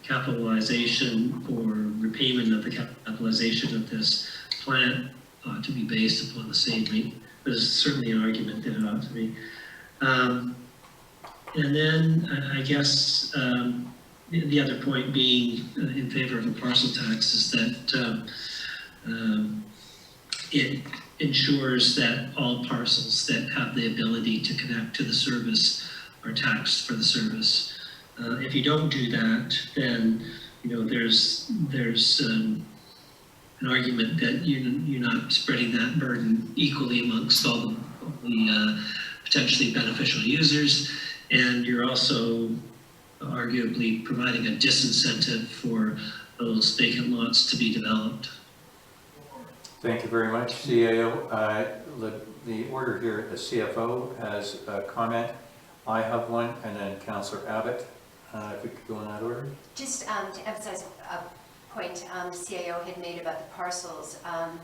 capitalization or repayment of the capitalization of this plant ought to be based upon the same rate. There's certainly an argument that it ought to be. And then I guess the other point being in favor of a parcel tax is that it ensures that all parcels that have the ability to connect to the service are taxed for the service. If you don't do that, then, you know, there's an argument that you're not spreading that burden equally amongst all the potentially beneficial users, and you're also arguably providing a disincentive for those vacant lots to be developed. Thank you very much, CAO. The order here, the CFO has a comment. I have one, and then Councillor Abbott. if we could go in that order. Just to emphasize a point the CAO had made about the parcels,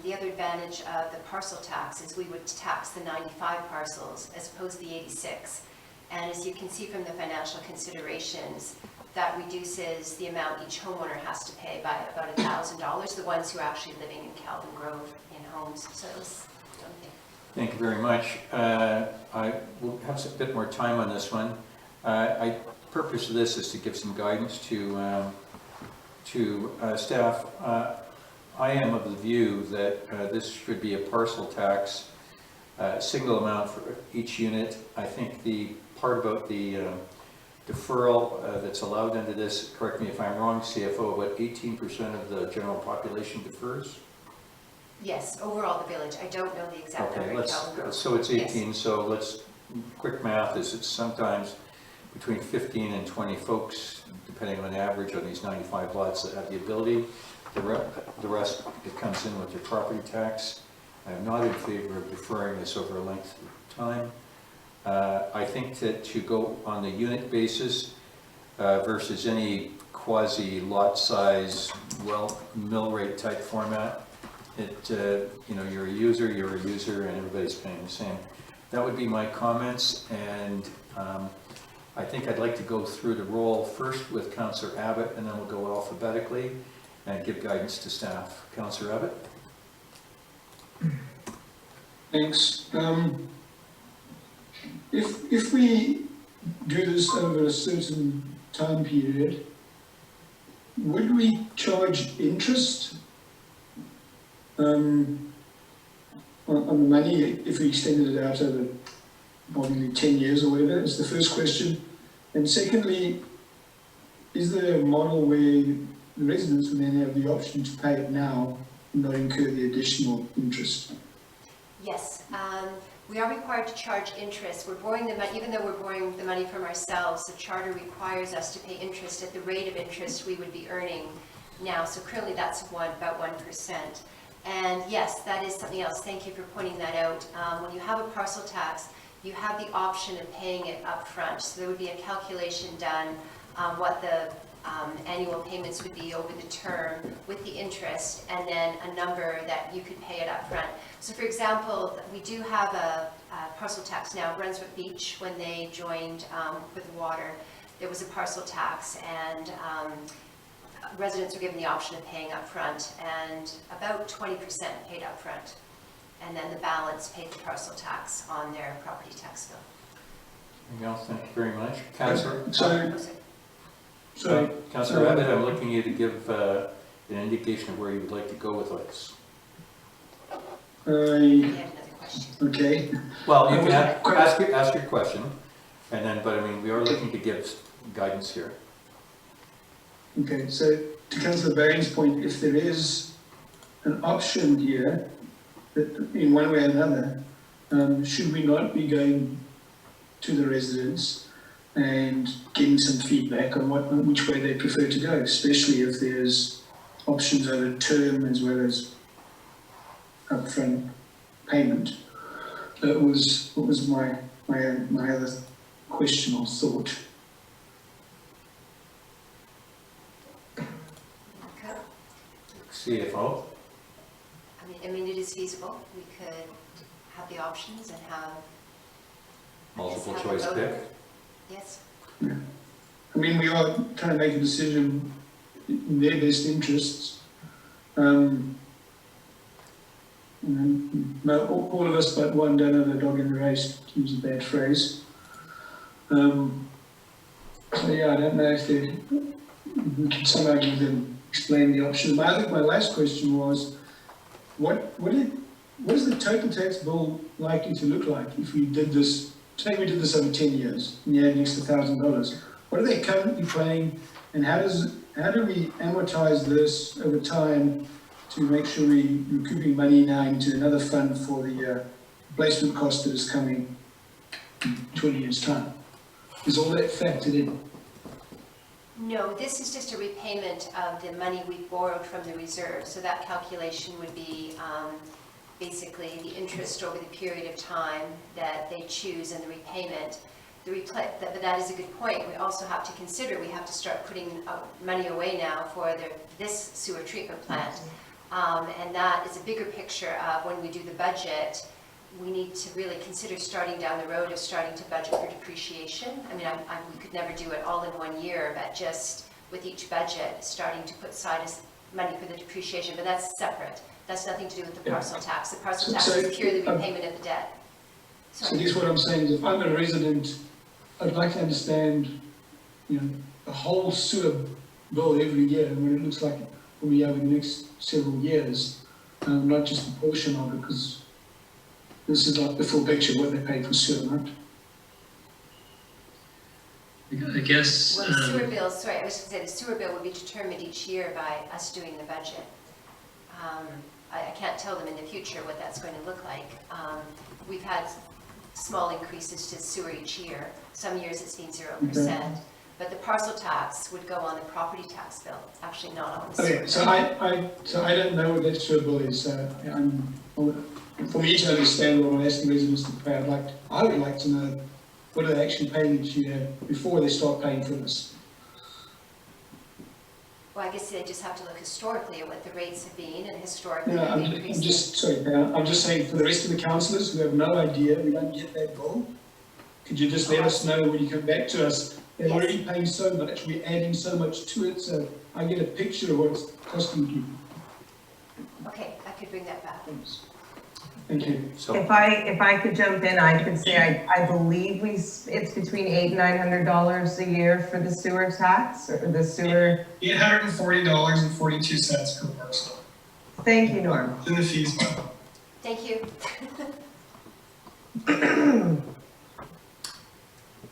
the other advantage of the parcel tax is we would tax the 95 parcels as opposed to the 86. And as you can see from the financial considerations, that reduces the amount each homeowner has to pay by about $1,000, the ones who are actually living in Calvin Grove in homes. So it was something. Thank you very much. I will have a bit more time on this one. Purpose of this is to give some guidance to staff. I am of the view that this should be a parcel tax, single amount for each unit. I think the part about the deferral that's allowed under this, correct me if I'm wrong, CFO, about 18% of the general population defers? Yes, overall the village. I don't know the exact Okay, number in Calvin Grove. so it's 18, Yes. so let's, quick math is it's sometimes between 15 and 20 folks, depending on average on these 95 lots that have the ability. The rest, it comes in with your property tax. I am not in favor of deferring this over a length of time. I think that to go on the unit basis versus any quasi lot size, mill rate type format, you're a user, and everybody's paying the same. That would be my comments, and I think I'd like to go through the roll first with Councillor Abbott, and then we'll go alphabetically and give guidance to staff. Councillor Abbott? Thanks. If we do this over a certain time period, would we charge interest on the money if we extended it out over probably 10 years or whatever? Is the first question. And secondly, is there a model where the residents will then have the option to pay it now and not incur the additional interest? Yes, we are required to charge interest. We're borrowing the money, even though we're borrowing the money from ourselves, the charter requires us to pay interest at the rate of interest we would be earning now. So currently that's about 1%. And yes, that is something else. Thank you for pointing that out. When you have a parcel tax, you have the option of paying it up front. So there would be a calculation done what the annual payments would be over the term with the interest, and then a number that you could pay it up front. So for example, we do have a parcel tax now. Brunswick Beach, when they joined with water, there was a parcel tax, and residents were given the option of paying up front, and about 20% paid up front. And then the balance paid the parcel tax on their property tax bill. Anything else? Thank you very much. Councillor? Councillor Abbott, I'm looking at you to give an indication of where you would like to go with this. We had another question. Okay. Well, you can ask your question, and then, but I mean, we are looking to give guidance here. Okay, so to Councillor Barron's point, if there is an option here, that in one way or another, should we not be going to the residents and getting some feedback on which way they prefer to go, especially if there's options over term as well as upfront payment? That was what was my other question or thought. Okay. CFO? I mean, it is feasible. We could have the options and have Multiple have a choice vote. pick? Yes. Yeah. I mean, we are trying to make a decision in their best interests. And all of us but one don't have a dog in the race, to use a bad phrase. So yeah, I don't know if we can somehow give them, explain the options. But I think my last question was, what is the total tax bill likely to look like if we did this? Say we did this over 10 years and you had an extra $1,000. What are they currently paying, and how do we amortize this over time to make sure we're recouping money now into another fund for the replacement cost that is coming in 20 years' time? Is all that factored in? No, this is just a repayment of the money we borrowed from the reserve. So that calculation would be basically the interest over the period of time that they choose and the repayment. but that is a good point. We also have to consider, we have to start putting money away now for this sewer treatment plant. And that is a bigger picture of when we do the budget, we need to really consider starting down the road of starting to budget for depreciation. I mean, we could never do it all in 1 year, but just with each budget, starting to put aside money for the depreciation, but that's separate. That's nothing to do with the parcel tax. The parcel tax is purely repayment of the debt. So this what I'm saying is, if I'm a resident, I'd like to understand, the whole sewer bill every year, and what it looks like for me over the next several years, not just a portion of it, because this is like the full picture of what they pay for sewer, right? I guess, Well, the sewer bill, sorry, I was going to say the sewer bill would be determined each year by us doing the budget. I can't tell them in the future what that's going to look like. We've had small increases to sewer each year. Some years it's been 0%, but the parcel tax would go on the property tax bill, actually not on the sewer. Okay, so I don't know what that sewer bill is. For me to understand what I'm asking residents to pay, I would like to know what are they actually paying each year before they start paying for this. Well, I guess they just have to look historically at what the rates have been, and historically No, they've increased. I'm just saying for the rest of the councillors who have no idea, we don't get that bill, could you just let us know when you come back to us? They're already paying so much, we're adding so much to it, so I get a picture of what it's costing people. Okay, I could bring that back. Thank you. So, If I could jump in, I could say I believe it's between $800 and $900 a year for the sewer tax, or the sewer. $840.42 per parcel. Thank you, Norm. In the fees bundle. Thank you.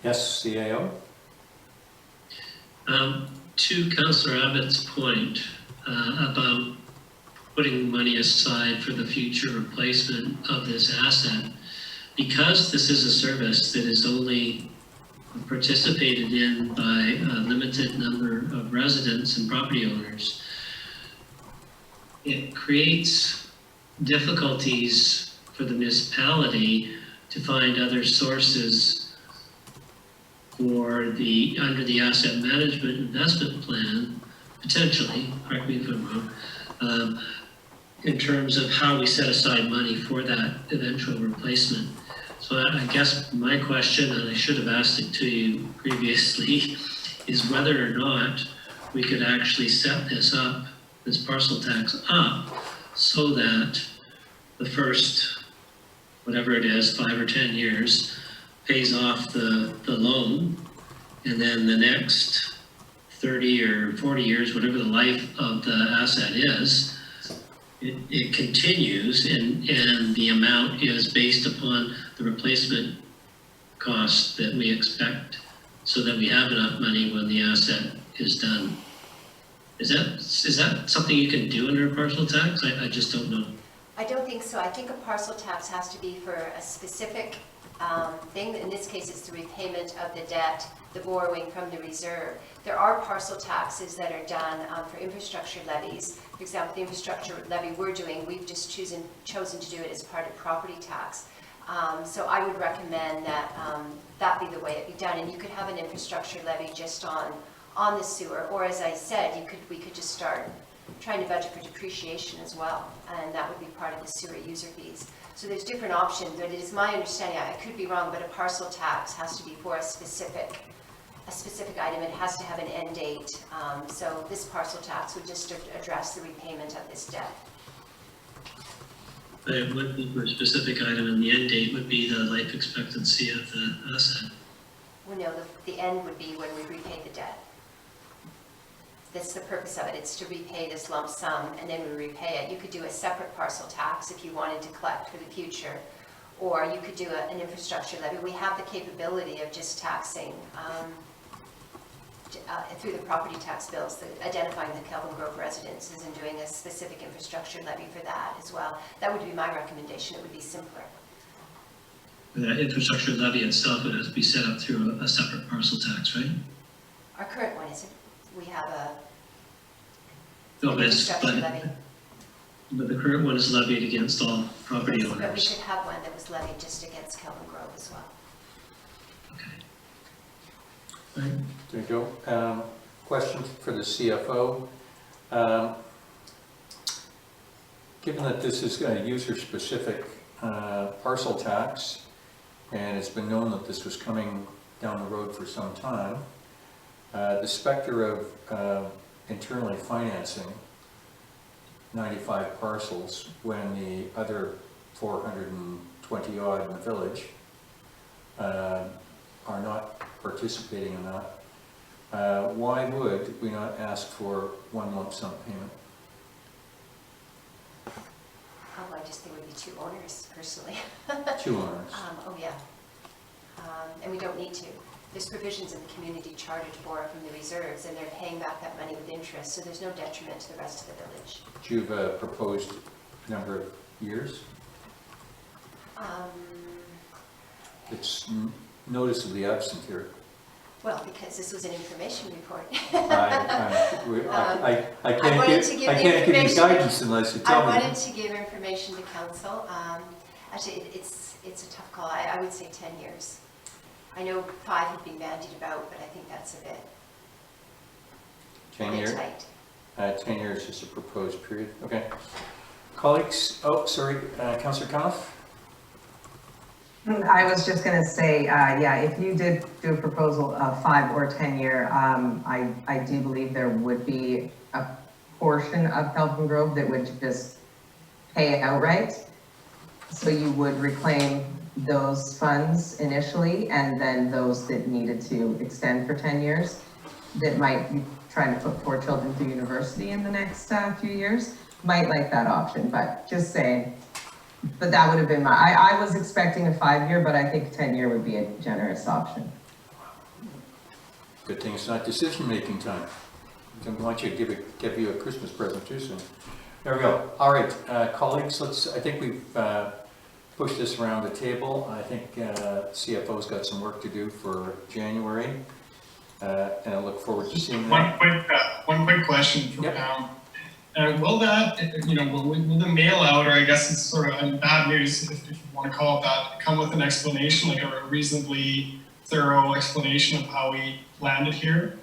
yes, CAO? to Councillor Abbott's point about putting money aside for the future replacement of this asset, because this is a service that is only participated in by a limited number of residents and property owners, it creates difficulties for the municipality to find other sources for the, under the asset management investment plan, potentially, correct me if I'm wrong, in terms of how we set aside money for that eventual replacement. So I guess my question, and I should have asked it to you previously, is whether or not we could actually set this up, this parcel tax up, so that the first, whatever it is, 5 or 10 years, pays off the loan, and then the next 30 or 40 years, whatever the life of the asset is, it continues, and the amount is based upon the replacement cost that we expect, so that we have enough money when the asset is done. Is that something you can do under a parcel tax? I just don't know. I don't think so. I think a parcel tax has to be for a specific thing. In this case, it's the repayment of the debt, the borrowing from the reserve. There are parcel taxes that are done for infrastructure levies. For example, the infrastructure levy we're doing, we've just chosen to do it as part of property tax. So I would recommend that that be the way it be done. And you could have an infrastructure levy just on the sewer, or as I said, we could just start trying to budget for depreciation as well, and that would be part of the sewer user fees. So there's different options, but it is my understanding, I could be wrong, but a parcel tax has to be for a specific item. It has to have an end date. So this parcel tax would just address the repayment of this debt. But it would be for a specific item, and the end date would be the life expectancy of the asset. Well, no, the end would be when we repay the debt. That's the purpose of it. It's to repay this lump sum, and then we repay it. You could do a separate parcel tax if you wanted to collect for the future, or you could do an infrastructure levy. We have the capability of just taxing through the property tax bills, identifying the Kelvin Grove residences and doing a specific infrastructure levy for that as well. That would be my recommendation. It would be simpler. The infrastructure levy itself would have to be set up through a separate parcel tax, right? Our current one isn't. We have No, an but infrastructure levy. But the current one is levied against all property But we owners. could have one that was levied just against Kelvin Grove as well. Okay. Right. There you go. Question for the CFO. Given that this is a user-specific parcel tax, and it's been known that this was coming down the road for some time, the specter of internally financing 95 parcels when the other 420 odd in the village are not participating in that, why would we not ask for one lump sum payment? I just think it would be two owners, personally. Two owners. Oh, yeah. And we don't need to. There's provisions in the community charter to borrow from the reserves, and they're paying back that money with interest, so there's no detriment to the rest of the village. Do you have a proposed number of years? It's noticeably absent here. Well, because this was an information report. I I can't wanted give, to give I the can't give you information- guidance unless you tell me. I wanted to give information to council. Actually, it's a tough call. I would say 10 years. I know 5 had been bandied about, but I think that's a bit 10 years? tight. 10 years is a proposed period. Okay. Colleagues, oh, sorry, Councillor Coniff? I was just gonna say, yeah, if you did do a proposal of 5 or 10 year, I do believe there would be a portion of Kelvin Grove that would just pay it outright. So you would reclaim those funds initially, and then those that needed to extend for 10 years, that might be trying to put 4 children through university in the next few years, might like that option, but just saying. But that would have been I was expecting a 5-year, but I think 10-year would be a generous option. Good thing it's not decision-making time. I don't want you to give you a Christmas present too soon. There we go. All right, colleagues, I think we've pushed this around the table. I think CFO's got some work to do for January, and I look forward to seeing that. One quick question for Yep. now. Will that, will the mail out, or I guess it's sort of bad news, if you want to call it that, come with an explanation, like a reasonably thorough explanation of how we landed here?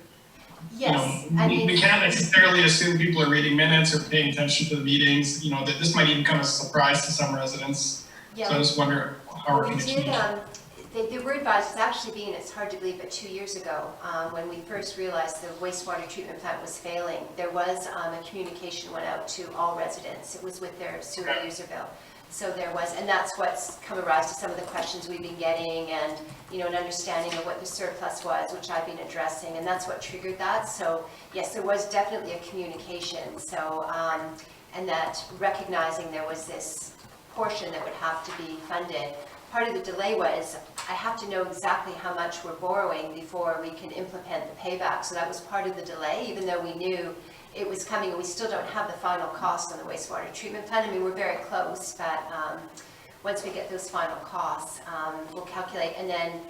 Yes, We can't necessarily assume people are reading minutes or paying attention to the meetings, that this might even come as a surprise to some residents. Yeah. So I just wonder how we're We going to did, communicate. they were advised, it's actually been, it's hard to believe, but 2 years ago, when we first realized the wastewater treatment plant was failing, there was a communication went out to all residents. It was with their sewer user bill. So there was, and that's what's come arise to some of the questions we've been getting, and, an understanding of what the surplus was, which I've been addressing, and that's what triggered that. So yes, there was definitely a communication. So, and that recognizing there was this portion that would have to be funded. Part of the delay was I have to know exactly how much we're borrowing before we can implement the payback. So that was part of the delay, even though we knew it was coming, and we still don't have the final cost on the wastewater treatment plant. I mean, we're very close, but once we get those final costs, we'll calculate, and then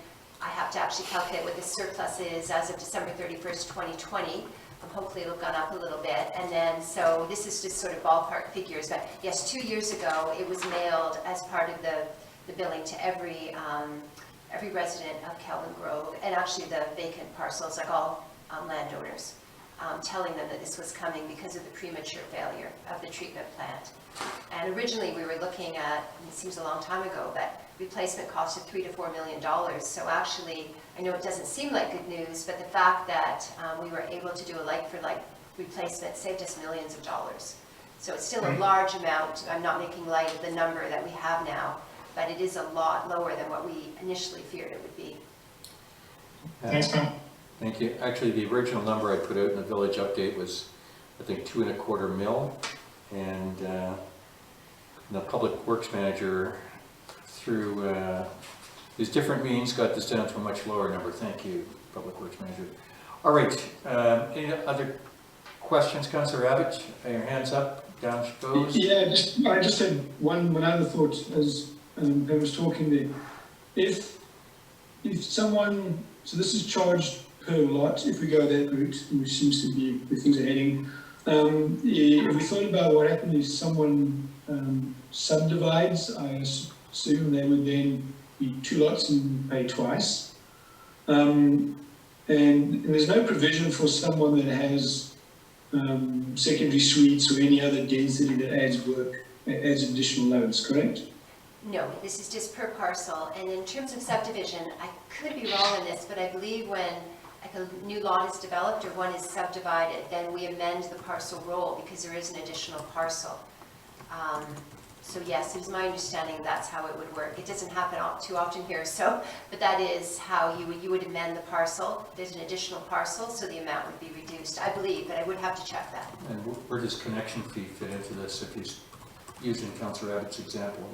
I have to actually calculate what the surplus is as of December 31st, 2020. Hopefully it'll have gone up a little bit, and then, so this is just sort of ballpark figures, but yes, 2 years ago, it was mailed as part of the billing to every resident of Kelvin Grove, and actually the vacant parcels, like all landowners, telling them that this was coming because of the premature failure of the treatment plant. And originally we were looking at, it seems a long time ago, but replacement cost of $3 to $4 million. So actually, I know it doesn't seem like good news, but the fact that we were able to do a like-for-like replacement saved us millions of dollars. So it's still a large amount. I'm not making light of the number that we have now, but it is a lot lower than what we initially feared it would be. Thanks, Tom. Thank you. Actually, the original number I put out in the village update was, I think, 2.25 mil, and the public works manager, through his different means, got this down to a much lower number. Thank you, public works manager. All right. Any other questions, Councillor Abbott? Your hands up. Down she goes. Yeah, I just had one other thought as I was talking there. If someone, so this is charged per lot, if we go that route, which seems to be where things are heading. If we thought about what happened if someone subdivides, I assume they would then be 2 lots and pay twice. And there's no provision for someone that has secondary suites or any other density that adds additional loads, correct? No, this is just per parcel, and in terms of subdivision, I could be wrong on this, but I believe when like a new lot is developed or one is subdivided, then we amend the parcel roll because there is an additional parcel. So yes, it is my understanding that's how it would work. It doesn't happen too often here, so, but that is how you would amend the parcel. There's an additional parcel, so the amount would be reduced, I believe, but I would have to check that. And where does connection fee fit into this? If he's using Councillor Abbott's example,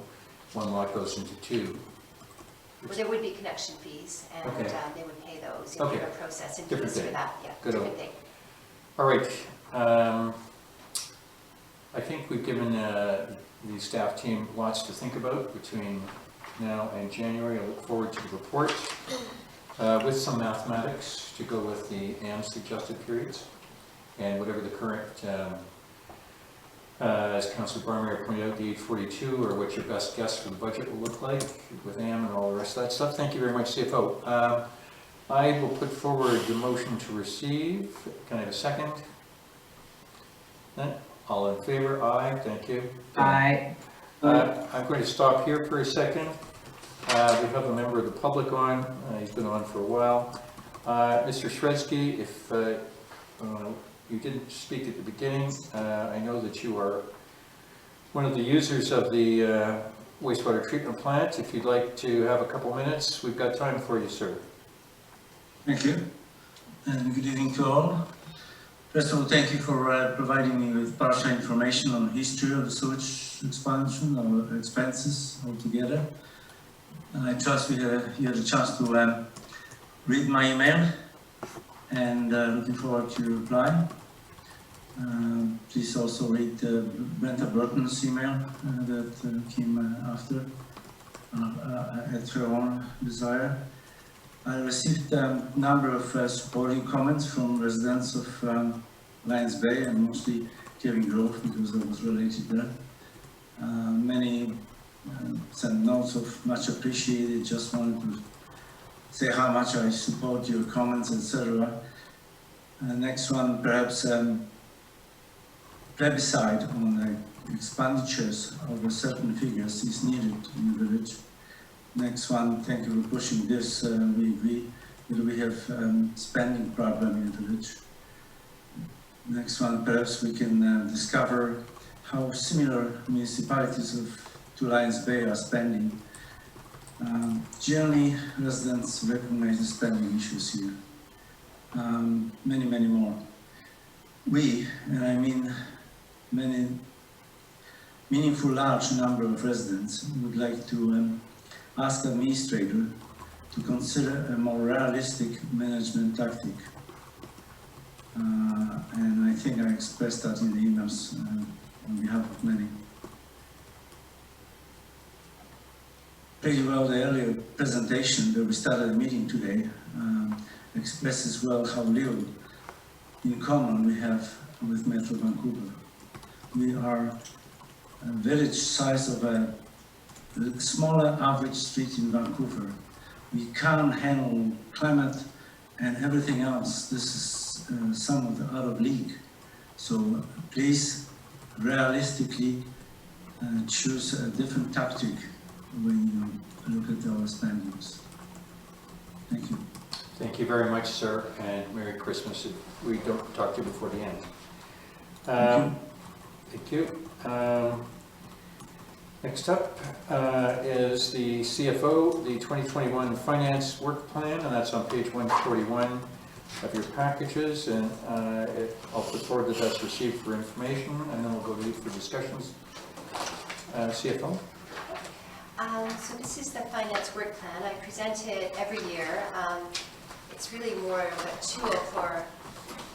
one lot goes into two. Well, there would be connection fees, and Okay. They would pay those in Okay. their process and Different fees for thing. that, yeah, Good different old. thing. All right. I think we've given the staff team lots to think about between now and January. I look forward to the report with some mathematics to go with the and suggested periods and whatever the current, as Councillor Barmeyer pointed out, the 842 or what your best guess for the budget will look like with AM and all the rest of that stuff. Thank you very much, CFO. I will put forward the motion to receive. Can I have a second? None? All in favor? Aye. Thank you. Aye. I'm going to stop here for a second. We have a member of the public on. He's been on for a while. Mr. Shredsky, if you didn't speak at the beginning, I know that you are one of the users of the wastewater treatment plant. If you'd like to have a couple minutes, we've got time for you, sir. Thank you, and good evening to all. First of all, thank you for providing me with partial information on the history of the sewage expansion or expenses altogether. I trust you had a chance to read my email, and looking forward to your reply. Please also read Brenda Burton's email that came after at her own desire. I received a number of supporting comments from residents of Lions Bay, and mostly Kevin Grove, because I was related there. Many sent notes of much appreciated. Just wanted to say how much I support your comments, etc. Next one, perhaps plebiscite on the expenditures over certain figures is needed in the village. Next one, thank you for pushing this. We agree that we have spending problem in the village. Next one, perhaps we can discover how similar municipalities to Lions Bay are spending. Generally, residents recognize the spending issues here. Many, many more. We, and I mean many, meaningful large number of residents would like to ask administrator to consider a more realistic management tactic. And I think I expressed that in the emails on behalf of many. Pretty well, the earlier presentation that we started the meeting today expresses well how little in common we have with Metro Vancouver. We are a village size of a smaller average street in Vancouver. We can't handle climate and everything else. This is somewhat out of league. So please realistically choose a different tactic when you look at our spendings. Thank you. Thank you very much, sir, and Merry Christmas if we don't talk to you before the end. Thank you. Next up is the CFO, the 2021 Finance Work Plan, and that's on page 141 of your packages. And I'll put forward that that's received for information, and then we'll go to you for discussions. CFO? So this is the Finance Work Plan. I present it every year. It's really more of a tool for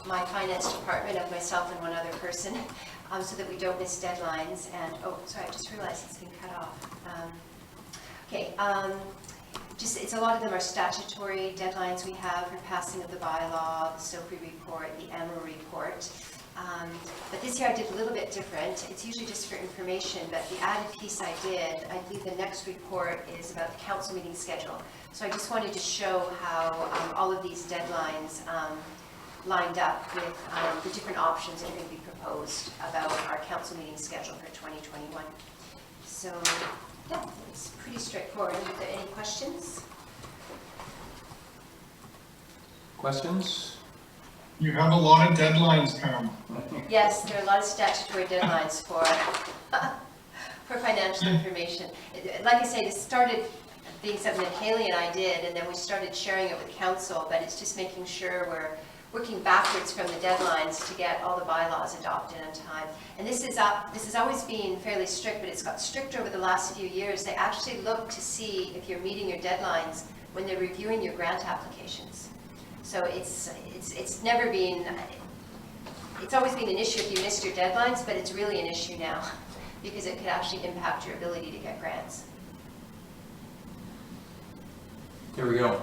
my finance department of myself and one other person. So that we don't miss deadlines. And, oh, sorry, I just realized it's been cut off. It's a lot of them are statutory deadlines we have for passing of the bylaw, the SOPRI report, the AMRO report. But this year I did a little bit different. It's usually just for information, but the added piece I believe the next report is about the council meeting schedule. So I just wanted to show how all of these deadlines lined up with the different options that are going to be proposed about our council meeting schedule for 2021. So yeah, it's pretty straightforward. Are there any questions? Questions? You have a lot of deadlines, Pam. Yes, there are a lot of statutory deadlines for financial information. Like I say, this started being something that Haley and I did, and then we started sharing it with council, but it's just making sure we're working backwards from the deadlines to get all the bylaws adopted on time. And this has always been fairly strict, but it's got stricter over the last few years. They actually look to see if you're meeting your deadlines when they're reviewing your grant applications. So it's never been, it's always been an issue if you missed your deadlines, but it's really an issue now because it could actually impact your ability to get grants. There we go.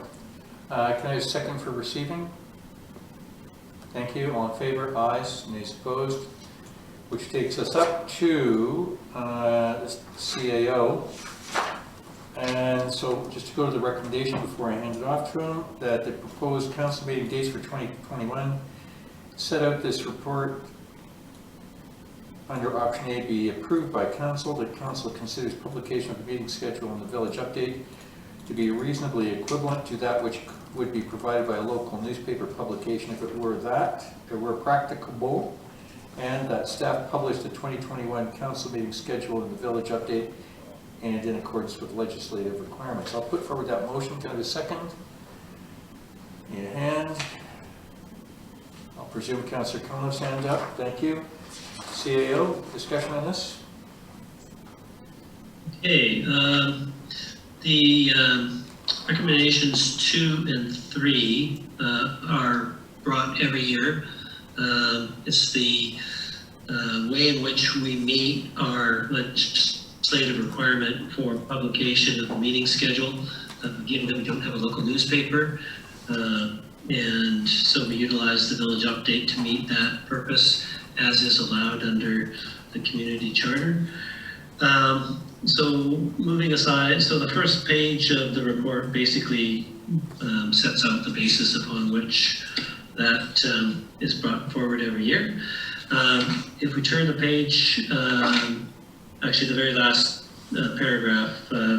Can I have a second for receiving? Thank you. All in favor? Ayes. Nays opposed. Which takes us up to the CAO. And so just to go to the recommendation before I hand it off to him, that the proposed council meeting dates for 2021 set out this report under option A be approved by council. The council considers publication of the meeting schedule in the village update to be reasonably equivalent to that which would be provided by a local newspaper publication if it were practicable, and that staff published the 2021 council meeting schedule in the village update and in accordance with legislative requirements. I'll put forward that motion. Can I have a second? In hand. I'll presume Councillor Collins' hand up. Thank you. CAO, discussion on this? Okay, the recommendations 2 and 3 are brought every year. It's the way in which we meet our legislative requirement for publication of the meeting schedule, given that we don't have a local newspaper. And so we utilize the village update to meet that purpose as is allowed under the community charter. So moving aside, so the first page of the report basically sets out the basis upon which that is brought forward every year. If we turn the page, actually the very last paragraph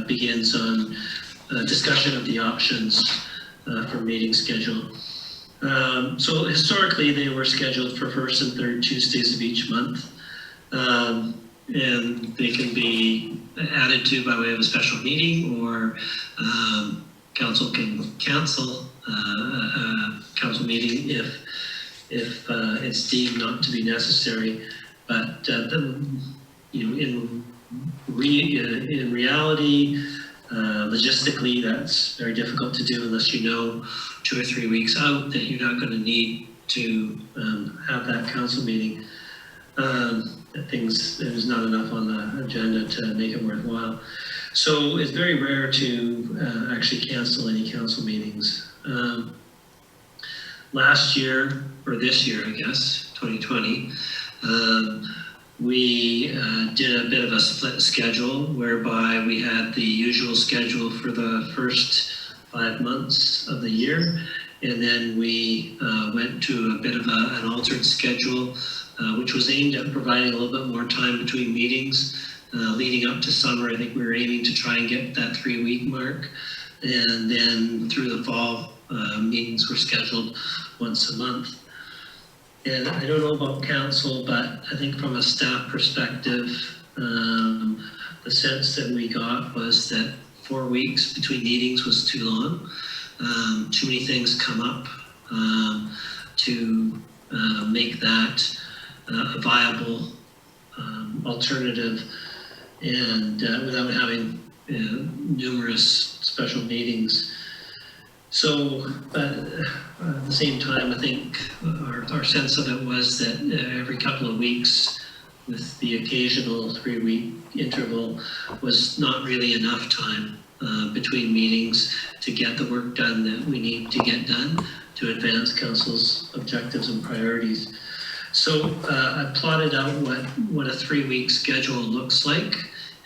begins on discussion of the options for meeting schedule. So historically they were scheduled for first and third Tuesdays of each month. And they can be added to by way of a special meeting, or council can cancel a council meeting if it's deemed not to be necessary. But in reality, logistically, that's very difficult to do unless you know 2 or 3 weeks out that you're not going to need to have that council meeting. There's not enough on the agenda to make it worthwhile. So it's very rare to actually cancel any council meetings. Last year, or this year, I guess, 2020, we did a bit of a split schedule whereby we had the usual schedule for the first 5 months of the year, and then we went to a bit of an altered schedule, which was aimed at providing a little bit more time between meetings. Leading up to summer, I think we were aiming to try and get that 3-week mark, and then through the fall, meetings were scheduled once a month. And I don't know about council, but I think from a staff perspective, the sense that we got was that 4 weeks between meetings was too long. Too many things come up to make that a viable alternative, and without having numerous special meetings. So, at the same time, I think our sense of it was that every couple of weeks, with the occasional 3-week interval, was not really enough time between meetings to get the work done that we need to get done to advance council's objectives and priorities. So I plotted out what a 3-week schedule looks like,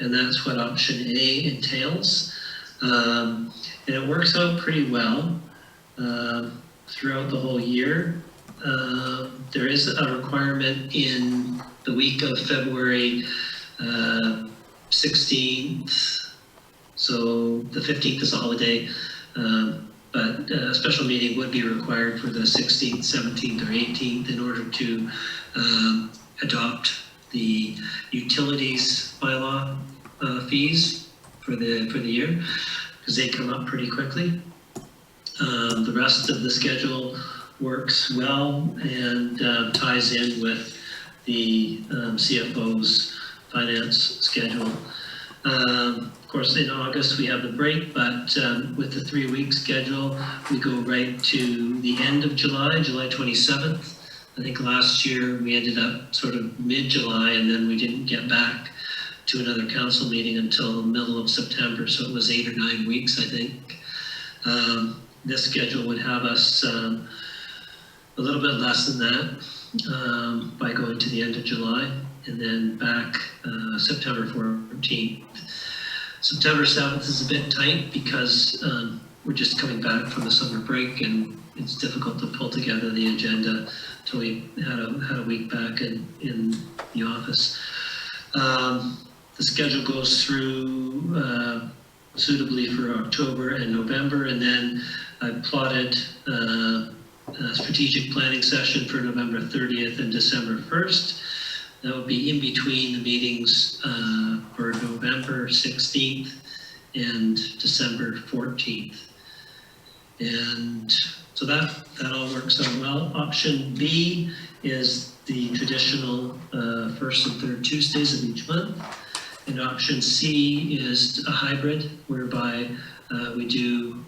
and that's what option A entails. And it works out pretty well throughout the whole year. There is a requirement in the week of February 16th, so the 15th is a holiday, but a special meeting would be required for the 16th, 17th, or 18th in order to adopt the utilities bylaw fees for the year, because they come up pretty quickly. The rest of the schedule works well and ties in with the CFO's finance schedule. Of course, in August we have the break, but with the 3-week schedule, we go right to the end of July, July 27th. I think last year we ended up sort of mid-July, and then we didn't get back to another council meeting until the middle of September, so it was 8 or 9 weeks, I think. This schedule would have us a little bit less than that by going to the end of July, and then back September 14th. September 7th is a bit tight because we're just coming back from the summer break, and it's difficult to pull together the agenda until we had a week back in the office. The schedule goes through suitably for October and November, and then I plotted a strategic planning session for November 30th and December 1st. That would be in between the meetings for November 16th and December 14th. And so that all works out well. Option B is the traditional first and third Tuesdays of each month. And option C is a hybrid whereby we do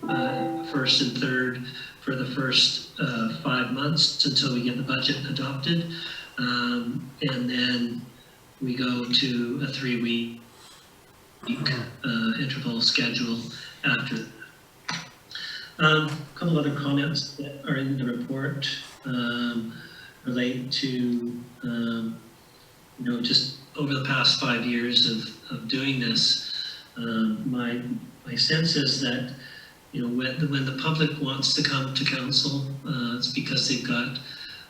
first and third for the first 5 months until we get the budget adopted. And then we go to a 3-week interval schedule after. A couple other comments that are in the report relate to, just over the past 5 years of doing this. My sense is that, when the public wants to come to council, it's because they've got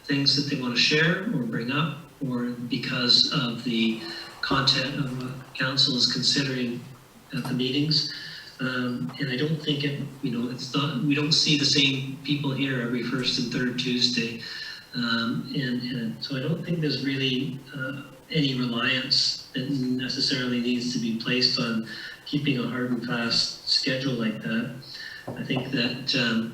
things that they want to share or bring up, or because of the content of what council is considering at the meetings. And I don't think it's not, we don't see the same people here every first and third Tuesday. And so I don't think there's really any reliance that necessarily needs to be placed on keeping a hard and fast schedule like that. I think that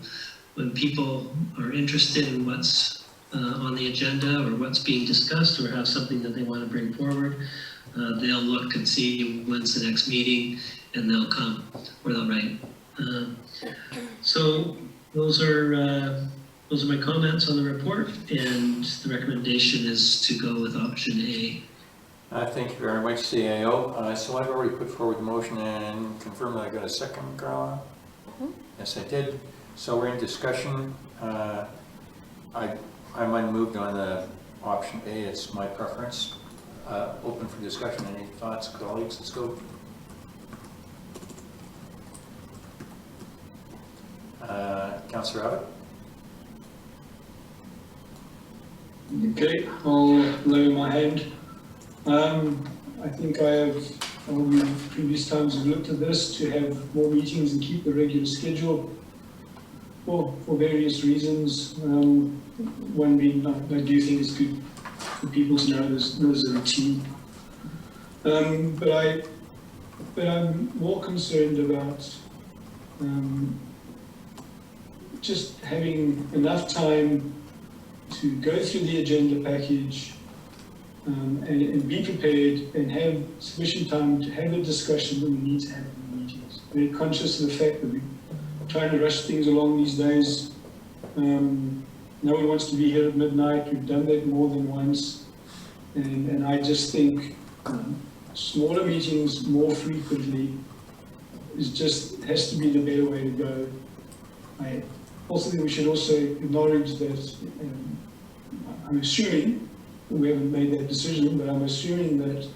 when people are interested in what's on the agenda or what's being discussed or have something that they want to bring forward, they'll look and see when's the next meeting, and they'll come or they'll write. So those are my comments on the report, and the recommendation is to go with option A. Thank you very much, CAO. So I've already put forward the motion and confirmed that I got a second, Carla. Yes, I did. So we're in discussion. I might moved on the option A. It's my preference. Open for discussion. Any thoughts, colleagues? Let's go. Councillor Abbott? Okay, I'll lower my hand. I think I have, previous times have looked at this to have more meetings and keep the regular schedule for various reasons. One being, I do think it's good for people to know there's a routine. But I'm more concerned about just having enough time to go through the agenda package and be prepared and have sufficient time to have a discussion that we need to have in the meetings. Very conscious of the fact that we're trying to rush things along these days. No one wants to be here at midnight. We've done that more than once. And I just think smaller meetings more frequently has to be the better way to go. I also think we should also acknowledge that I'm assuming we haven't made that decision, but I'm assuming that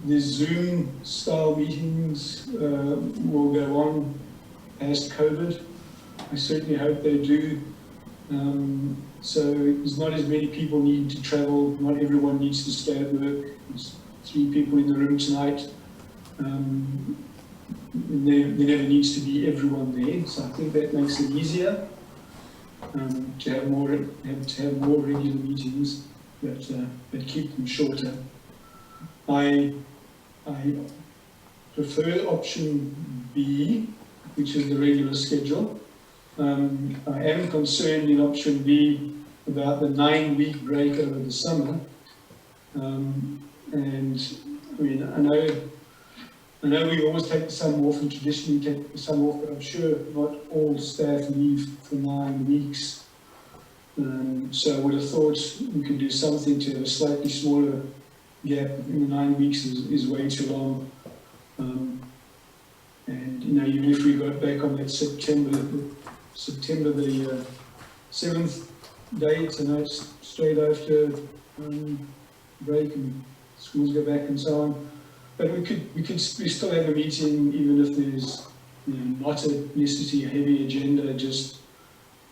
the Zoom style meetings will go on past COVID. I certainly hope they do. So there's not as many people need to travel, not everyone needs to stay at work. There's 3 people in the room tonight. There never needs to be everyone there, so I think that makes it easier to have more regular meetings, but keep them shorter. I prefer option B, which is the regular schedule. I am concerned in option B about the 9-week break over the summer. And I mean, I know we always take the summer off and traditionally take the summer off, but I'm sure not all staff leave for 9 weeks. So I would have thought we could do something to have a slightly smaller gap in the 9 weeks is way too long. And you know, even if we got back on that September the 7th day tonight, straight after break and schools go back and so on. But we still have a meeting even if there's, you know, not a necessarily heavy agenda, just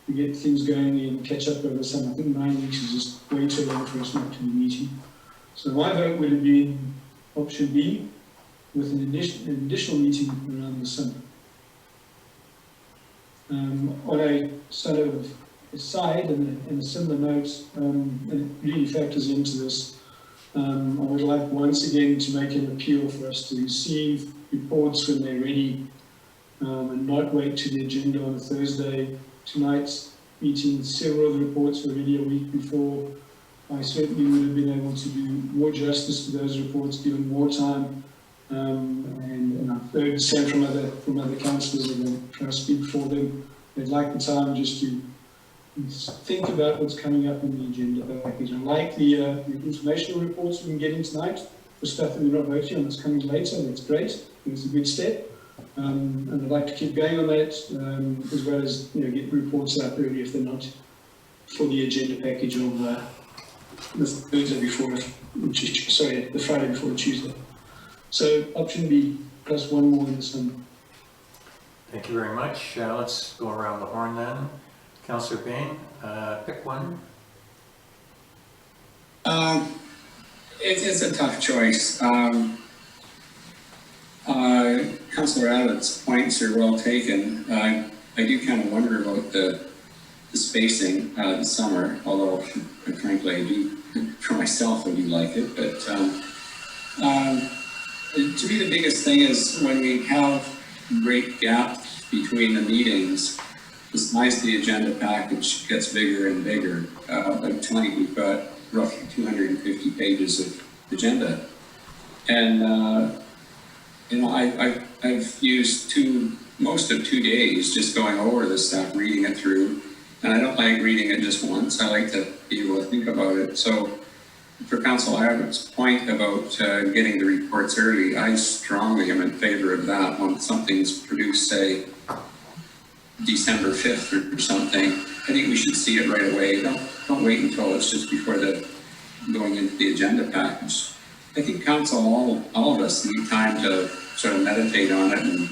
to get things going and catch up over the summer. I think 9 weeks is just way too long for us not to be meeting. So my vote would have been option B with an additional meeting around the summer. On a sort of aside and a similar note, and it really factors into this, I would like once again to make an appeal for us to receive reports when they're ready and not wait to the agenda on a Thursday. Tonight's meeting, several of the reports were ready a week before. I certainly would have been able to do more justice to those reports, given more time. And I've heard the same from other councillors, and I try to speak for them. They'd like the time just to think about what's coming up in the agenda package. I like the informational reports we can get in tonight for stuff that we're not voting on that's coming later. That's great. It's a good step. And I'd like to keep going on that, as well as, you know, get reports out early if they're not for the agenda package of the Thursday before it, the Friday before Tuesday. So option B, plus one more in the summer. Thank you very much. Let's go around the horn then. Councillor Bain, pick one. It's a tough choice. Councillor Abbott's points are well taken. I do kind of wonder about the spacing this summer, although frankly I do, for myself, I do like it. But to me the biggest thing is when we have great gaps between the meetings, the size of the agenda package gets bigger and bigger. Like tonight we've got roughly 250 pages of agenda. And you know, I've used most of 2 days just going over this stuff, reading it through, and I don't like reading it just once. I like to be able to think about it. So for Councillor Abbott's point about getting the reports early, I strongly am in favor of that. When something's produced, say, December 5th or something, I think we should see it right away. Don't wait until it's just before going into the agenda package. I think council, all of us need time to sort of meditate on it and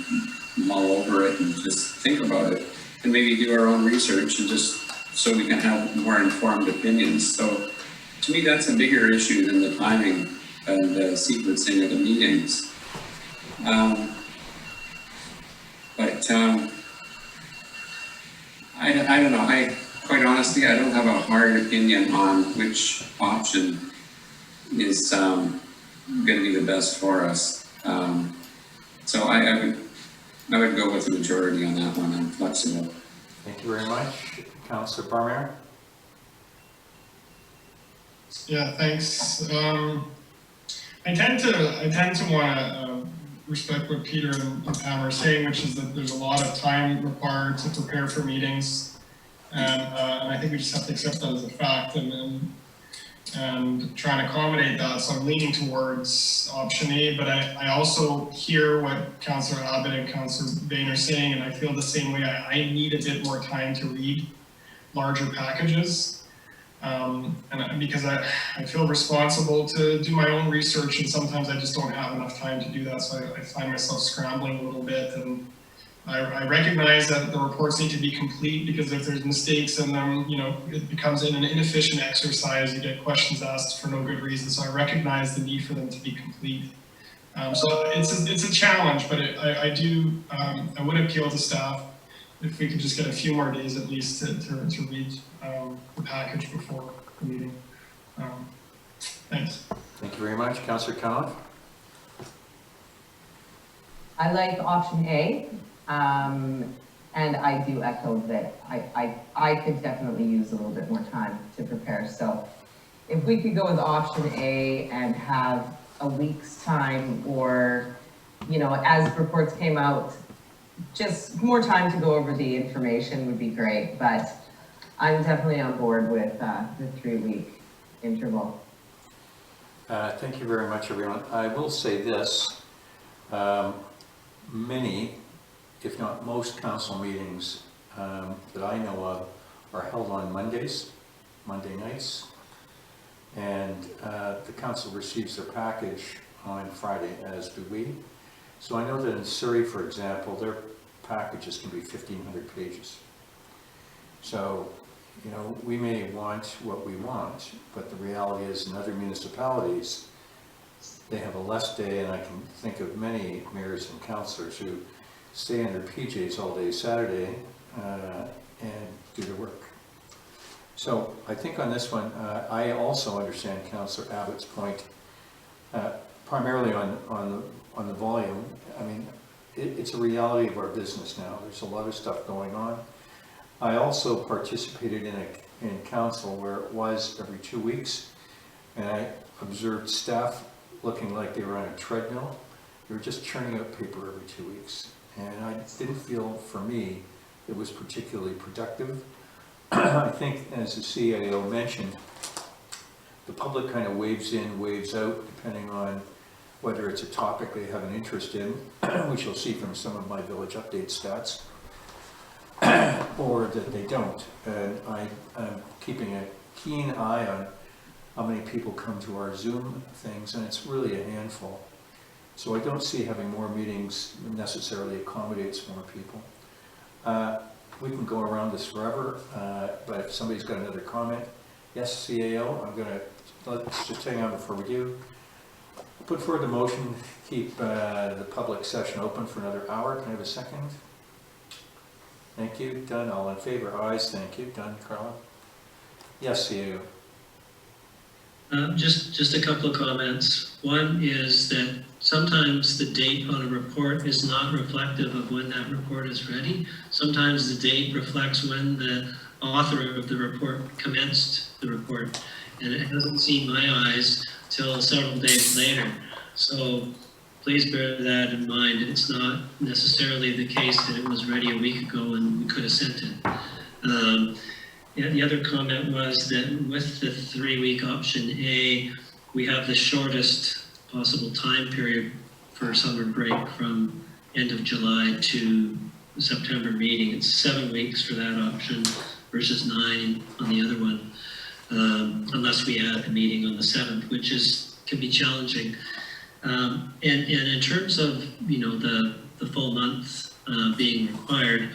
mull over it and just think about it, and maybe do our own research, and just so we can have more informed opinions. So to me, that's a bigger issue than the timing and the sequencing of the meetings. I don't know. Quite honestly, I don't have a hard opinion on which option is going to be the best for us. So I would go with the majority on that one. I'm flexible. Thank you very much. Councillor Barmer. Yeah, thanks. I tend to want to respect what Peter and Pam are saying, which is that there's a lot of time required to prepare for meetings, and I think we just have to accept that as a fact and try and accommodate that. So I'm leaning towards option A, but I also hear what Councillor Abbott and Councillor Bain are saying, and I feel the same way. I need a bit more time to read larger packages. Because I feel responsible to do my own research, and sometimes I just don't have enough time to do that, so I find myself scrambling a little bit. And I recognize that the reports need to be complete, because if there's mistakes in them, you know, it becomes an inefficient exercise. You get questions asked for no good reason, so I recognize the need for them to be complete. So it's a challenge, but I would appeal to staff if we could just get a few more days at least to read the package before the meeting. Thanks. Thank you very much. Councillor Conlon? I like option A, and I do echo that I could definitely use a little bit more time to prepare. So if we could go with option A and have a week's time, or, you know, as reports came out, just more time to go over the information would be great. But I'm definitely on board with the 3-week interval. Thank you very much, everyone. I will say this, many, if not most council meetings that I know of are held on Monday nights, and the council receives their package on Friday, as do we. So I know that in Surrey, for example, their packages can be 1,500 pages. So, you know, we may want what we want, but the reality is in other municipalities, they have a less day, and I can think of many mayors and councillors who stay in their PJs all day Saturday and do their work. So I think on this one, I also understand Councillor Abbott's point, primarily on the volume. I mean, it's a reality of our business now. There's a lot of stuff going on. I also participated in council where it was every 2 weeks, and I observed staff looking like they were on a treadmill. They were just churning out paper every 2 weeks, and I didn't feel, for me, it was particularly productive. I think, as the CAO mentioned, the public kind of waves in, waves out, depending on whether it's a topic they have an interest in, which you'll see from some of my village update stats, or that they don't. And I'm keeping a keen eye on how many people come to our Zoom things, and it's really a handful. So I don't see having more meetings necessarily accommodates more people. We can go around this forever, but if somebody's got another comment. Yes, CAO, let's just hang on before we do. Put forward the motion, keep the public session open for another hour. Can I have a second? Thank you. Done. All in favor? Ayes. Thank you. Done. Carla? Yes, CAO. Just a couple of comments. One is that sometimes the date on a report is not reflective of when that report is ready. Sometimes the date reflects when the author of the report commenced the report, and it hasn't seen my eyes till several days later. So please bear that in mind. It's not necessarily the case that it was ready a week ago and we could have sent it. The other comment was that with the 3-week option A, we have the shortest possible time period for summer break from end of July to the September meeting. It's 7 weeks for that option versus 9 on the other one, unless we add the meeting on the 7th, which can be challenging. And in terms of, you know, the full month being required,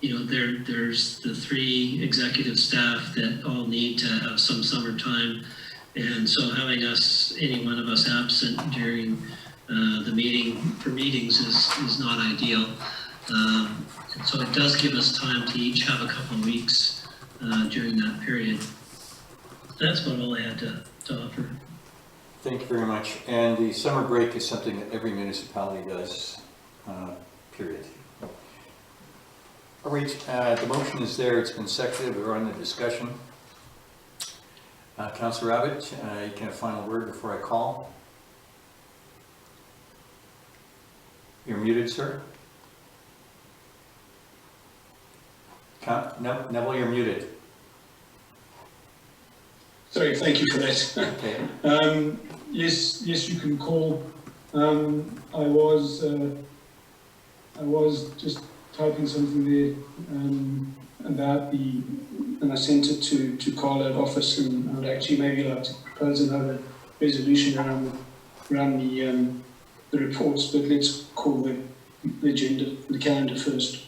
you know, there's the 3 executive staff that all need to have some summertime, and so having any one of us absent during the meeting for meetings is not ideal. So it does give us time to each have a couple of weeks during that period. That's about all I had to offer. Thank you very much. And the summer break is something that every municipality does, period. All right, the motion is there. It's been seconded. We're on the discussion. Councillor Abbott, you can have a final word before I call. You're muted, sir. No, Neville, you're muted. Sorry, thank you for that. Okay. Yes, you can call. I was just typing something there about the and I sent it to Carla at office, and I'd actually maybe like to propose another resolution around the reports, but let's call the agenda, the calendar first.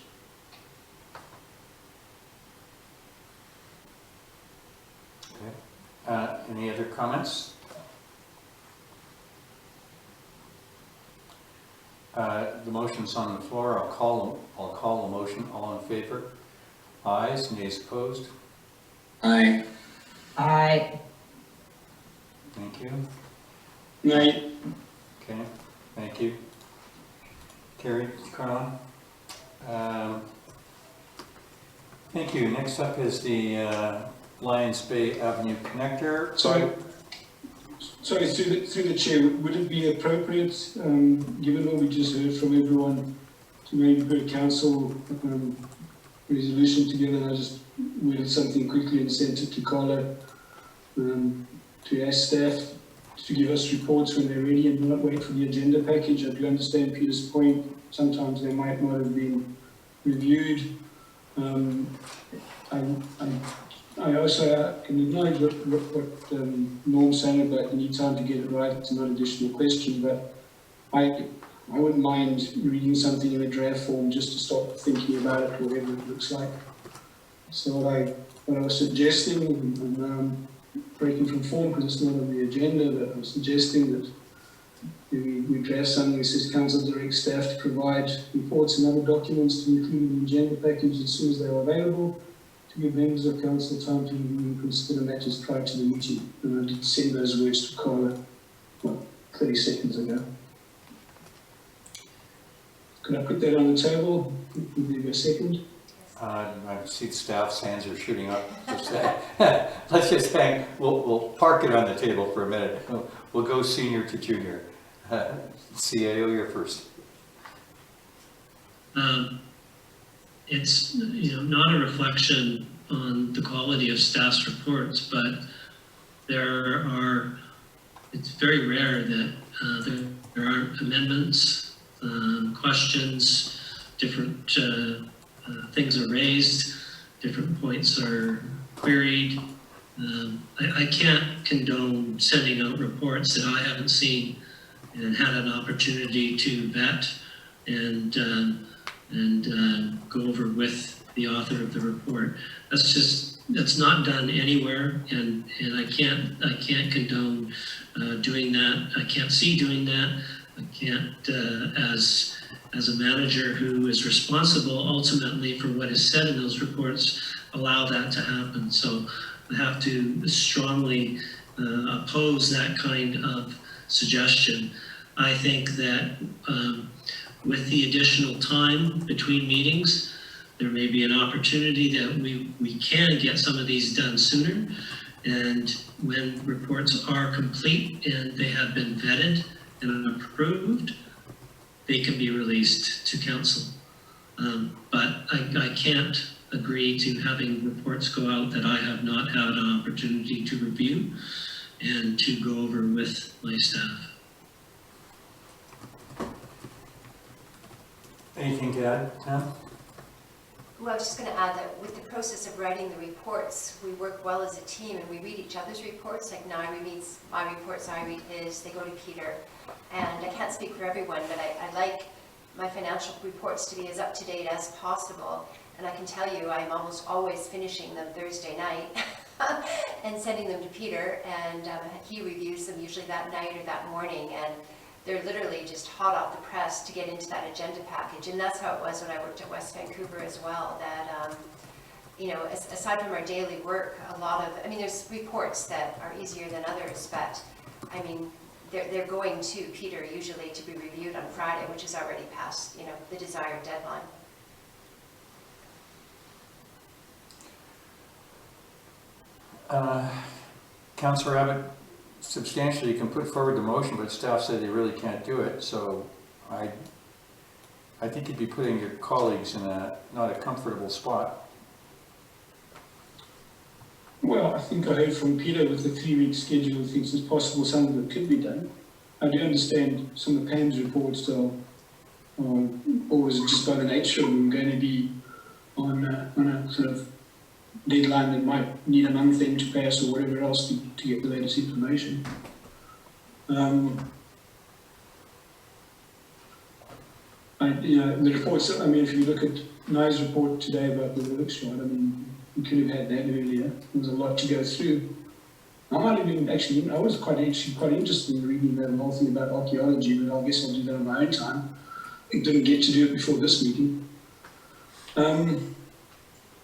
Okay. Any other comments? The motion's on the floor. I'll call the motion. All in favor? Ayes, nays opposed? Aye. Aye. Thank you. Nay. Okay, thank you. Carrie, Carla? Thank you. Next up is the Lions Bay Avenue Connector. Sorry, through the chair, would it be appropriate, given what we just heard from everyone, to maybe put a council resolution together? And I just worded something quickly and sent it to Carla, to ask staff to give us reports when they're ready and not wait for the agenda package. I do understand Peter's point. Sometimes they might not have been reviewed. I also can acknowledge what Norm's saying about the need time to get it right. It's not an additional question, but I wouldn't mind reading something in a draft form just to start thinking about it, whatever it looks like. So what I was suggesting, and breaking from form because it's not on the agenda, but I'm suggesting that we draft something that says council directs staff to provide reports and other documents to include in the agenda package as soon as they are available, to give members of council time to review and consider matters prior to the meeting. And I did send those words to Carla, 30 seconds ago. Could I put that on the table? Would there be a second? I see staff's hands are shooting up. Let's just hang, we'll park it on the table for a minute. We'll go senior to junior. CAO, you're first. It's not a reflection on the quality of staff's reports, but it's very rare that there aren't amendments, questions, different things are raised, different points are queried. I can't condone sending out reports that I haven't seen and had an opportunity to vet and go over with the author of the report. That's not done anywhere, and I can't condone doing that. I can't see doing that. I can't, as a manager who is responsible ultimately for what is said in those reports, allow that to happen. So I have to strongly oppose that kind of suggestion. I think that with the additional time between meetings, there may be an opportunity that we can get some of these done sooner. And when reports are complete and they have been vetted and approved, they can be released to council. But I can't agree to having reports go out that I have not had an opportunity to review and to go over with my staff. Anything to add, Pam? Well, I was just going to add that with the process of writing the reports, we work well as a team and we read each other's reports. Like Nairi reads my reports, I read his, they go to Peter. And I can't speak for everyone, but I like my financial reports to be as up to date as possible. And I can tell you, I'm almost always finishing them Thursday night and sending them to Peter. And he reviews them usually that night or that morning. And they're literally just hot off the press to get into that agenda package. And that's how it was when I worked at West Vancouver as well, that, aside from our daily work, there's reports that are easier than others, but they're going to Peter usually to be reviewed on Friday, which is already past, the desired deadline. Councillor Abbott, substantially you can put forward the motion, but staff said they really can't do it. So I think you'd be putting your colleagues in not a comfortable spot. Well, I think I heard from Peter with the 3-week schedule of things it's possible some of it could be done. I do understand some of Pam's reports are always just by the nature of them going to be on a sort of deadline that might need a month then to pass or whatever else to get the latest information. The reports, I mean, if you look at Nye's report today about the workshop, I mean, we could have had that earlier. There was a lot to go through. I might have been actually, I was quite interested in reading that whole thing about archaeology, but I guess I'll do that on my own time. I didn't get to do it before this meeting.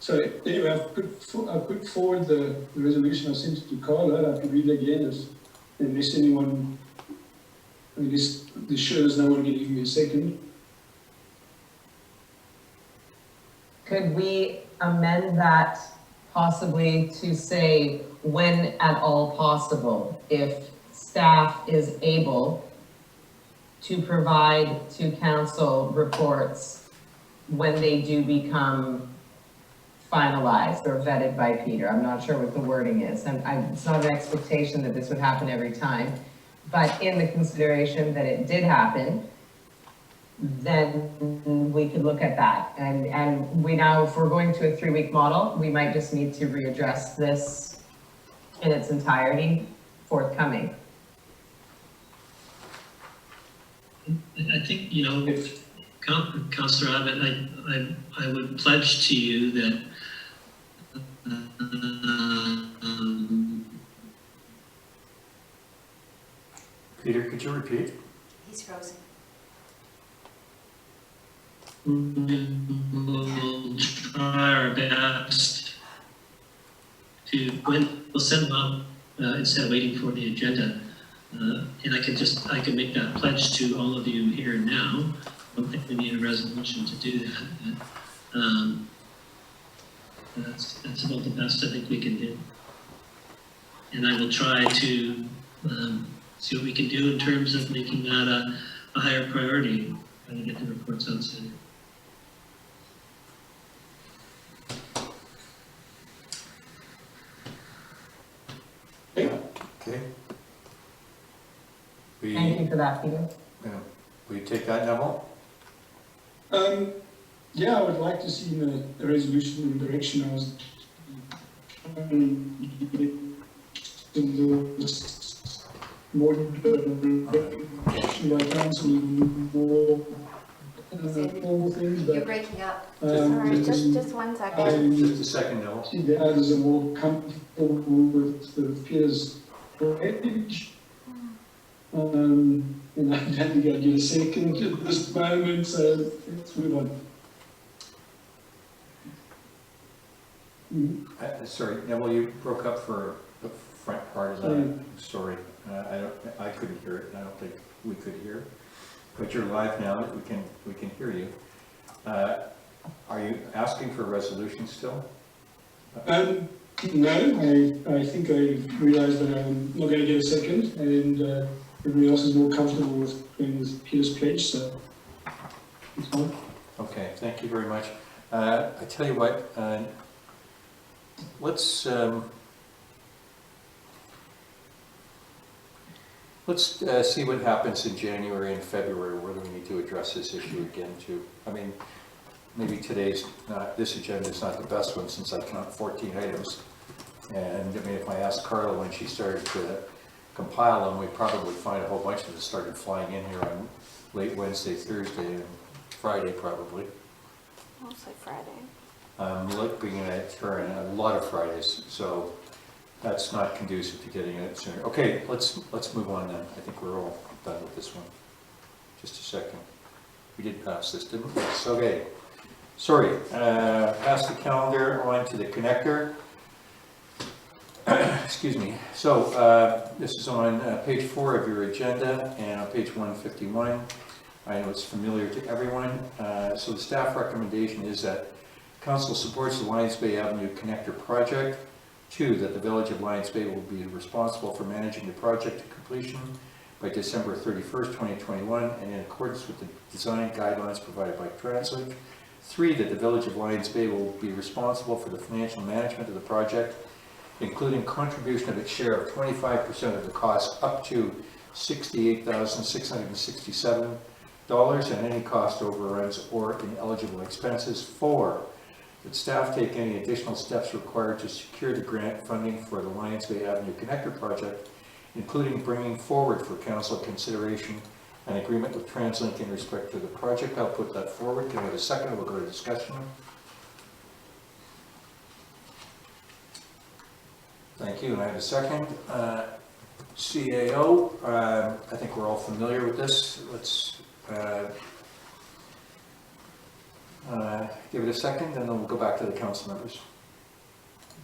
So anyway, I put forward the resolution. I sent it to Carla. I could read it again unless anyone, I guess there's sure there's no one going to give me a second. Could we amend that possibly to say when at all possible, if staff is able to provide to council reports when they do become finalized or vetted by Peter? I'm not sure what the wording is. It's not an expectation that this would happen every time, but in the consideration that it did happen, then we could look at that. And we now, if we're going to a 3-week model, we might just need to readdress this in its entirety forthcoming. I think, you know, Councillor Abbott, I would pledge to you that Peter, could you repeat? He's frozen. we'll try our best to, we'll send them out instead of waiting for the agenda. And I can make that pledge to all of you here and now. I don't think we need a resolution to do that. But that's about the best I think we can do. And I will try to see what we can do in terms of making that a higher priority, trying to get the reports out sooner. Okay. Thank you for that, Peter. Will you take that, Neville? Yeah, I would like to see the resolution in the direction I was more by council, more things, You're but breaking up. Sorry, just 1 second. Just a second, Neville. see the others are more comfortable with the peers' age. And I don't think I'll get a second at this moment, so let's move on. Sorry, Neville, you broke up for the front part of that story. I couldn't hear it, and I don't think we could hear. But you're live now, we can hear you. Are you asking for a resolution still? No, I think I realised that I'm not going to get a second, and everybody else is more comfortable with going with Peter's pledge, so it's fine. Okay, thank you very much. I tell you what, let's see what happens in January and February, whether we need to address this issue again too. I mean, maybe this agenda is not the best one since I count 14 items. And I mean, if I asked Carla when she started to compile them, we'd probably find a whole bunch of it started flying in here on late Wednesday, Thursday, and Friday probably. Mostly Friday. I'm looking at her and a lot of Fridays, so that's not conducive to getting it sooner. Okay, let's move on then. I think we're all done with this one. Just a second. We did pass this, didn't we? Yes, okay. Sorry, pass the calendar on to the connector. Excuse me. So this is on page 4 of your agenda and on page 151. I know it's familiar to everyone. So the staff recommendation is that Council supports the Lions Bay Avenue Connector project. 2, that the Village of Lions Bay will be responsible for managing the project to completion by December 31st, 2021, and in accordance with the design guidelines provided by Translink. 3, that the Village of Lions Bay will be responsible for the financial management of the project, including contribution of its share of 25% of the cost up to $68,667 and any cost overruns or ineligible expenses. 4, that staff take any additional steps required to secure the grant funding for the Lions Bay Avenue Connector project, including bringing forward for council consideration an agreement with TransLink in respect to the project. I'll put that forward. Can I have a second? We'll go to discussion. Thank you, and I have a second. CAO, I think we're all familiar with this. Let's give it a second, and then we'll go back to the council members.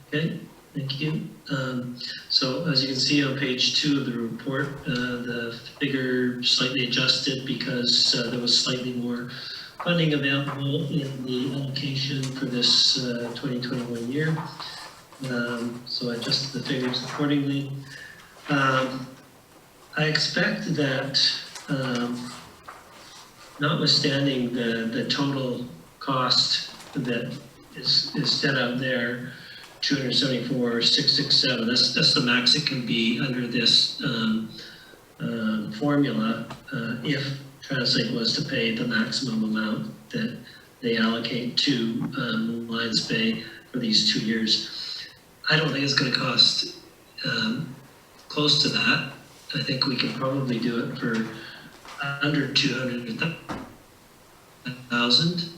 Okay, thank you. So as you can see on page 2 of the report, the figure slightly adjusted because there was slightly more funding available in the allocation for this 2021 year. So I adjusted the figures accordingly. I expect that notwithstanding the total cost that is set out there, 274,667. That's the max it can be under this formula if TransLink was to pay the maximum amount that they allocate to Lions Bay for these 2 years. I don't think it's going to cost close to that. I think we could probably do it for under 200,000,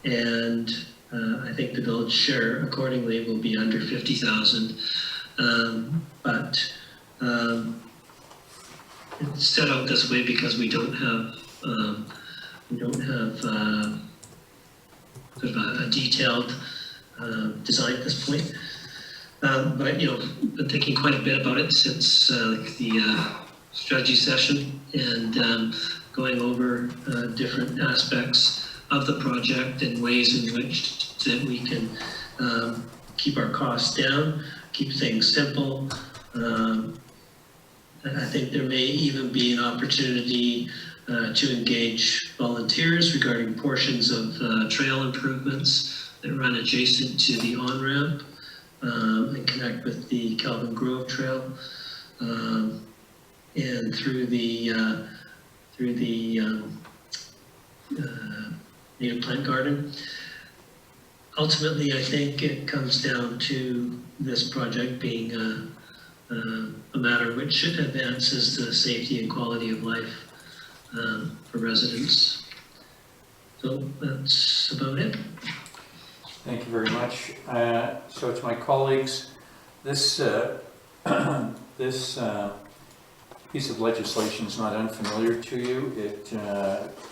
and I think the village share accordingly will be under 50,000. But it's set out this way because we don't have sort of a detailed design at this point. But you know, been thinking quite a bit about it since the strategy session, and going over different aspects of the project and ways in which that we can keep our costs down, keep things simple. I think there may even be an opportunity to engage volunteers regarding portions of trail improvements that run adjacent to the on-ramp and connect with the Calvin Grove Trail and through the native plant garden. Ultimately, I think it comes down to this project being a matter which advances the safety and quality of life for residents. So that's about it. Thank you very much. So to my colleagues, this this piece of legislation is not unfamiliar to you. It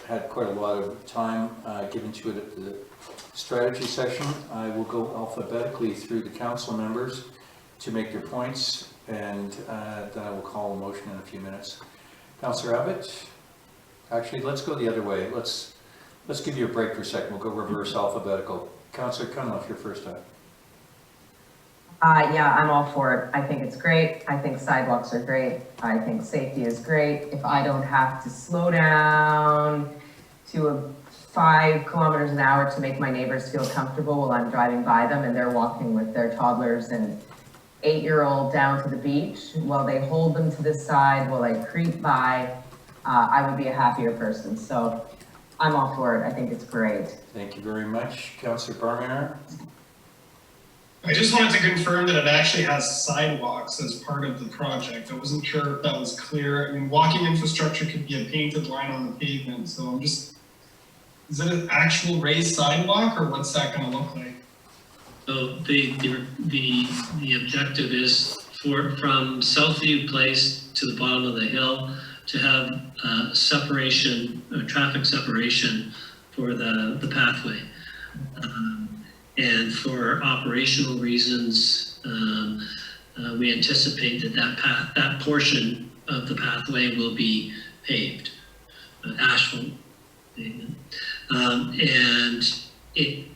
had quite a lot of time given to it at the strategy session. I will go alphabetically through the council members to make their points, and then I will call a motion in a few minutes. Councillor Abbott, actually, let's go the other way. Let's give you a break for a second. We'll go reverse alphabetical. Councillor Cunliffe, you're first up. Yeah, I'm all for it. I think it's great. I think sidewalks are great. I think safety is great. If I don't have to slow down to 5 kilometers an hour to make my neighbors feel comfortable while I'm driving by them and they're walking with their toddlers and 8-year-old down to the beach, while they hold them to the side, while I creep by, I would be a happier person. So I'm all for it. I think it's great. Thank you very much. Councillor Barminer. I just wanted to confirm that it actually has sidewalks as part of the project. I wasn't sure if that was clear. I mean, walking infrastructure could be a painted line on the pavement, so I'm just, is it an actual raised sidewalk, or what's that gonna look like? So the objective is from Southview Place to the bottom of the hill to have separation, traffic separation for the pathway. And for operational reasons, we anticipate that portion of the pathway will be paved, asphalt pavement. And it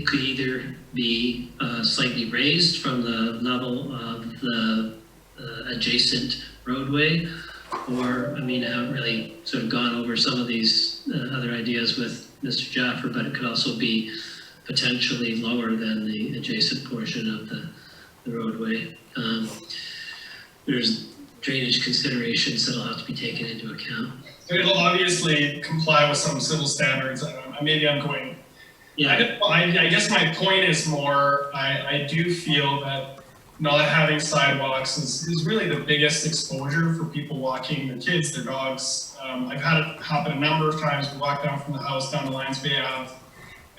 could either be slightly raised from the level of the adjacent roadway, or, I mean, I haven't really sort of gone over some of these other ideas with Mr. Jaffer, but it could also be potentially lower than the adjacent portion of the roadway. There's drainage considerations that'll have to be taken into account. So it'll obviously comply with some civil standards. Maybe I'm going, Yeah, I guess my point is more, I do feel that not having sidewalks is really the biggest exposure for people walking, their kids, their dogs. I've had it happen a number of times. We walk down from the house down to Lions Bay Ave,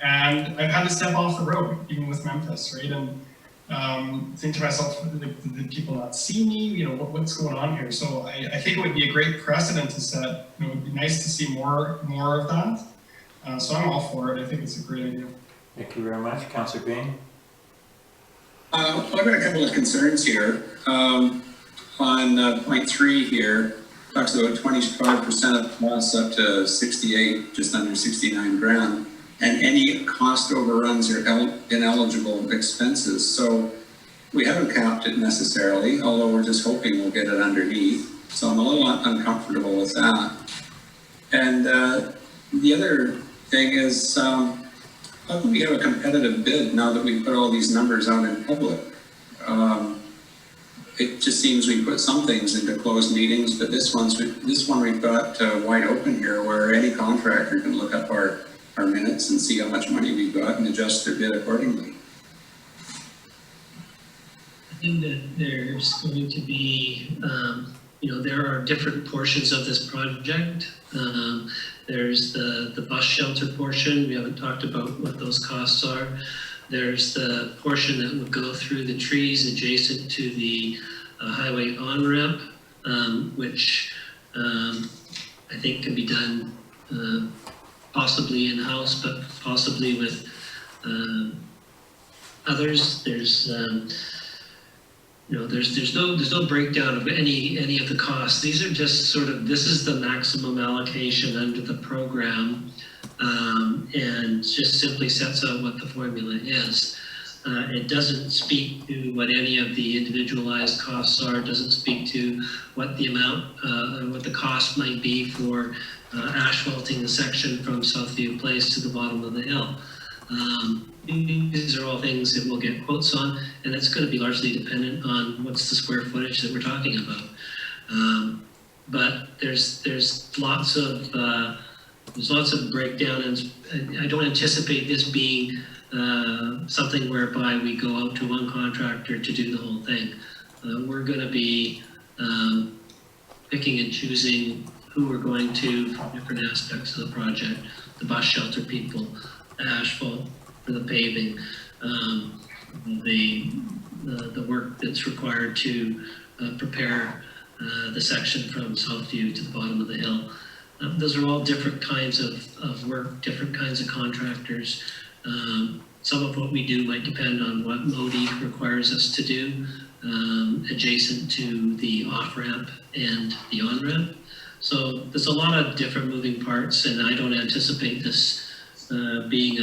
and I've had to step off the road, even with Memphis, right? And think to myself, did people not see me? You know, what's going on here? So I think it would be a great precedent to set. You know, it would be nice to see more of that. So I'm all for it. I think it's a great idea. Thank you very much. Councillor Bain? I've got a couple of concerns here. On point 3 here, talks about 25% of costs up to 68, just under 69 grand, and any cost overruns are ineligible expenses. So we haven't capped it necessarily, although we're just hoping we'll get it underneath. So I'm a little uncomfortable with that. And the other thing is, how can we have a competitive bid now that we put all these numbers out in public? It just seems we put some things into closed meetings, but this one we've got wide open here, where any contractor can look up our minutes and see how much money we've got and adjust their bid accordingly. I think that there's going to be, there are different portions of this project. There's the bus shelter portion. We haven't talked about what those costs are. There's the portion that would go through the trees adjacent to the highway on-ramp, which I think can be done possibly in-house, but possibly with others. There's there's no breakdown of any of the costs. These are just sort of, this is the maximum allocation under the program, and just simply sets out what the formula is. It doesn't speak to what any of the individualized costs are. It doesn't speak to what the amount, what the cost might be for asphalting the section from Southview Place to the bottom of the hill. These are all things that we'll get quotes on, and it's going to be largely dependent on what's the square footage that we're talking about. But there's lots of breakdown, and I don't anticipate this being something whereby we go out to one contractor to do the whole thing. We're going to be picking and choosing who we're going to for different aspects of the project: the bus shelter people, the asphalt for the paving, the work that's required to prepare the section from Southview to the bottom of the hill. Those are all different kinds of work, different kinds of contractors. Some of what we do might depend on what MODI requires us to do, adjacent to the off-ramp and the on-ramp. So there's a lot of different moving parts, and I don't anticipate this being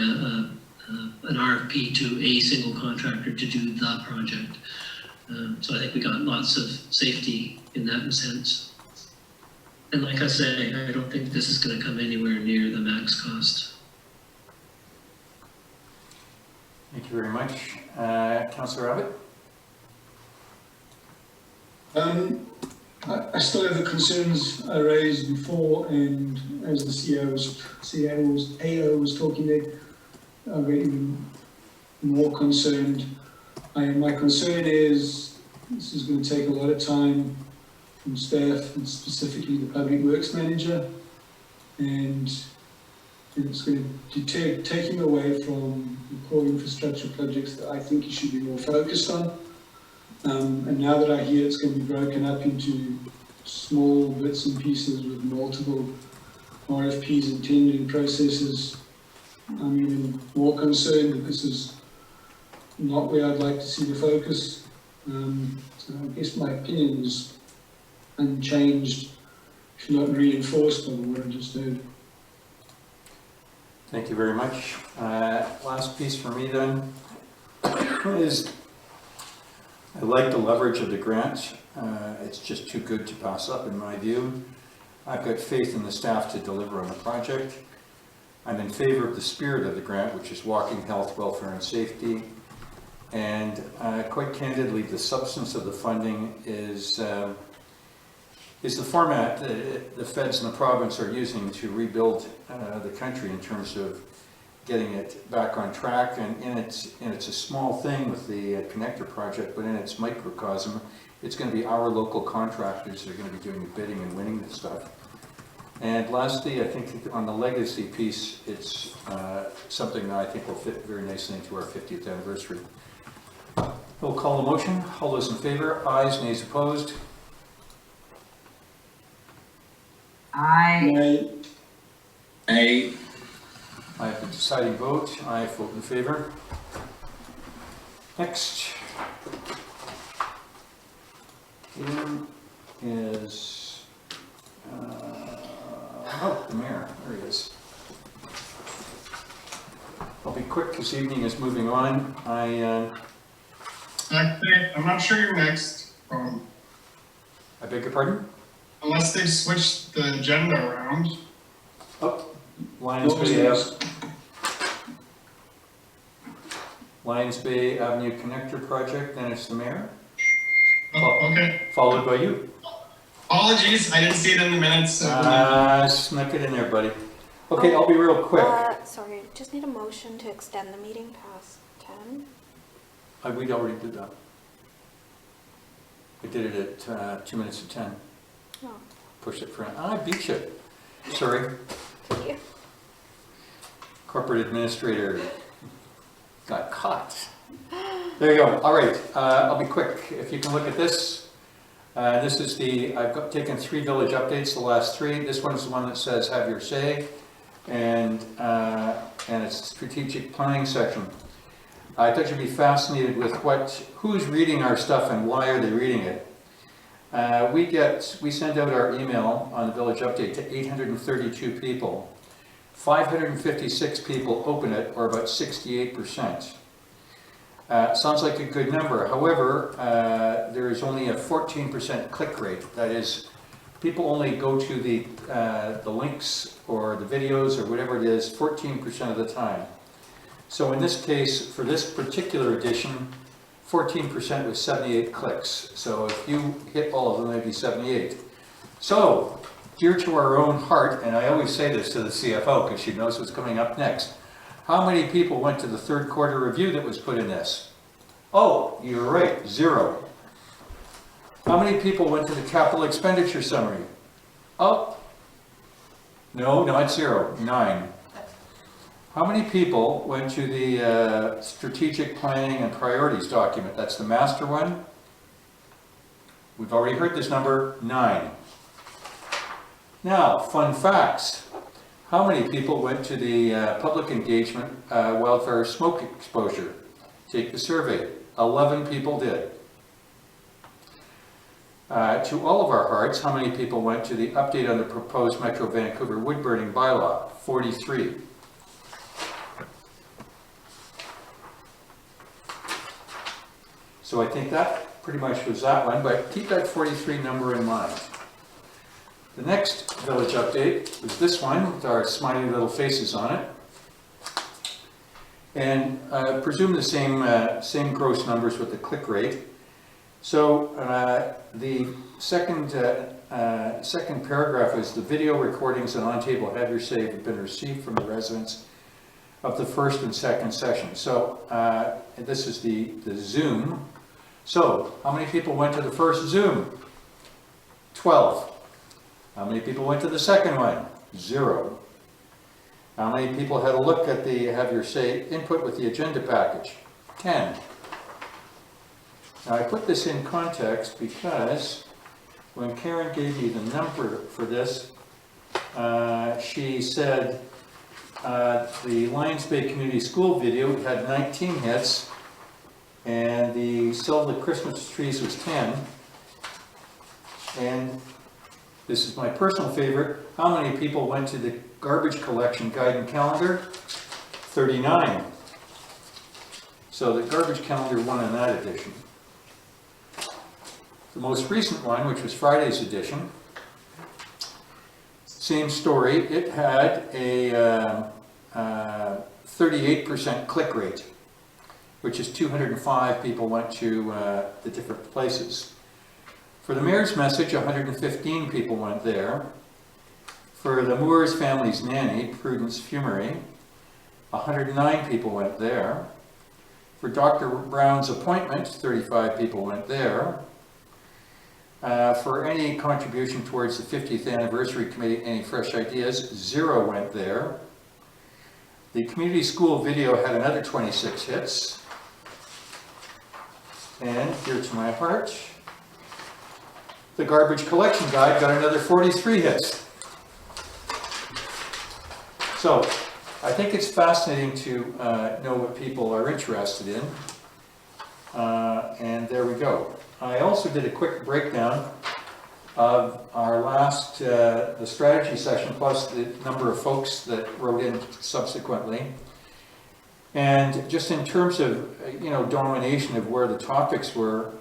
an RFP to a single contractor to do the project. So I think we got lots of safety in that sense. And like I say, I don't think this is going to come anywhere near the max cost. Thank you very much. Councillor Abbott? I still have the concerns I raised before, and as the AO was talking there, I'm getting more concerned. My concern is this is going to take a lot of time from staff, and specifically the public works manager, and it's going to take him away from the core infrastructure projects that I think he should be more focused on. And now that I hear it's going to be broken up into small bits and pieces with multiple RFPs and tendering processes, I'm even more concerned that this is not where I'd like to see the focus. So I guess my opinion is unchanged, if not reinforced by what I just heard. Thank you very much. Last piece for me then is, I like the leverage of the grant. It's just too good to pass up in my view. I've got faith in the staff to deliver on the project. I'm in favor of the spirit of the grant, which is walking, health, welfare, and safety. And quite candidly, the substance of the funding is the format the feds and the province are using to rebuild the country in terms of getting it back on track, and it's a small thing with the connector project, but in its microcosm, it's going to be our local contractors that are going to be doing the bidding and winning this stuff. And lastly, I think on the legacy piece, it's something that I think will fit very nicely into our 50th anniversary. We'll call a motion. All those in favor? Ayes, nays opposed? Aye. A, I have the deciding vote. I vote in favor. Next item is, oh, the mayor, there he is. I'll be quick, this evening is moving on. I'm not sure you're next, I beg your pardon? unless they've switched the agenda around. Oh, Lions Bay Avenue Connector Project, then it's the mayor, Oh, okay. followed by you. Apologies, I didn't see it in the minutes. So Snuck it in there, buddy. Okay, I'll be real quick. Sorry, just need a motion to extend the meeting past 10. We already did that. We did it at 2 minutes to 10. Oh, Pushed it for, I beat you. Sorry. thank you. Corporate administrator got caught. There you go. All right, I'll be quick. If you can look at this. This is I've taken 3 village updates, the last 3. This one's the one that says have your say, and it's strategic planning section. I thought you'd be fascinated with who's reading our stuff and why are they reading it. We send out our email on the village update to 832 people. 556 people open it, or about 68%. Sounds like a good number. However, there is only a 14% click rate. That is, people only go to the links or the videos or whatever it is 14% of the time. So in this case, for this particular edition, 14% was 78 clicks. So if you hit all of them, it'd be 78. So, dear to our own heart, and I always say this to the CFO because she knows what's coming up next. How many people went to the third quarter review that was put in this? Oh, you're right, 0. How many people went to the capital expenditure summary? Oh, no, not 0, 9. How many people went to the strategic planning and priorities document? That's the master one. We've already heard this number, 9. Now, fun facts. How many people went to the public engagement wildfire smoke exposure? Take the survey. 11 people did. To all of our hearts, how many people went to the update on the proposed Metro Vancouver wood burning bylaw? 43. So I think that pretty much was that one, but keep that 43 number in mind. The next village update was this one with our smiley little faces on it. And presume the same gross numbers with the click rate. So the second paragraph is the video recordings and on-table have your say have been received from the residents of the first and second session. So this is the Zoom. So how many people went to the first Zoom? 12. How many people went to the second one? 0. How many people had a look at the have your say input with the agenda package? 10. Now I put this in context because when Karen gave me the number for this, she said the Lions Bay Community School video had 19 hits and the Sell the Christmas Trees was 10. And this is my personal favorite. How many people went to the garbage collection guide and calendar? 39. So the garbage calendar won in that edition. The most recent one, which was Friday's edition, same story. It had a 38% click rate, which is 205 people went to the different places. For the mayor's message, 115 people went there. For the Moore's Family's Nanny, Prudence Fumery, 109 people went there. For Dr. Brown's appointment, 35 people went there. For any contribution towards the 50th anniversary committee, any fresh ideas, 0 went there. The community school video had another 26 hits. And dear to my heart, the garbage collection guide got another 43 hits. So I think it's fascinating to know what people are interested in. And there we go. I also did a quick breakdown of our last, the strategy session, plus the number of folks that wrote in subsequently. And just in terms of, domination of where the topics were,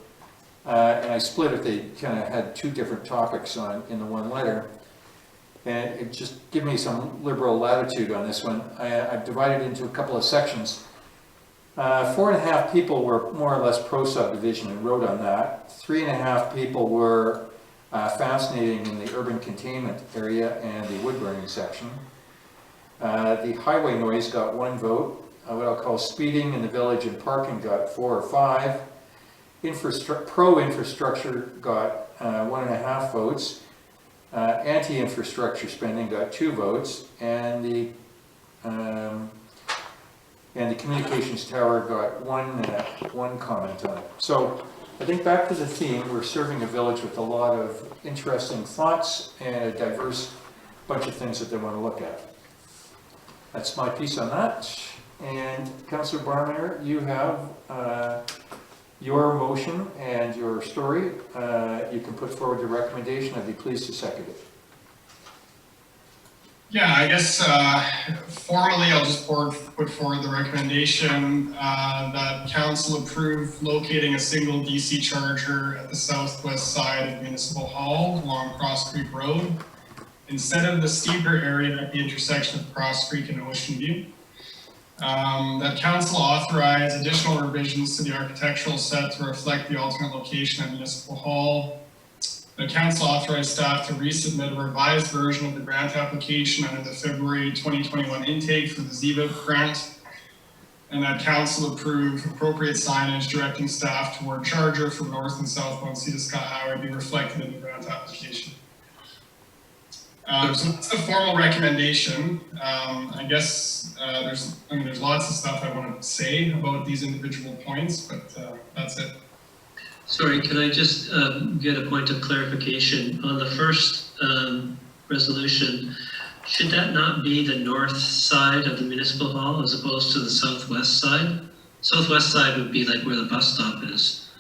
and I split it, they kind of had 2 different topics in the one letter. And it just give me some liberal latitude on this one. I've divided into a couple of sections. 4.5 people were more or less pro-subdivision and wrote on that. 3.5 people were fascinating in the urban containment area and the wood burning section. The highway noise got 1 vote. What I'll call speeding in the village and parking got 4 or 5. Pro-infrastructure got 1.5 votes. Anti-infrastructure spending got 2 votes, and the communications tower got one comment on it. So I think back to the theme, we're serving a village with a lot of interesting thoughts and a diverse bunch of things that they want to look at. That's my piece on that. And Councillor Barnard, you have your motion and your story. You can put forward your recommendation. I'd be pleased to second it. Yeah, I guess formally I'll just put forward the recommendation that council approve locating a single DC charger at the southwest side of Municipal Hall along Cross Creek Road instead of the steeper area at the intersection of Cross Creek and Ocean View. That council authorize additional revisions to the architectural set to reflect the alternate location at Municipal Hall. The council authorized staff to resubmit a revised version of the grant application under the February 2021 intake for the ZEVA grant. And that council approve appropriate signage directing staff toward charger from north and southbound Sea to Sky Highway be reflected in the grant application. So that's the formal recommendation. I guess there's lots of stuff I want to say about these individual points, but that's it. Sorry, can I just get a point of clarification? On the first resolution, should that not be the north side of the municipal hall as opposed to the southwest side? Southwest side would be like where the bus stop is.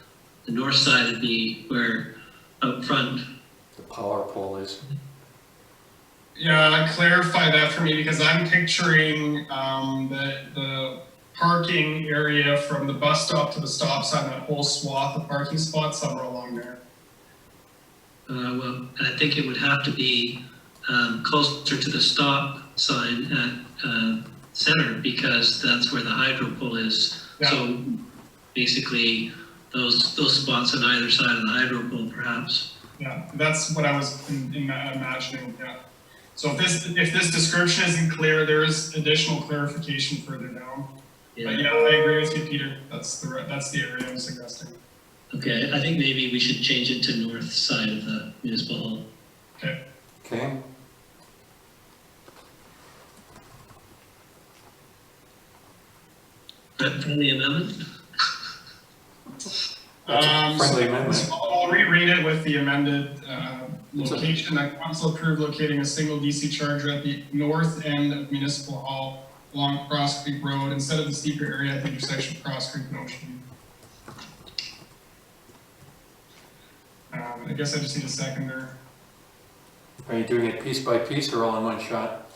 The north side would be where out front the power pole is. Yeah, clarify that for me because I'm picturing the parking area from the bus stop to the stop sign, that whole swath of parking spots somewhere along there. Well, I think it would have to be closer to the stop sign at center because that's where the hydro pole is. Yeah. So basically, those spots on either side of the hydro pole, perhaps. Yeah, that's what I was imagining. Yeah. So if this description isn't clear, there is additional clarification further down. Yeah. But yeah, I agree with you, Peter. That's the area I'm suggesting. Okay, I think maybe we should change it to north side of the municipal hall. Okay. Okay. That friendly amendment? Friendly amendment. So I'll reread it with the amended location. That council approved locating a single DC charger at the north end of Municipal Hall along Cross Creek Road instead of the steeper area at the intersection of Cross Creek and Ocean. I guess I just need a seconder. Are you doing it piece by piece or all in one shot?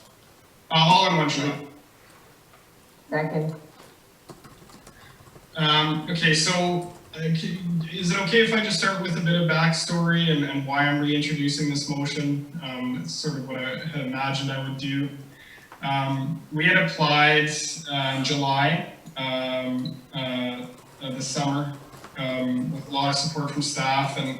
All in one shot. Second. Okay, so is it okay if I just start with a bit of backstory and why I'm reintroducing this motion? It's sort of what I had imagined I would do. We had applied in July of the summer with a lot of support from staff, and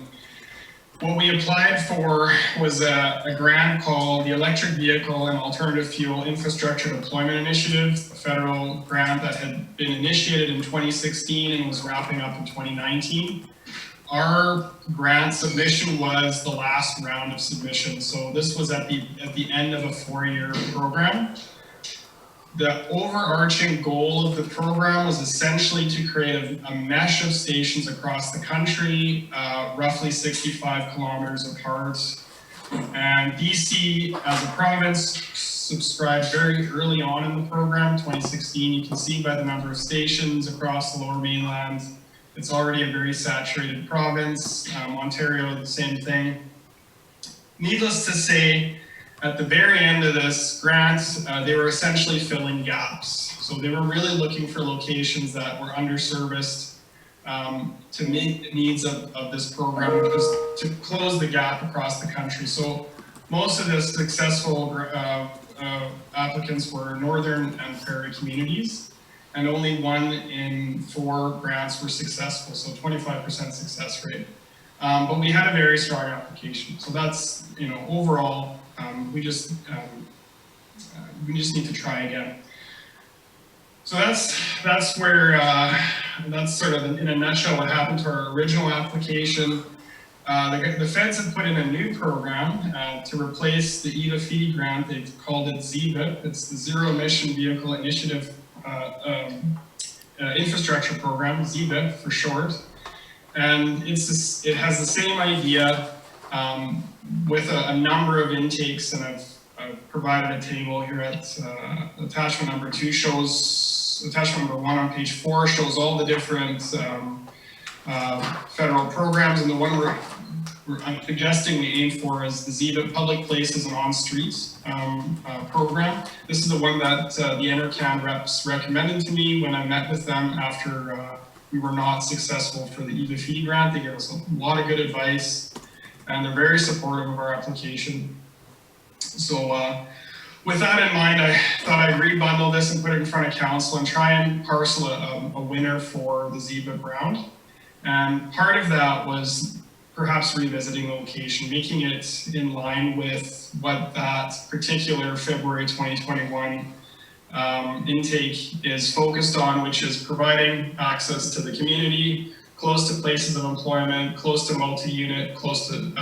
What we applied for was a grant called the Electric Vehicle and Alternative Fuel Infrastructure Deployment Initiative, a federal grant that had been initiated in 2016 and was wrapping up in 2019. Our grant submission was the last round of submissions, so this was at the end of a 4-year program. The overarching goal of the program was essentially to create a mesh of stations across the country, roughly 65 kilometers apart. And BC, as a province, subscribed very early on in the program, 2016. You can see by the number of stations across the Lower Mainland, it's already a very saturated province. Ontario, the same thing. Needless to say, at the very end of this grant, they were essentially filling gaps. So they were really looking for locations that were underserviced to meet the needs of this program, to close the gap across the country. So most of the successful applicants were northern and prairie communities, and only 1 in 4 grants were successful, so 25% success rate. But we had a very strong application. So that's, overall, we just need to try again. So that's where, that's sort of in a nutshell what happened to our original application. The feds have put in a new program to replace the EVA FEED grant. They've called it ZEVIP. It's the Zero Emission Vehicle Initiative Infrastructure Program, ZEVIP for short. And it has the same idea with a number of intakes, and I've provided a table here at attachment number 2 shows, attachment number 1 on page 4 shows all the different federal programs, and the one I'm suggesting we aim for is the ZEVIP Public Places and On-Streets program. This is the one that the NRCan reps recommended to me when I met with them after we were not successful for the EVA FEED grant. They gave us a lot of good advice, and they're very supportive of our application. So with that in mind, I thought I'd rebundle this and put it in front of council and try and parcel a winner for the ZEVIP round. And part of that was perhaps revisiting the location, making it in line with what that particular February 2021 intake is focused on, which is providing access to the community, close to places of employment, close to multi-unit, close to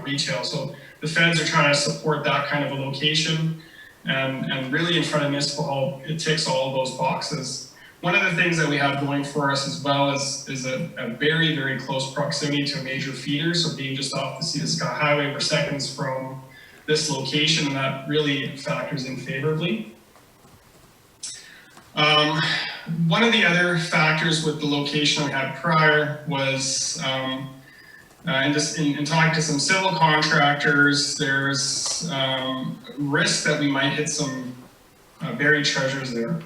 retail. So the feds are trying to support that kind of a location, and really in front of Municipal Hall, it ticks all of those boxes. One of the things that we have going for us as well is a very, very close proximity to a major feeder. So being just off the Sea to Sky Highway, we're seconds from this location, and that really factors in favorably. One of the other factors with the location we had prior was, in talking to some civil contractors, there's risk that we might hit some buried treasures there.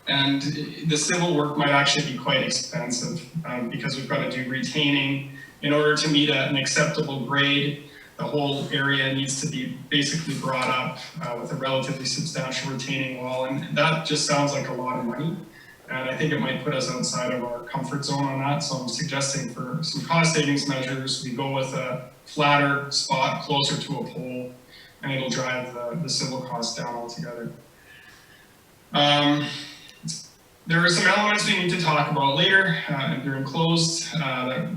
And the civil work might actually be quite expensive because we've got to do retaining. In order to meet an acceptable grade, the whole area needs to be basically brought up with a relatively substantial retaining wall, and that just sounds like a lot of money. And I think it might put us outside of our comfort zone on that. So I'm suggesting for some cost savings measures, we go with a flatter spot closer to a pole, and it'll drive the civil costs down altogether. There are some elements we need to talk about later during closed that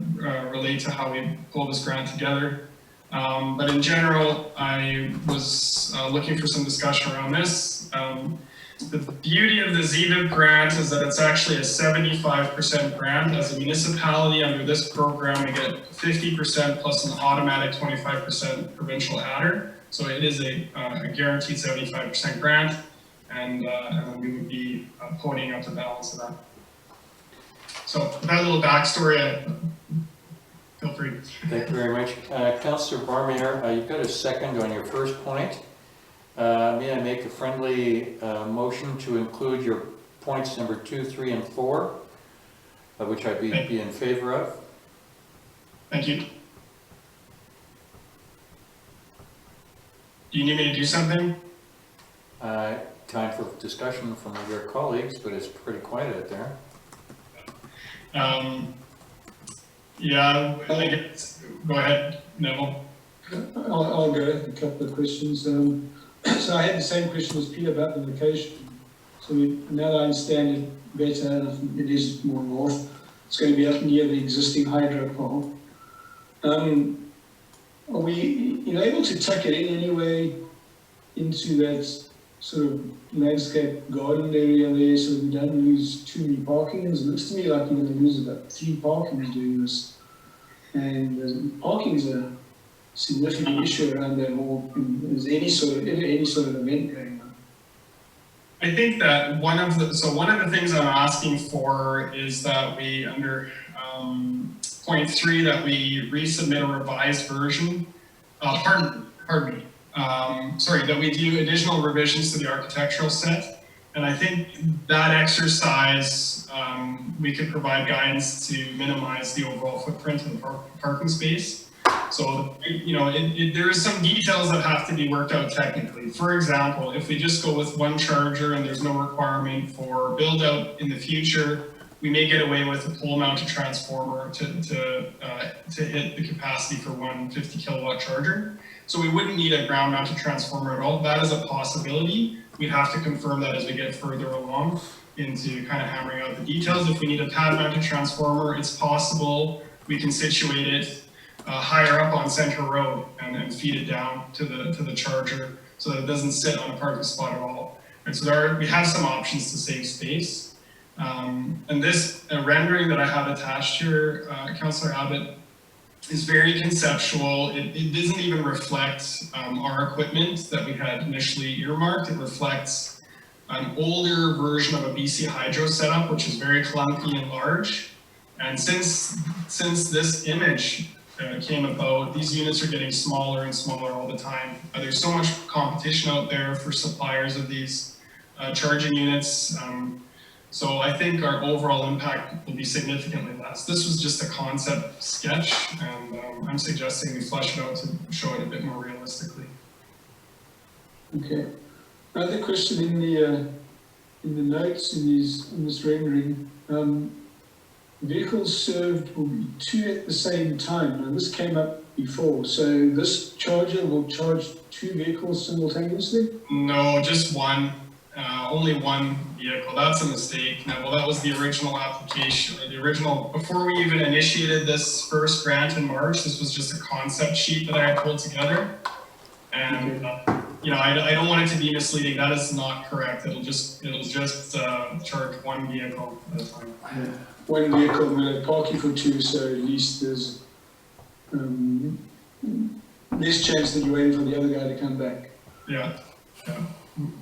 relate to how we pull this grant together. But in general, I was looking for some discussion around this. The beauty of the ZEVIP grant is that it's actually a 75% grant. As a municipality under this program, we get 50% plus an automatic 25% provincial adder. So it is a guaranteed 75% grant, and we would be ponying up the balance of that. So with that little backstory, feel free. Thank you very much. Councillor Barmayer, you've got a second on your first point. May I make a friendly motion to include your points number 2, 3, and 4, which I'd be in favor of? Thank you. Do you need me to do something? Time for discussion from your colleagues, but it's pretty quiet out there. Yeah, I guess, go ahead, Neville. I'll go a couple of questions. So I had the same question as Peter about the location. So now that I understand it better, and I think it is more north, it's going to be up near the existing hydropower. Are we able to tuck it in anyway into that sort of landscape garden area there so we don't lose too many parkings? It looks to me like you're going to lose about 3 parkings doing this. And parking is a significant issue around that whole, is any sort of event going on. I think that one of the things I'm asking for is that we, under point 3, that we resubmit a revised version, pardon me, that we do additional revisions to the architectural set. And I think that exercise, we could provide guidance to minimize the overall footprint of the parking space. So, there are some details that have to be worked out technically. For example, if we just go with one charger and there's no requirement for build out in the future, we may get away with a pole mounted transformer to hit the capacity for one 50 kilowatt charger. So we wouldn't need a ground mounted transformer at all. That is a possibility. We'd have to confirm that as we get further along into kind of hammering out the details. If we need a pad mounted transformer, it's possible we can situate it higher up on Center Road and then feed it down to the charger so that it doesn't sit on a parking spot at all. And so we have some options to save space. And this rendering that I have attached here, Councillor Abbott, is very conceptual. It doesn't even reflect our equipment that we had initially earmarked. It reflects an older version of a BC Hydro setup, which is very clunky and large. And since this image came about, these units are getting smaller and smaller all the time. There's so much competition out there for suppliers of these charging units. So I think our overall impact will be significantly less. This was just a concept sketch, and I'm suggesting we flesh it out to show it a bit more realistically. Okay. Another question in the notes in this rendering. Vehicles served will be 2 at the same time. Now this came up before, so this charger will charge 2 vehicles simultaneously? No, just one. Only one vehicle. That's a mistake. Now, well, that was the original application, or before we even initiated this first grant in March, this was just a concept sheet that I had pulled together. And, I don't want it to be misleading. That is not correct. It'll just charge one vehicle at a time. Yeah. One vehicle will park you for 2, so at least there's less chance that you're waiting for the other guy to come back. Yeah.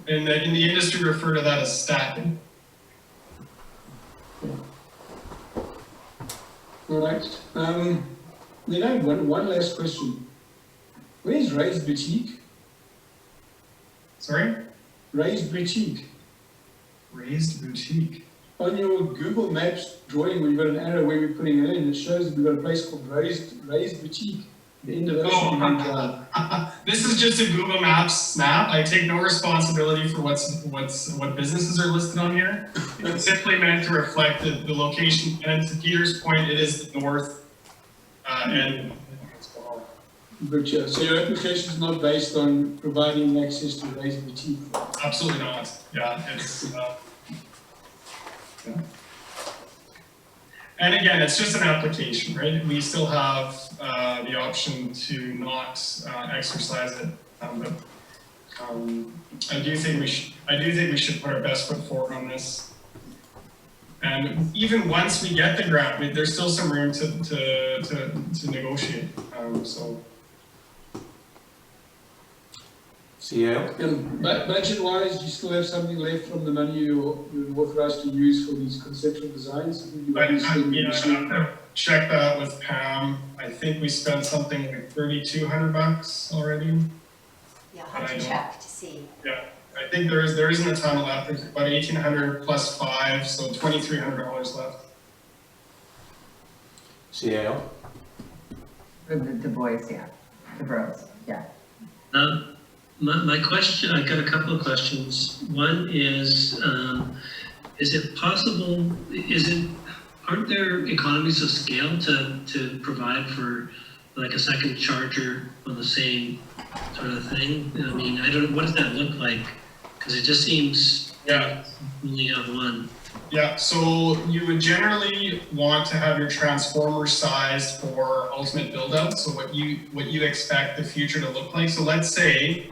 In the industry, refer to that as stacking. Yeah. All right. Then I have one last question. Where's Raised Boutique? Sorry? Raised Boutique. Raised Boutique. On your Google Maps drawing, where you've got an arrow where we're putting it in, it shows that we've got a place called Raised Boutique. The end of Ocean Drive. This is just a Google Maps snap. I take no responsibility for what businesses are listed on here. It's simply meant to reflect the location. And to Peter's point, it is the north end. Gotcha. So your application is not based on providing access to Raised Boutique? Absolutely not. Yeah, it's. Yeah. And again, it's just an application, right? We still have the option to not exercise it, but I do think we should put our best foot forward on this. And even once we get the grant, there's still some room to negotiate. So. CEO? Budget-wise, you still have something left from the money you're authorized to use for these conceptual designs? I have to check that with Pam. I think we spent something like $3,200 already. Yeah, I'll have to check to see. Yeah, I think there isn't a ton left. There's about $1,800 plus $5, so $2,300 left. CAO? The Bois, yeah. The Bros, yeah. My question, I've got a couple of questions. One is it possible, aren't there economies of scale to provide for like a second charger on the same sort of thing? I mean, I don't, what does that look like? Because it just seems Yeah. we only have one. Yeah, so you would generally want to have your transformer sized for ultimate build out. So what you expect the future to look like. So let's say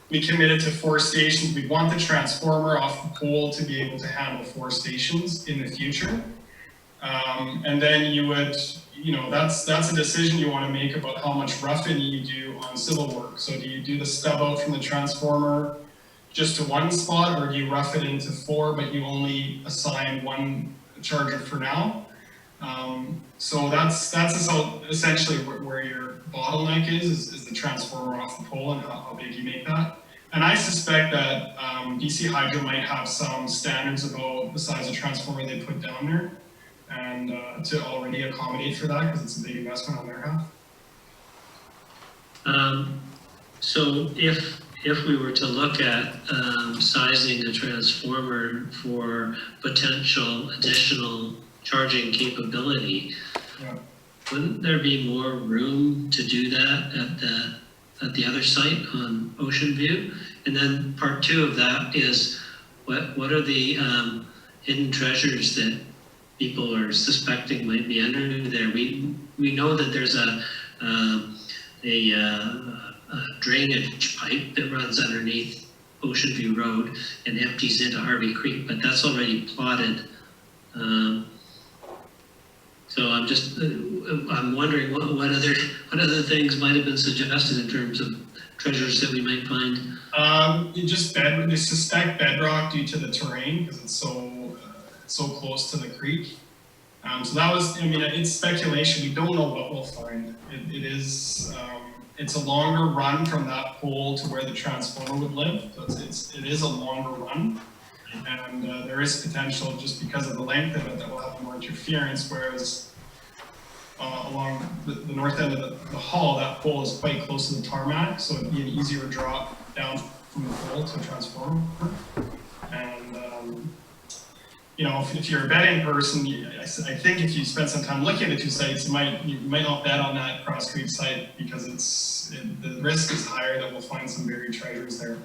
we committed to 4 stations. We want the transformer off the pole to be able to handle 4 stations in the future. And then you would, that's a decision you want to make about how much roughing you do on civil work. So do you do the stub out from the transformer just to one spot, or do you rough it into 4, but you only assign 1 charger for now? So that's essentially where your bottleneck is the transformer off the pole and how big you make that. And I suspect that BC Hydro might have some standards about the size of transformer they put down there, and to already accommodate for that, because it's a big investment on their half. So if we were to look at sizing a transformer for potential additional charging capability, Yeah. wouldn't there be more room to do that at the other site on Ocean View? And then part 2 of that is what are the hidden treasures that people are suspecting might be under there? We know that there's a drainage pipe that runs underneath Ocean View Road and empties into Harvey Creek, but that's already plotted. So I'm wondering what other things might have been suggested in terms of treasures that we might find. You suspect bedrock due to the terrain, because it's so close to the creek. So that was, it's speculation. We don't know what we'll find. It's a longer run from that pole to where the transformer would live. So it is a longer run. And there is potential, just because of the length of it, that we'll have more interference, whereas along the north end of the hull, that pole is quite close to the tarmac, so it'd be an easier drop down from the pole to a transformer. And if you're a betting person, I think if you spend some time looking at the 2 sites, you might not bet on that Cross Creek site, because the risk is higher that we'll find some buried treasures there.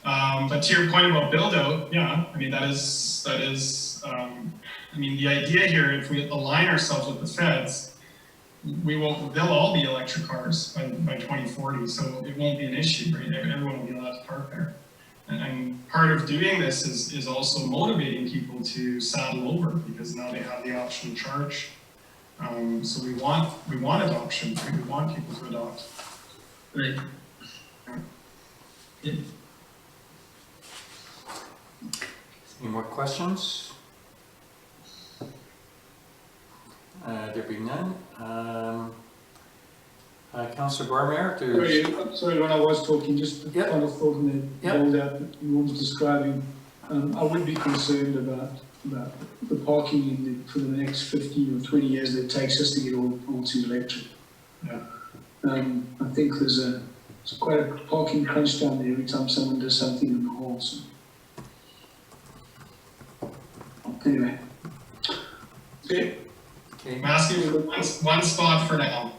But to your point about build out, yeah, that is the idea here, if we align ourselves with the feds, they'll all be electric cars by 2040, so it won't be an issue, right? Everyone will be allowed to park there. And part of doing this is also motivating people to saddle over, because now they have the option to charge. So we want adoption, right? We want people to adopt. Right. Yeah. Any more questions? There being none. Councillor Barmayer, Sorry, when I was talking, just a Yep. final thought in the Yep. build out that you was describing. I would be concerned about the parking for the next 15 or 20 years that it takes us to get all to electric. Yeah. I think there's quite a parking crunch down there every time someone does something in the hall. So. Anyway. Okay. I'm asking for one spot for now.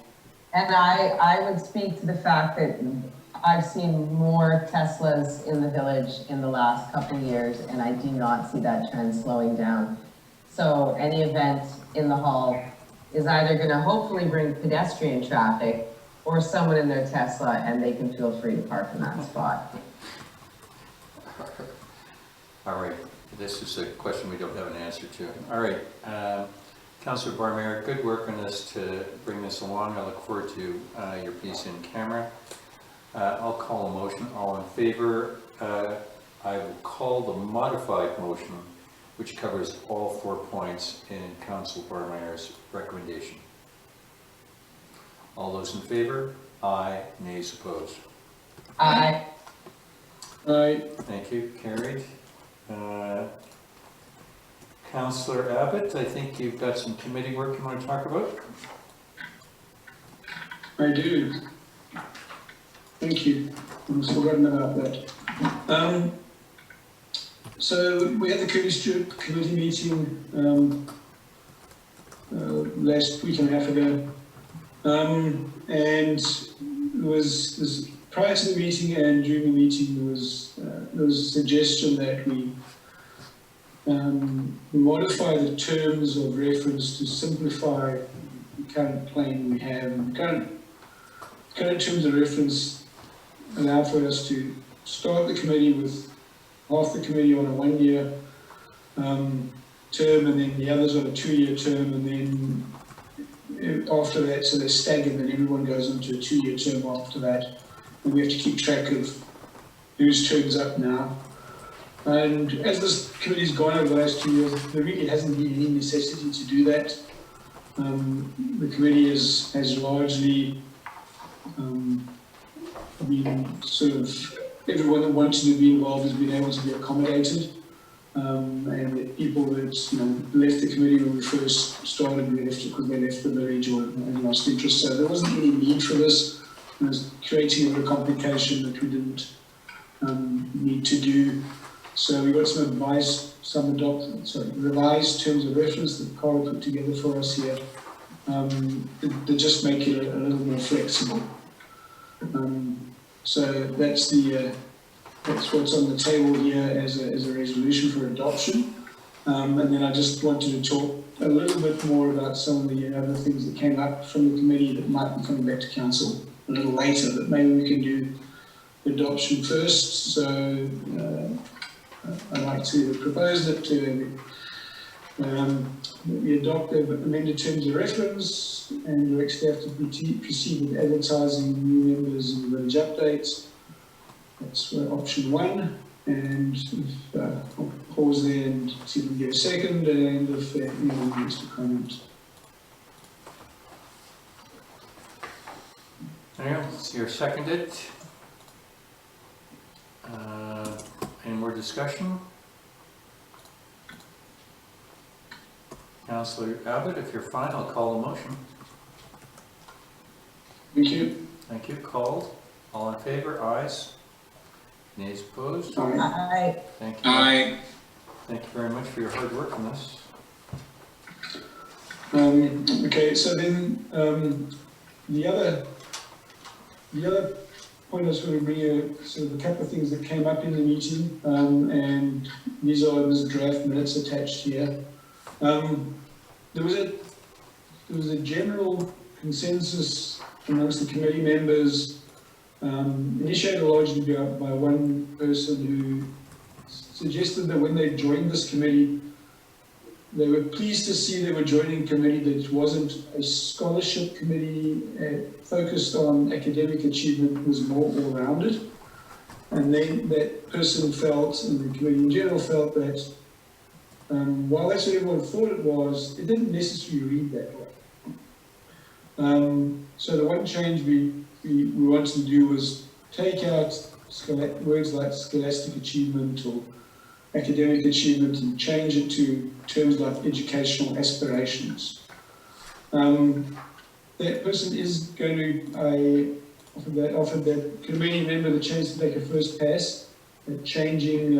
And I would speak to the fact that I've seen more Teslas in the village in the last couple of years, and I do not see that trend slowing down. So any event in the hall is either gonna hopefully bring pedestrian traffic or someone in their Tesla, and they can feel free to park in that spot. all right, this is a question we don't have an answer to. All right, Councillor Barmayer, good work on this to bring this along. I look forward to your piece in camera. I'll call a motion. All in favor? I will call the modified motion, which covers all 4 points in Councillor Barmayer's recommendation. All those in favor? Aye. Nays opposed? Aye. Aye. Thank you. Carried. Councillor Abbott, I think you've got some committee work you want to talk about? I do. Thank you. I was forgotten about that. So we had the Curtis Stewart committee meeting last week and a half ago. And it was prior to the meeting and during the meeting, there was a suggestion that we modify the terms of reference to simplify the current plan we have. And current terms of reference allow for us to start the committee with half the committee on a 1-year term, and then the others on a 2-year term, and then after that, so they're staggered, and everyone goes into a 2-year term after that. And we have to keep track of whose term's up now. And as this committee's gone over the last 2 years, there really hasn't been any necessity to do that. The committee has largely been sort of, everyone that wanted to be involved has been able to be accommodated. And the people that left the committee when we first started, we left it because they left the village or lost interest. So there wasn't any need for this. It was creating a bit of complication that we didn't need to do. So we got some advice, revised terms of reference that Carl put together for us here. That just make it a little more flexible. So that's what's on the table here as a resolution for adoption. And then I just wanted to talk a little bit more about some of the other things that came up from the committee that might be coming back to council a little later, but maybe we can do adoption first. So I'd like to propose that we adopt the amended terms of reference and direct staff to proceed with advertising new members in the village updates. That's option 1. And if I'll pause there and see if we can get a second, and if anyone wants to comment. There, you're seconded. Any more discussion? Councillor Abbott, if you're fine, I'll call a motion. Thank you. Thank you. Called. All in favor? Ayes. Nays opposed? Aye. Thank you. Aye. Thank you very much for your hard work on this. Okay, so then the other point I was going to bring you sort of a couple of things that came up in the meeting, and these are the draft minutes attached here. There was a general consensus amongst the committee members, initiated largely by one person who suggested that when they joined this committee, they were pleased to see they were joining a committee that wasn't a scholarship committee focused on academic achievement, was more all-rounded. And then that person felt, and the committee in general felt, that while that's what everyone thought it was, it didn't necessarily read that way. So the one change we wanted to do was take out words like scholastic achievement or academic achievement and change it to terms like educational aspirations. That person is going to, offered that committee member the chance to take a first pass at changing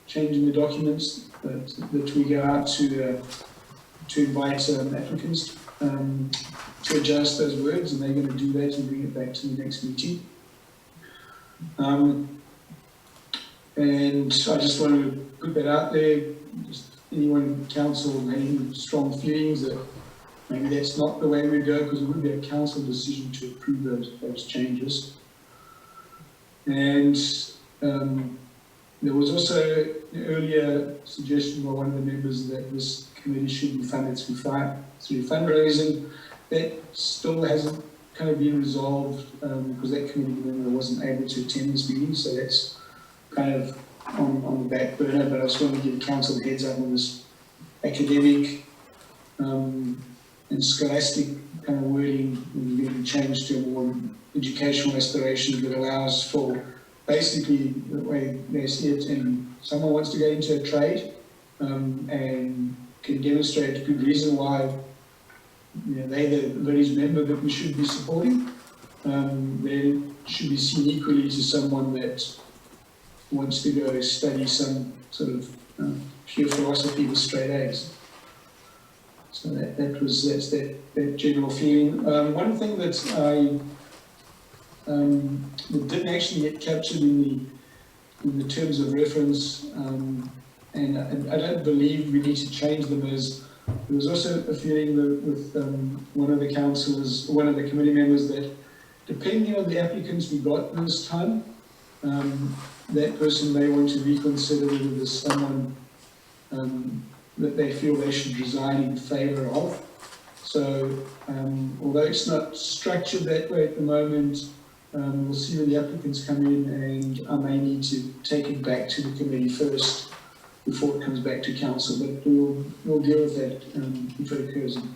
the documents that we go out to invite applicants to adjust those words, and they're going to do that and bring it back to the next meeting. And I just want to put that out there. Just anyone in council having strong feelings that maybe that's not the way we go, because it would be a council decision to approve those changes. And there was also an earlier suggestion by one of the members that this committee should be funded through fundraising. That still hasn't kind of been resolved because that committee member wasn't able to attend this meeting, so that's kind of on the back burner. But I just want to give council a heads up on this academic and scholastic kind of wording being changed to a more educational aspiration that allows for basically the way they see it, and someone wants to go into a trade and can demonstrate a good reason why they're the village member that we should be supporting. They should be seen equally to someone that wants to go study some sort of pure philosophy with straight A's. So that's that general feeling. One thing that that didn't actually get captured in the terms of reference, and I don't believe we need to change them, is there was also a feeling that with one of the councillors, one of the committee members, that depending on the applicants we got this time, that person may want to reconsider whether there's someone that they feel they should resign in favour of. So although it's not structured that way at the moment, we'll see when the applicants come in, and I may need to take it back to the committee first before it comes back to council, but we'll deal with that if it occurs and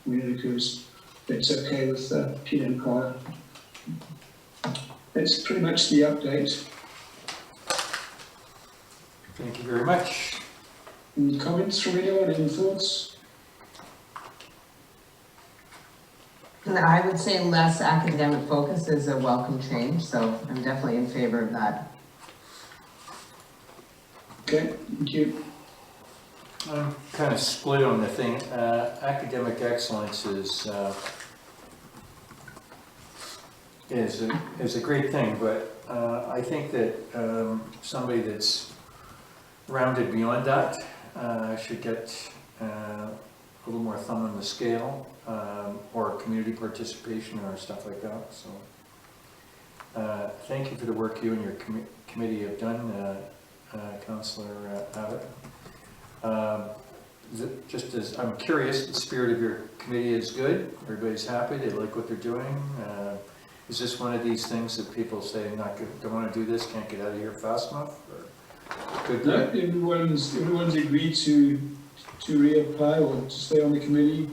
when it occurs. That's okay with Peter and Carla. That's pretty much the update. Thank you very much. Any comments from anyone? Any thoughts? I would say less academic focus is a welcome change, so I'm definitely in favor of that. Okay, thank you. I'm kind of split on the thing. Academic excellence is a great thing, but I think that somebody that's rounded beyond that should get a little more thumb on the scale, or community participation or stuff like that. So thank you for the work you and your committee have done, Councillor Abbott. Just as I'm curious, the spirit of your committee is good. Everybody's happy. They like what they're doing. Is this one of these things that people say, don't want to do this, can't get out of here fast enough? Or good? No, everyone's agreed to reapply or to stay on the committee,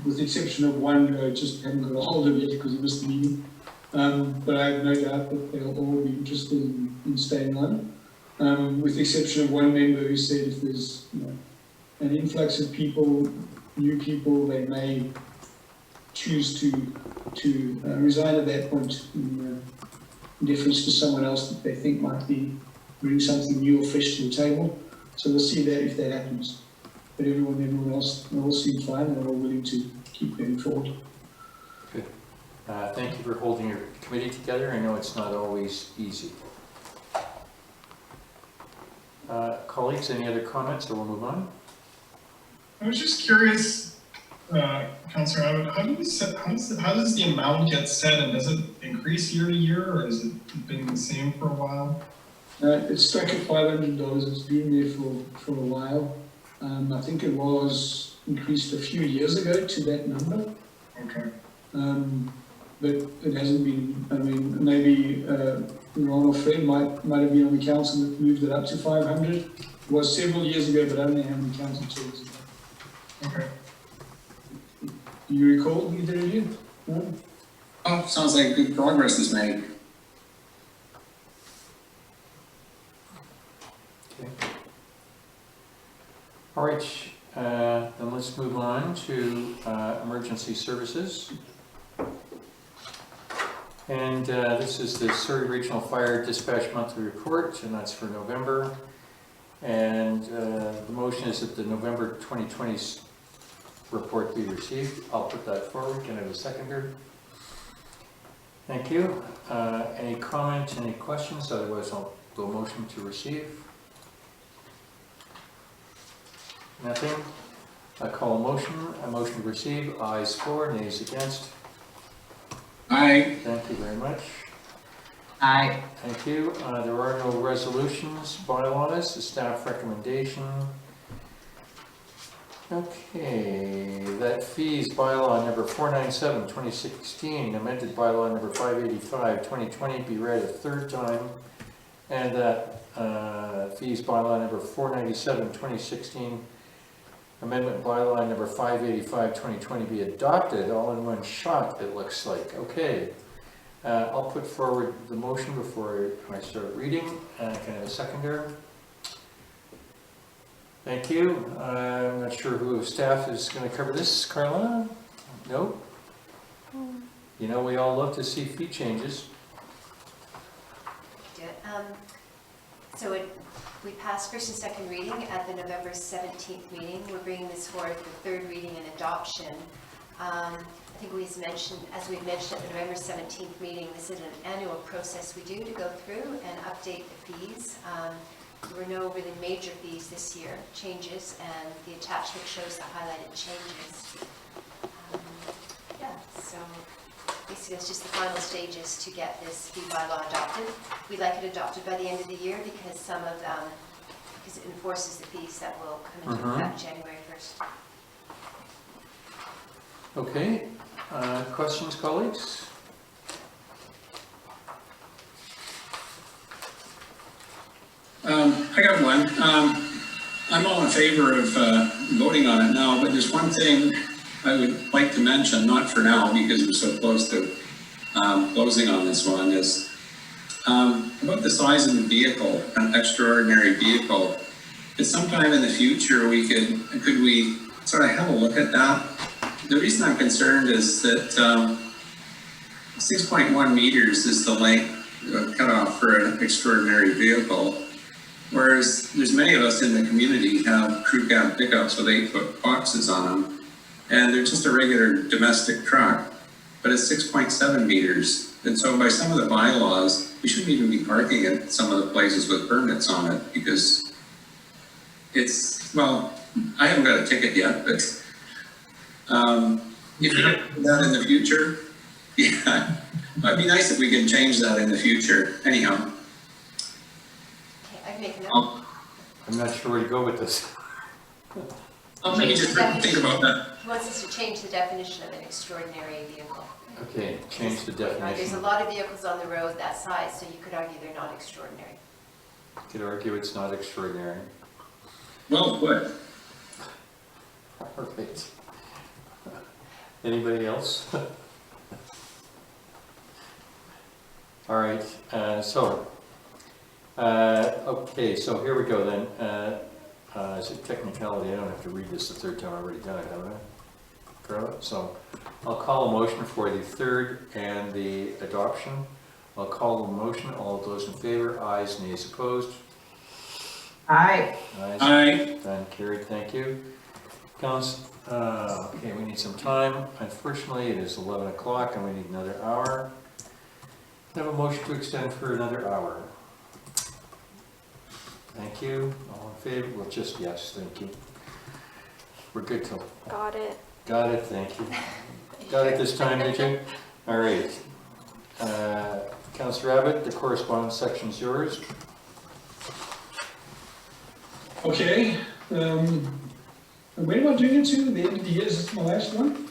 with the exception of one who I just haven't got a hold of yet because he missed the meeting. But I have no doubt that they'll all be interested in staying on. With the exception of one member who said if there's an influx of people, new people, they may choose to resign at that point in deference to someone else that they think might bring something new or fresh to the table. So we'll see that if that happens. But everyone else all seem fine and are all willing to keep going forward. Good. Thank you for holding your committee together. I know it's not always easy. Colleagues, any other comments, or we'll move on? I was just curious, Councillor Abbott, how does the amount get set, and does it increase year to year, or has it been the same for a while? It's stuck at $500. It's been there for a while. I think it was increased a few years ago to that number. Okay. But it hasn't been. I mean, maybe Ron or Fred might have been on the council that moved it up to 500. It was several years ago, but I don't know how many council chairs ago. Okay. Do you recall either of you? No? Oh, sounds like good progress is made. Okay. All right, then let's move on to emergency services. And this is the Surrey Regional Fire Dispatch Monthly Report, and that's for November. And the motion is that the November 2020 report be received. I'll put that forward. Can I have a seconder? Thank you. Any comments, any questions? Otherwise, I'll do a motion to receive. Nothing? I call a motion to receive. Ayes for, nays against. Aye. Thank you very much. Aye. Thank you. There are no resolutions, bylaws, the staff recommendation. Okay, that fees bylaw number 497, 2016, amended bylaw number 585, 2020 be read a third time. And that fees bylaw number 497, 2016, amendment bylaw number 585, 2020 be adopted all in one shot, it looks like. Okay. I'll put forward the motion before I start reading. Can I have a seconder? Thank you. I'm not sure who staff is going to cover this. Carla? No? You know, we all love to see fee changes. Do it. So we passed first and second reading at the November 17th meeting. We're bringing this forward for third reading and adoption. I think as we've mentioned at the November 17th meeting, this is an annual process we do to go through and update the fees. There were no really major fees this year, changes, and the attachment shows the highlighted changes. So basically it's just the final stages to get this fee bylaw adopted. We'd like it adopted by the end of the year because because it enforces the fees that will come into effect January 1st. Okay, questions, colleagues? I got one. I'm all in favor of voting on it now, but there's one thing I would like to mention, not for now because we're so close to closing on this one, is about the size of the vehicle, an extraordinary vehicle. That sometime in the future could we sort of have a look at that? The reason I'm concerned is that 6.1 meters is the length cutoff for an extraordinary vehicle. Whereas there's many of us in the community have crew cab pickups with 8-foot boxes on them, and they're just a regular domestic truck, but it's 6.7 meters. And so by some of the bylaws, we shouldn't even be parking at some of the places with permits on it because it's, well, I haven't got a ticket yet, but if you do that in the future, yeah, it'd be nice if we could change that in the future. Anyhow. Make a note. I'm not sure where to go with this. Maybe just think about that. He wants us to change the definition of an extraordinary vehicle. Okay, change the definition. There's a lot of vehicles on the road that size, so you could argue they're not extraordinary. You could argue it's not extraordinary. Well put. All right. Anybody else? All right, okay, so here we go then. As a technicality, I don't have to read this the third time. I've already done it, haven't I? Carla? So I'll call a motion for the third and the adoption. I'll call the motion. All of those in favor, ayes, nays, opposed. Aye. Ayes. Aye. Done, carried, thank you. Okay, we need some time. Unfortunately, it is 11 o'clock and we need another hour. I have a motion to extend for another hour. Thank you. All in favor? Well, just yes, thank you. We're good till. Got it. Got it, thank you. Got it this time, did you? All right. Councillor Abbott, the correspondence section is yours. Okay, when am I doing it to? The end of the year, is this my last one?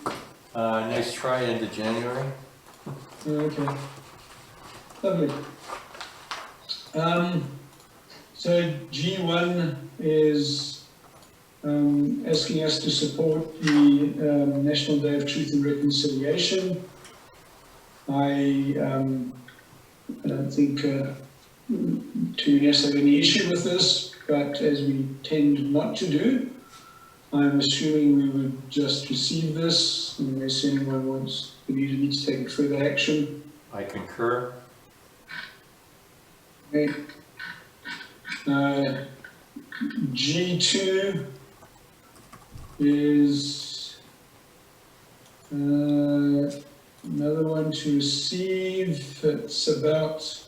Nice try, end of January. Okay, lovely. So G1 is asking us to support the National Day of Truth and Reconciliation. I don't think TNS have any issue with this, but as we tend not to do, I'm assuming we would just receive this unless anyone wants immediately to take further action. I concur. Okay. G2 is another one to receive. It's about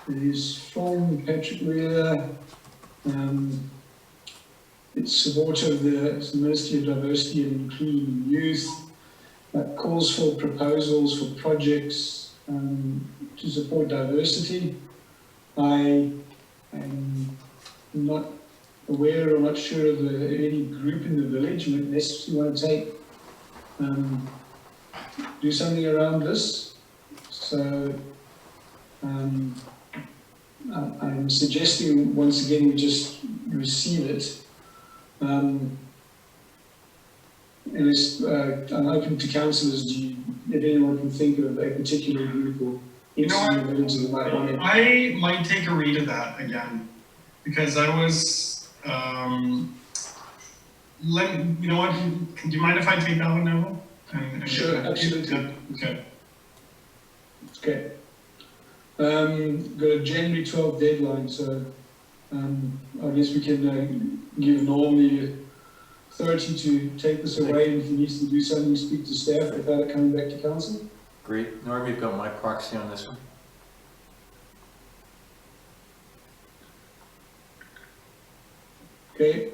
is from Patrick Wheeler. It's support of the Ministry of Diversity and Including Youth. Calls for proposals for projects to support diversity. I am not aware or not sure of any group in the village, unless you want to take do something around this. So I'm suggesting once again we just receive it. Unless I'm open to councillors, if anyone can think of a particular group or village that might want it. I might take a read of that again, because I was, you know what, do you mind if I take that one now? Sure, absolutely. Okay. Okay. Got a January 12th deadline, so I guess we can give Norm the authority to take this away, and if he needs to do something, speak to staff without it coming back to council. Great. Norm, you've got my proxy on this one. Okay.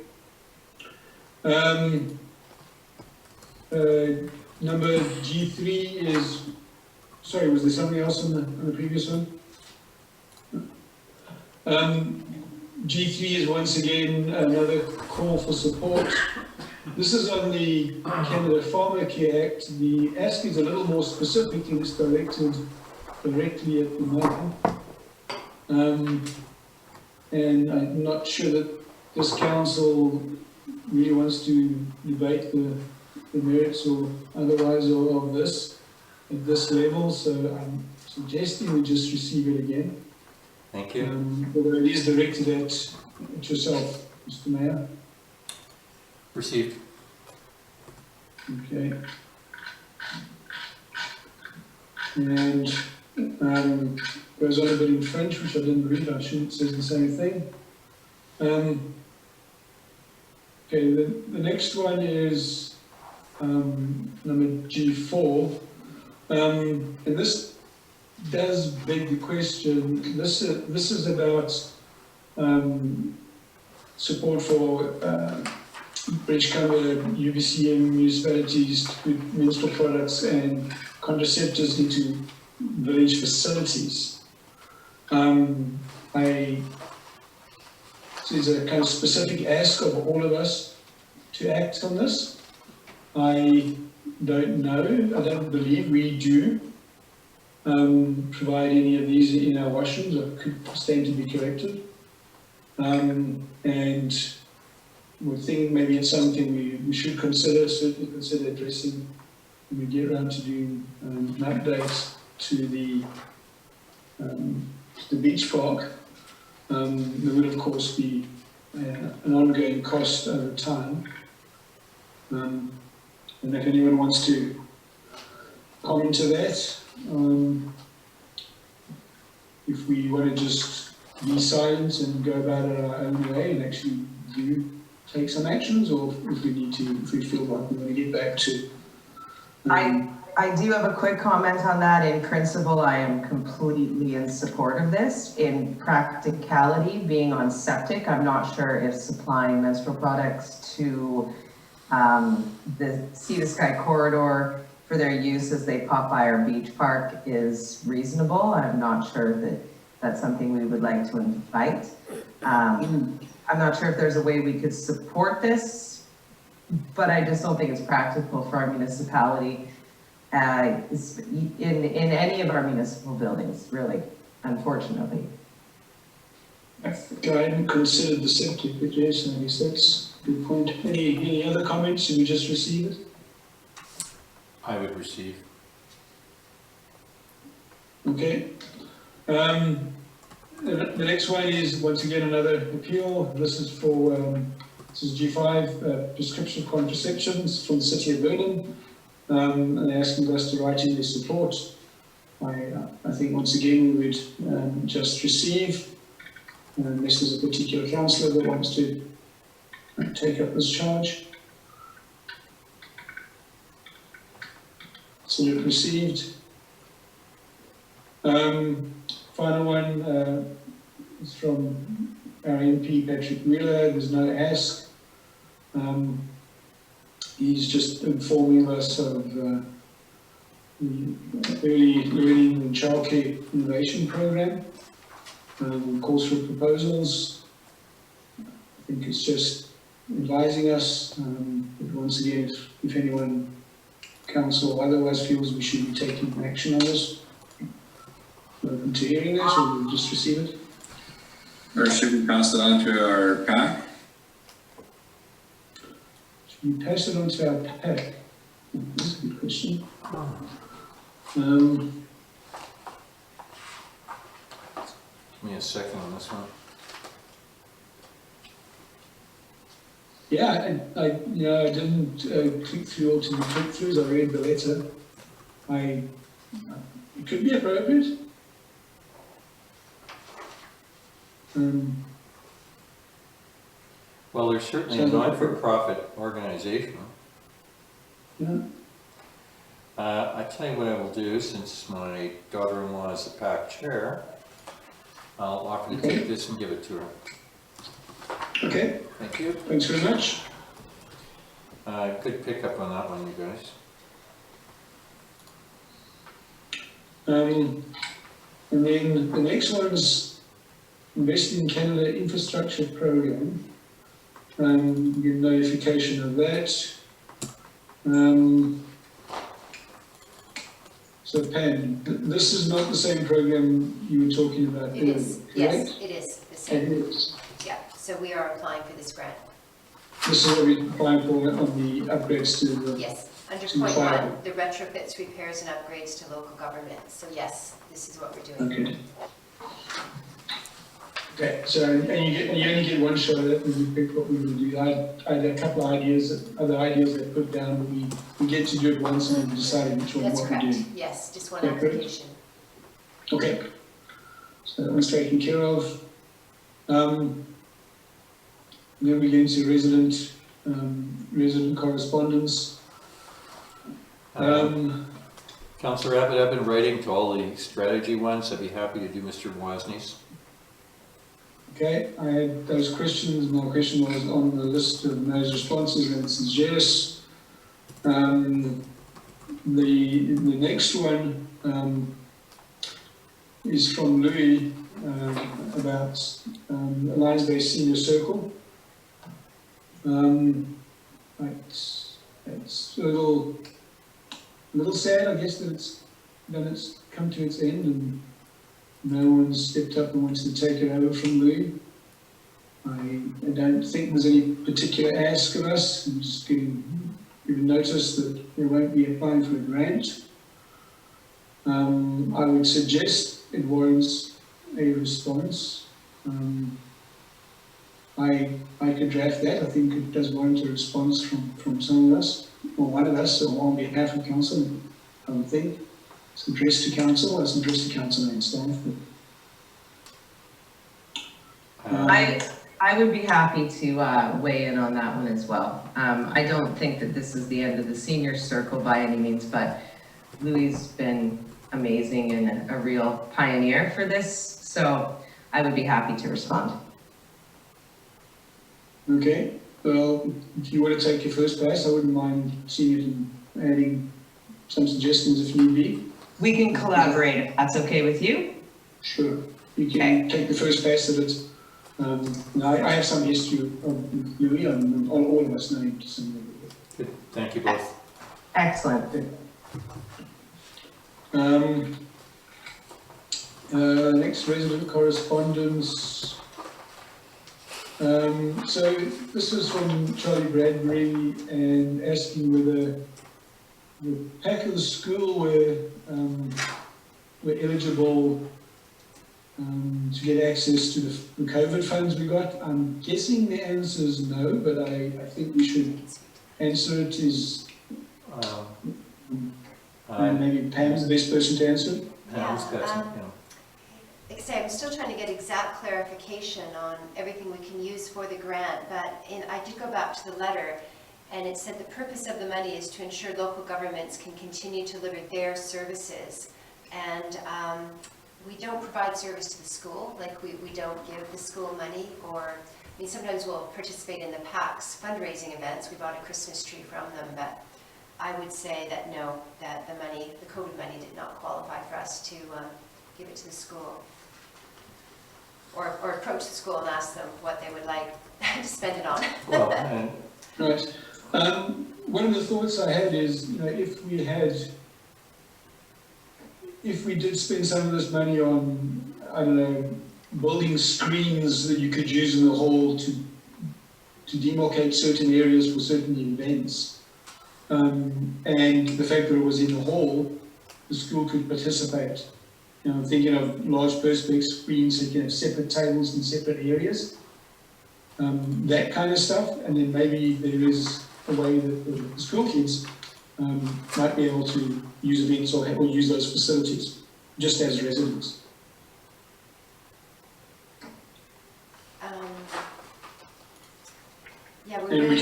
Number G3 is, sorry, was there something else on the previous one? G3 is once again another call for support. This is on the Canada Farmer Care Act. The ask is a little more specific and it's directed directly at the mayor. And I'm not sure that this council really wants to debate the merits or otherwise of this at this level, so I'm suggesting we just receive it again. Thank you. Although it is directed at yourself, Mr. Mayor. Received. Okay. And goes on a bit in French, which I didn't read. I assume it says the same thing. Okay, the next one is number G4, and this does beg the question. This is about support for British Columbia UBCM municipalities to put menstrual products and contraceptives into village facilities. So it's a kind of specific ask of all of us to act on this. I don't know, I don't believe we do provide any of these in our washrooms. I could stand to be corrected. And we think maybe it's something we should consider, certainly consider addressing when we get around to doing an update to the beach park. There would of course be an ongoing cost over time. And if anyone wants to comment to that, if we want to just be silent and go about it our own way and actually do take some actions, or if we feel like we want to get back to. I do have a quick comment on that. In principle, I am completely in support of this. In practicality, being on septic, I'm not sure if supplying menstrual products to the Sea to Sky corridor for their use as they pop by our beach park is reasonable. I'm not sure that that's something we would like to invite. I'm not sure if there's a way we could support this, but I just don't think it's practical for our municipality in any of our municipal buildings, really, unfortunately. I hadn't considered the septic, but yes, I guess that's a good point. Any other comments? Should we just receive it? I would receive. Okay. The next one is once again another appeal. This is for this is G5 prescription contraceptions from the City of Vernon, and they're asking us to write in their support. I think once again we would just receive. This is a particular councillor that wants to take up this charge. So you've received. Final one is from our MP Patrick Wheeler. There's no ask. He's just informing us of the early learning and childcare innovation program. Calls for proposals. I think it's just advising us. But once again, if anyone, council otherwise feels we should be taking action on this, open to hearing this, or we'll just receive it. Or should we pass it on to our PAC? Should we pass it on to our PAC? That's a good question. Give me a second on this one. Yeah, I didn't click through all to the click-throughs. I read the letter. It could be appropriate. Well, they're certainly a not-for-profit organization. Yeah. I tell you what I will do, since my daughter-in-law is the PAC chair, I'll offer to take this and give it to her. Okay, Thank you. thanks very much. Good pickup on that one, you guys. And then the next one is Investing in Canada Infrastructure Program. You get notification of that. So Pam, this is not the same program you were talking about It earlier, is, correct? yes, it is the It same. is. Yeah, so we are applying for this grant. This is what we're applying for on the upgrades to the... Yes, under To point fire. one, the retrofits, repairs, and upgrades to local government. So yes, this is what we're doing. Okay. Okay, so, and you only get one shot at it, and you pick what we will do. I had a couple of ideas, other ideas that I put down, but we get to do it once and then decide which one, That's what we correct, do. yes, just one Yeah, correct. application. Okay, so that one's taken care of. Then we get into resident correspondence. Councillor Abbott, I've been writing to all the strategy ones. I'd be happy to do Mr. Wozni. Okay, I had those questions. My question was on the list of those responses, and it says yes. The next one is from Louis about Lions-based Senior Circle. It's a little sad, I guess, that it's come to its end and no one's stepped up and wants to take it over from Louis. I don't think there's any particular ask of us. I'm just given notice that we won't be applying for a grant. I would suggest it warrants a response. I could draft that. I think it does warrant a response from some of us, or one of us, or on behalf of council, I would think. It's addressed to council, it's addressed to council and staff. I would be happy to weigh in on that one as well. I don't think that this is the end of the senior circle by any means, but Louis has been amazing and a real pioneer for this, so I would be happy to respond. Okay, well, if you want to take your first pass, I wouldn't mind seeing it and adding some suggestions if need be. We can collaborate if that's okay with you. Sure, you can take the first pass at it. I have some history of Louis, and all of us know him to some degree. Good. Thank you both. Excellent. Next, resident correspondence. So this is from Charlie Bradbury and asking whether the pack of the school were eligible to get access to the COVID funds we got. I'm guessing the answer is no, but I think we should answer it. Maybe Pam's the best person to answer it. Like I say, I'm still trying to get exact clarification on everything we can use for the grant, but I did go back to the letter, and it said the purpose of the money is to ensure local governments can continue to deliver their services. And we don't provide service to the school, like we don't give the school money, or, I mean, sometimes we'll participate in the PAC's fundraising events. We bought a Christmas tree from them, but I would say that no, that the money, the COVID money did not qualify for us to give it to the school. Or approach the school and ask them what they would like to spend it on. Well, Right. One of the thoughts I had is, if we did spend some of this money on, I don't know, building screens that you could use in the hall to demarcate certain areas for certain events, and the fact that it was in the hall, the school could participate. I'm thinking of large perspex screens that can have separate tables in separate areas, that kind of stuff, and then maybe there is a way that the school kids might be able to use events or use those facilities just as residents. Yeah, we're And really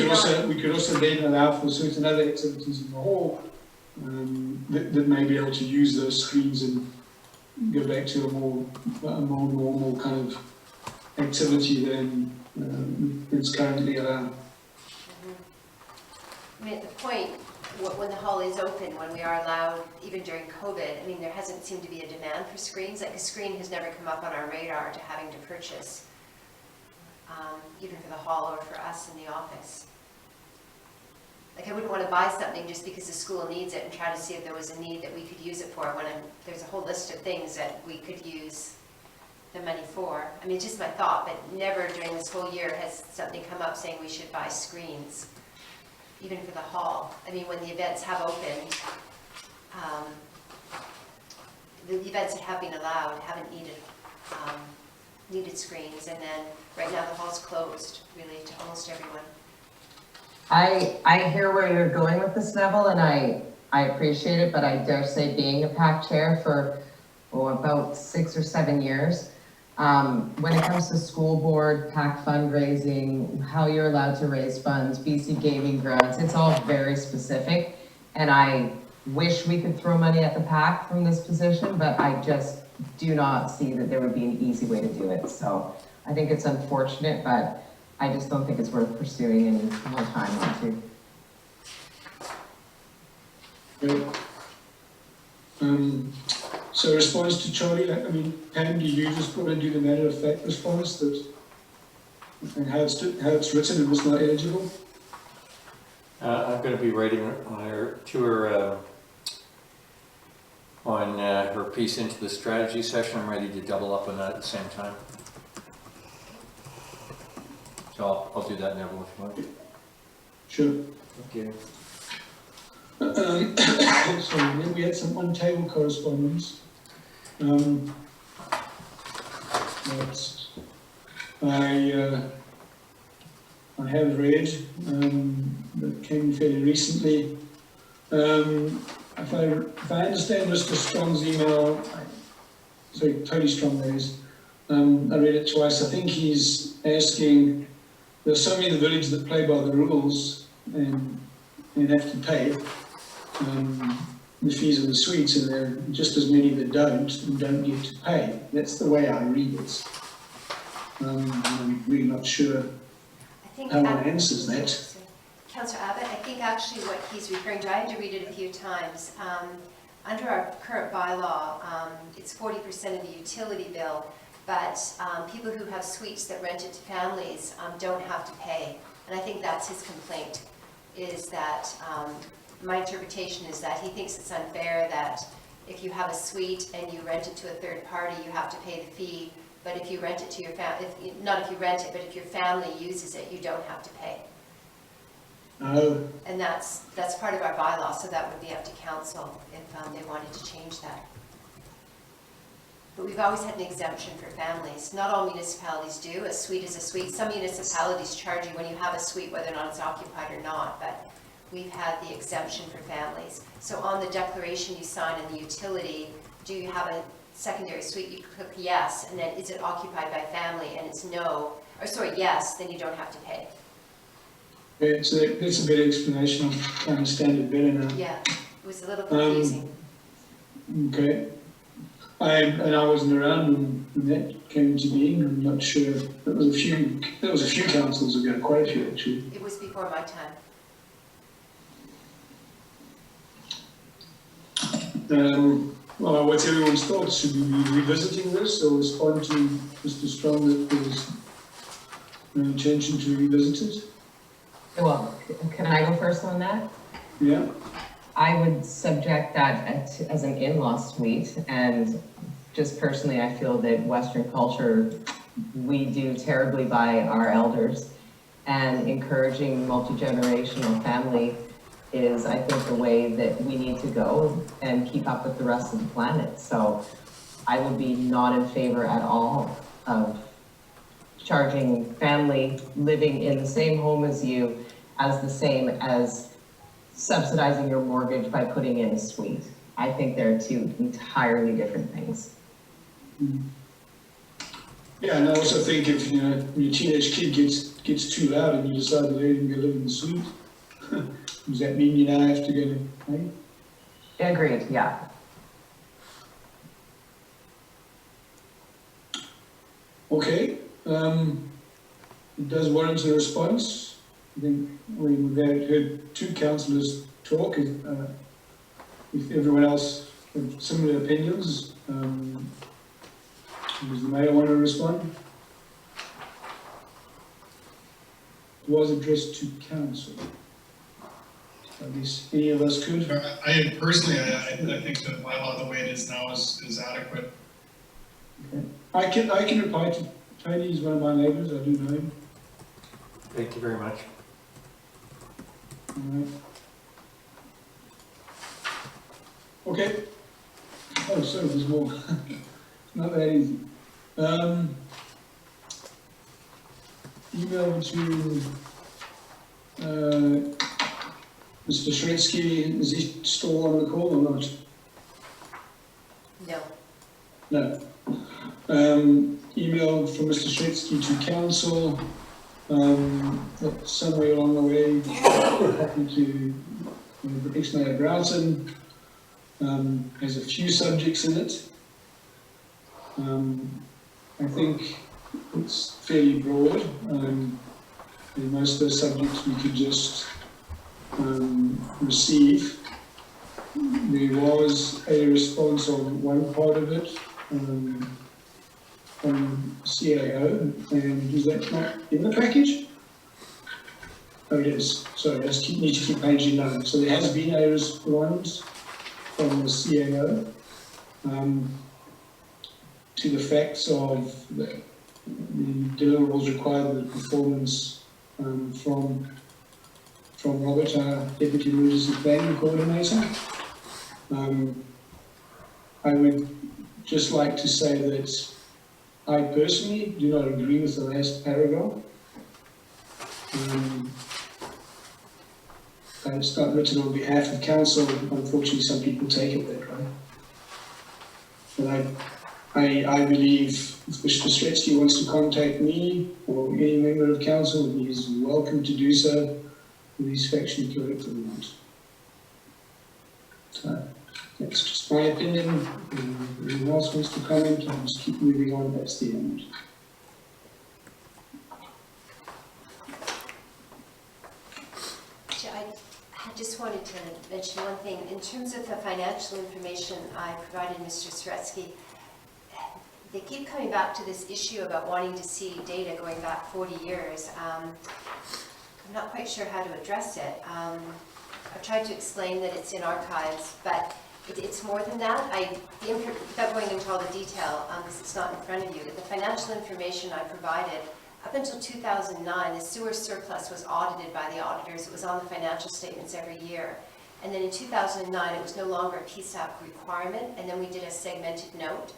we could also then allow for certain other activities in the hall that may be able to use those screens and go back to a more normal kind of activity than it's currently allowed. I mean, at the point, when the hall is open, when we are allowed, even during COVID, I mean, there hasn't seemed to be a demand for screens. Like, a screen has never come up on our radar to having to purchase, even for the hall or for us in the office. Like, I wouldn't want to buy something just because the school needs it and try to see if there was a need that we could use it for, when there's a whole list of things that we could use the money for. I mean, it's just my thought, but never during this whole year has something come up saying we should buy screens, even for the hall. I mean, when the events have opened, the events that have been allowed haven't needed screens, and then right now the hall's closed, really, to almost everyone. I hear where you're going with this, Neville, and I appreciate it, but I dare say, being a PAC chair for about 6 or 7 years, when it comes to school board, PAC fundraising, how you're allowed to raise funds, BC gaming grants, it's all very specific. And I wish we could throw money at the PAC from this position, but I just do not see that there would be an easy way to do it. So I think it's unfortunate, but I just don't think it's worth pursuing any more time onto. Great. So response to Charlie, I mean, Pam, do you just want to do the matter of fact response that, and how it's written and it's not eligible? I'm going to be writing to her on her piece into the strategy session. I'm ready to double up on that at the same time. So I'll do that, Neville, if you want. Sure. Thank you. So then we had some on-table correspondence. That I have read, that came fairly recently. If I understand Mr. Strong's email, sorry, Tony Strong, that is, I read it twice. I think he's asking, there's so many in the village that play by the rules and have to pay the fees of the suites, and there are just as many that don't and don't get to pay. That's the way I read it. I'm really not sure how one answers that. Councillor Abbott, I think actually what he's referring to, I had to read it a few times. Under our current bylaw, it's 40% of the utility bill, but people who have suites that rent it to families don't have to pay. And I think that's his complaint, is that, my interpretation is that he thinks it's unfair that if you have a suite and you rent it to a third party, you have to pay the fee. But if you rent it to your family, not if you rent it, but if your family uses it, you don't have to pay. Oh. And that's part of our bylaw, so that would be up to council if they wanted to change that. But we've always had an exemption for families. Not all municipalities do. A suite is a suite. Some municipalities charge you when you have a suite, whether or not it's occupied or not, but we've had the exemption for families. So on the declaration you sign in the utility, do you have a secondary suite? You click yes, and then is it occupied by family, and it's no, or sorry, yes, then you don't have to pay. Yeah, so that's a better explanation. I understand it better now. Yeah, it was a little confusing. Okay. I wasn't around when that came to being. I'm not sure. That was a few councils ago, quite a few actually. It was before my time. Well, what's everyone's thoughts? Should we be revisiting this or respond to Mr. Strong that there's no intention to revisit it? Well, can I go first on that? Yeah. I would subject that as an in-law suite, and just personally, I feel that Western culture, we do terribly by our elders, and encouraging multi-generational family is, I think, the way that we need to go and keep up with the rest of the planet. So I would be not in favor at all of charging family living in the same home as you as the same as subsidizing your mortgage by putting in a suite. I think they're two entirely different things. Yeah, and I also think if, you know, your teenage kid gets too loud and you decide to let him go live in the suite, does that mean you now have to go to pay? Agreed, yeah. Okay, it does warrant a response. I think we've heard two councillors talk. If everyone else have similar opinions, does the mayor want to respond? It was addressed to council. At least any of us could. I personally, I think the bylaw, the way it is now, is adequate. Okay. I can reply to Tony. He's one of my neighbours. I do know him. Thank you very much. All right. Okay. Oh, sorry, there's more. Not that easy. Email to Mr. Shretsky. Is he still on the call or not? No. No. Email from Mr. Shretsky to council. Somewhere along the way, happened to the ex-mayor Broughton. Has a few subjects in it. I think it's fairly broad. And most of those subjects we could just receive. There was a response on one part of it from CAO, and is that not in the package? Oh, it is. Sorry, I just need to keep paging down. So there has been a response from the CAO to the facts of the deliverables required, the performance from Robert, our Deputy Emergency Planning Coordinator. I would just like to say that I personally do not agree with the last paragraph. It's not written on behalf of council. Unfortunately, some people take it that way. But I believe if Mr. Shretsky wants to contact me or any member of council, he is welcome to do so. These factually correct or not. So that's just my opinion. If anyone else wants to comment, I'll just keep moving on. That's the end. I just wanted to mention one thing. In terms of the financial information I provided Mr. Sretsky, they keep coming back to this issue about wanting to see data going back 40 years. I'm not quite sure how to address it. I've tried to explain that it's in archives, but it's more than that. Without going into all the detail, because it's not in front of you, but the financial information I provided, up until 2009, the sewer surplus was audited by the auditors. It was on the financial statements every year. And then in 2009, it was no longer a PSAP requirement, and then we did a segmented note.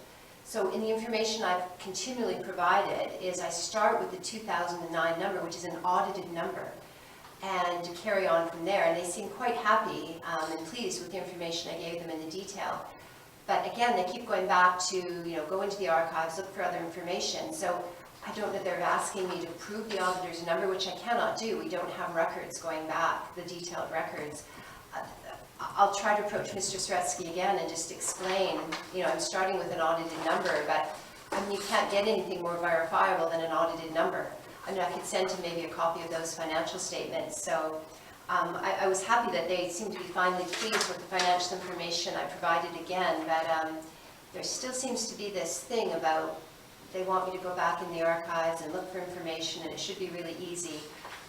So in the information I've continually provided is I start with the 2009 number, which is an audited number, and carry on from there. And they seem quite happy and pleased with the information I gave them in the detail. But again, they keep going back to, go into the archives, look for other information. So I don't know, they're asking me to prove the auditor's number, which I cannot do. We don't have records going back, the detailed records. I'll try to approach Mr. Sretsky again and just explain, I'm starting with an audited number, but you can't get anything more verifiable than an audited number. I could send him maybe a copy of those financial statements. So I was happy that they seem to be finally pleased with the financial information I provided again, but there still seems to be this thing about they want me to go back in the archives and look for information, and it should be really easy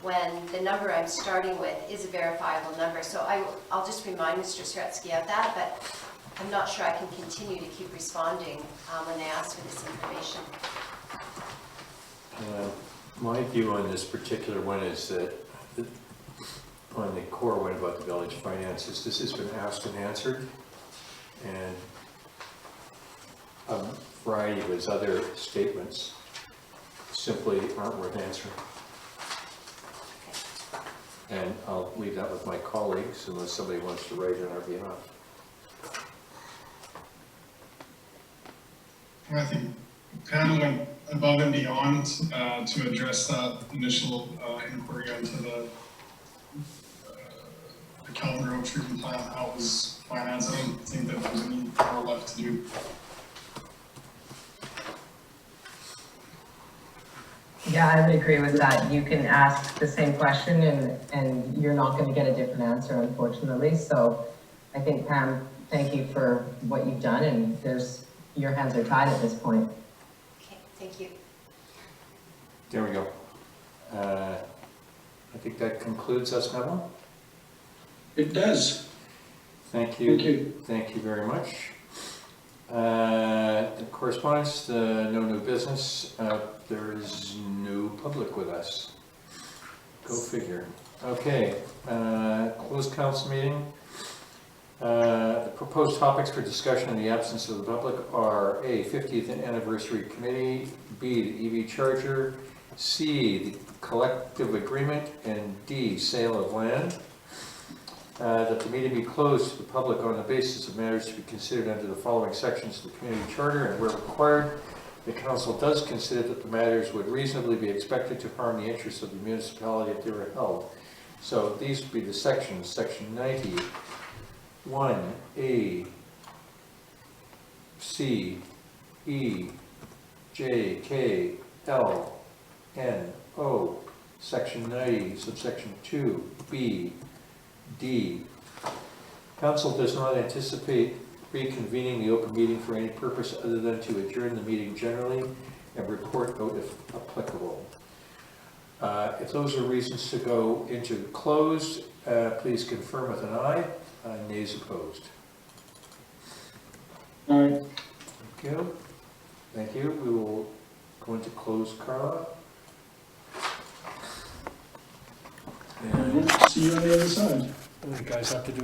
when the number I'm starting with is a verifiable number. So I'll just remind Mr. Sretsky of that, but I'm not sure I can continue to keep responding when they ask for this information. My view on this particular one is that on the core one about the village finances, this has been asked and answered, and a variety of his other statements simply aren't worth answering. And I'll leave that with my colleagues unless somebody wants to write on our behalf. I think Pam went above and beyond to address that initial inquiry into the Calvin Road treatment plant, how it was financed. I don't think that there's any more left to do. Yeah, I would agree with that. You can ask the same question and you're not going to get a different answer, unfortunately. So I think, Pam, thank you for what you've done, and your hands are tied at this point. Okay, thank you. There we go. I think that concludes us, Neville. It does. Thank you. Thank you. Thank you very much. The correspondence, no new business. There is no public with us. Go figure. Okay, closed council meeting. The proposed topics for discussion in the absence of the public are A, 50th anniversary committee, B, the EV charger, C, the collective agreement, and D, sale of land. That the meeting be closed to the public on the basis of matters to be considered under the following sections of the community charter, and where required, the council does consider that the matters would reasonably be expected to harm the interests of the municipality if they were held. So these would be the sections, section 90, 1A, C, E, J, K, L, N, O, section 90, subsection 2, B, D. Council does not anticipate reconvening the open meeting for any purpose other than to adjourn the meeting generally and report out if applicable. If those are reasons to go into closed, please confirm with an aye. Nays opposed. All right. Thank you. Thank you. We will go into closed, Carla. And See you on the other side. you guys have to do